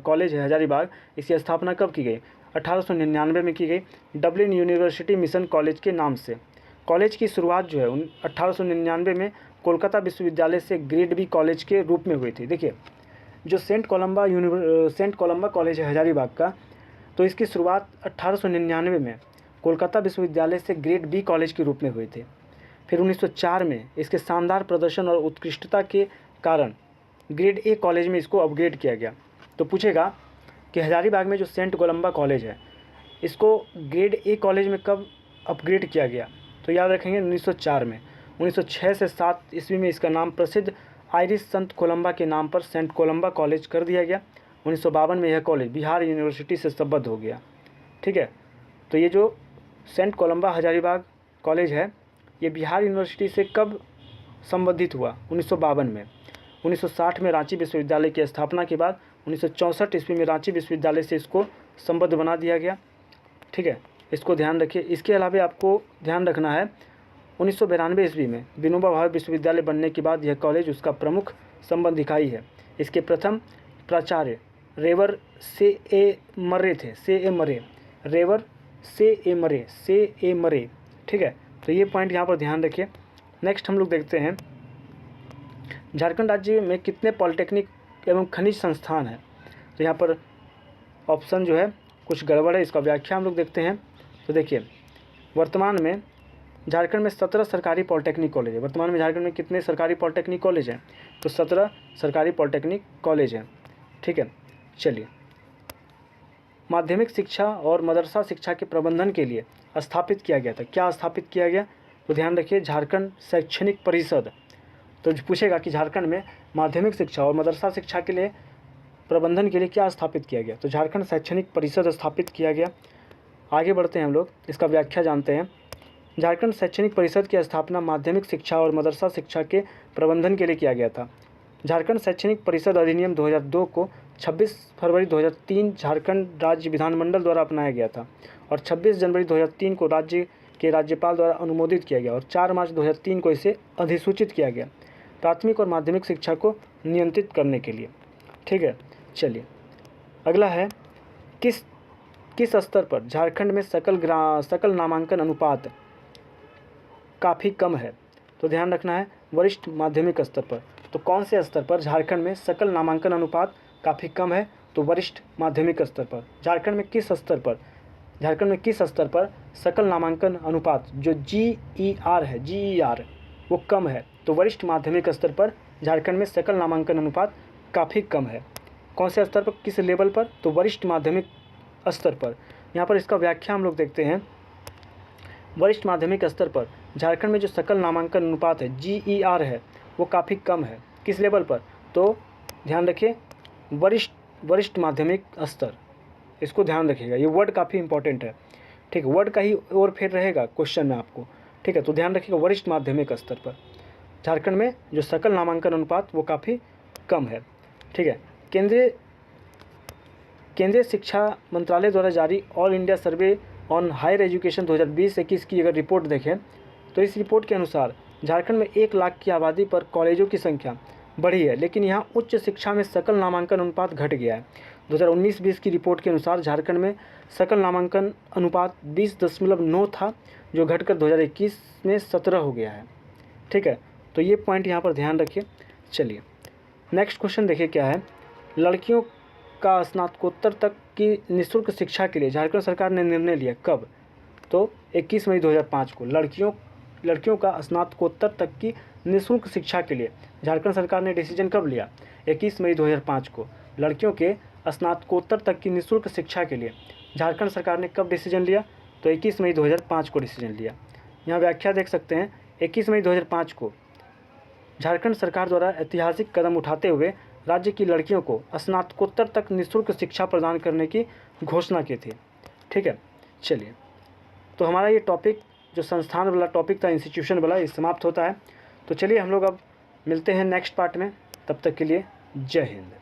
कॉलेज है हजारीबाग, इसकी स्थापना कब की गई? 1899 में की गई, डबलिन यूनिवर्सिटी मिशन कॉलेज के नाम से। कॉलेज की शुरुआत जो है 1899 में कोलकाता विश्वविद्यालय से ग्रेड बी कॉलेज के रूप में हुई थी। देखिए, जो सेंट कोलंबा कॉलेज है हजारीबाग का, तो इसकी शुरुआत 1899 में कोलकाता विश्वविद्यालय से ग्रेड बी कॉलेज के रूप में हुई थी। फिर 1904 में इसके शानदार प्रदर्शन और उत्कृष्टता के कारण ग्रेड ए कॉलेज में इसको अपग्रेड किया गया। तो पूछेगा कि हजारीबाग में जो सेंट कोलंबा कॉलेज है, इसको ग्रेड ए कॉलेज में कब अपग्रेड किया गया? तो याद रखेंगे 1904 में। 1906 से 7 ईस्वी में इसका नाम प्रसिद्ध आयरिश संत कोलंबा के नाम पर सेंट कोलंबा कॉलेज कर दिया गया। 1952 में यह कॉलेज बिहार यूनिवर्सिटी से संबद्ध हो गया। ठीक है, तो ये जो सेंट कोलंबा हजारीबाग कॉलेज है, ये बिहार यूनिवर्सिटी से कब संबंधित हुआ? 1952 में। 1960 में रांची विश्वविद्यालय की स्थापना के बाद 1964 ईस्वी में रांची विश्वविद्यालय से इसको संबद्ध बना दिया गया। ठीक है, इसको ध्यान रखिए। इसके अलावा आपको ध्यान रखना है 1992 ईस्वी में विनोबा भावे विश्वविद्यालय बनने के बाद यह कॉलेज उसका प्रमुख संबंधिकाई है। इसके प्रथम प्राचार्य रेवर से ए मरे थे, रेवर से ए मरे। ठीक है, तो ये पॉइंट यहाँ पर ध्यान रखिए। नेक्स्ट हम लोग देखते हैं, झारखंड राज्य में कितने पॉलिटेक्निक एवं खनिज संस्थान हैं? तो यहाँ पर ऑप्शन जो है कुछ गड़बड़ है, इसका व्याख्या हम लोग देखते हैं। तो देखिए, वर्तमान में झारखंड में 17 सरकारी पॉलिटेक्निक कॉलेज है। वर्तमान में झारखंड में कितने सरकारी पॉलिटेक्निक कॉलेज हैं? तो 17 सरकारी पॉलिटेक्निक कॉलेज हैं। ठीक है, चलिए, माध्यमिक शिक्षा और मदरसा शिक्षा के प्रबंधन के लिए स्थापित किया गया था। क्या स्थापित किया गया? तो ध्यान रखिए, झारखंड शैक्षणिक परिषद। तो पूछेगा कि झारखंड में माध्यमिक शिक्षा और मदरसा शिक्षा के लिए प्रबंधन के लिए क्या स्थापित किया गया? तो झारखंड शैक्षणिक परिषद स्थापित किया गया। आगे बढ़ते हैं हम लोग, इसका व्याख्या जानते हैं। झारखंड शैक्षणिक परिषद की स्थापना माध्यमिक शिक्षा और मदरसा शिक्षा के प्रबंधन के लिए किया गया था। झारखंड शैक्षणिक परिषद अधिनियम 2002 को 26 फरवरी 2003 झारखंड राज्य विधानमंडल द्वारा अपनाया गया था और 26 जनवरी 2003 को राज्य के राज्यपाल द्वारा अनुमोदित किया गया और 4 मार्च 2003 को इसे अधिसूचित किया गया प्राथमिक और माध्यमिक शिक्षा को नियंत्रित करने के लिए। ठीक है, चलिए अगला है, किस स्तर पर झारखंड में सकल नामांकन अनुपात काफ़ी कम है? तो ध्यान रखना है, वरिष्ठ माध्यमिक स्तर पर। तो कौन से स्तर पर झारखंड में सकल नामांकन अनुपात काफ़ी कम है? तो वरिष्ठ माध्यमिक स्तर पर। झारखंड में किस स्तर पर सकल नामांकन अनुपात जो GER है, वो कम है? तो वरिष्ठ माध्यमिक स्तर पर झारखंड में सकल नामांकन अनुपात काफ़ी कम है। कौन से स्तर पर, किस लेवल पर? तो वरिष्ठ माध्यमिक स्तर पर। यहाँ पर इसका व्याख्या हम लोग देखते हैं। वरिष्ठ माध्यमिक स्तर पर झारखंड में जो सकल नामांकन अनुपात है GER है, वो काफ़ी कम है। किस लेवल पर? तो ध्यान रखिए, वरिष्ठ माध्यमिक स्तर, इसको ध्यान रखिएगा, ये वर्ड काफ़ी इंपॉर्टेंट है। ठीक है, वर्ड का ही और फिर रहेगा क्वेश्चन में आपको। ठीक है, तो ध्यान रखिएगा, वरिष्ठ माध्यमिक स्तर पर झारखंड में जो सकल नामांकन अनुपात वो काफ़ी कम है। ठीक है, केंद्रीय शिक्षा मंत्रालय द्वारा जारी all India survey on higher education 2020-21 की अगर रिपोर्ट देखें तो इस रिपोर्ट के अनुसार झारखंड में 1 लाख की आबादी पर कॉलेजों की संख्या बढ़ी है, लेकिन यहाँ उच्च शिक्षा में सकल नामांकन अनुपात घट गया है। 2019-20 की रिपोर्ट के अनुसार झारखंड में सकल नामांकन अनुपात 20.9 था, जो घटकर 2021 में 17 हो गया है। ठीक है, तो ये पॉइंट यहाँ पर ध्यान रखिए। चलिए नेक्स्ट क्वेश्चन देखिए क्या है। लड़कियों का स्नातकोत्तर तक की निःशुल्क शिक्षा के लिए झारखंड सरकार ने निर्णय लिया कब? तो 21 मई 2005 को लड़कियों का स्नातकोत्तर तक की निःशुल्क शिक्षा के लिए झारखंड सरकार ने डिसीजन कब लिया? 21 मई 2005 को लड़कियों के स्नातकोत्तर तक की निःशुल्क शिक्षा के लिए झारखंड सरकार ने कब डिसीजन लिया? तो 21 मई 2005 को डिसीजन लिया। यहाँ व्याख्या देख सकते हैं। 21 मई 2005 को झारखंड सरकार द्वारा ऐतिहासिक कदम उठाते हुए राज्य की लड़कियों को स्नातकोत्तर तक निःशुल्क शिक्षा प्रदान करने की घोषणा की थी। ठीक है, चलिए तो हमारा ये टॉपिक जो संस्थान वाला टॉपिक था, इंस्टीट्यूशन वाला, ये समाप्त होता है। तो चलिए हम लोग अब मिलते हैं नेक्स्ट पार्ट में। तब तक के लिए जय हिंद।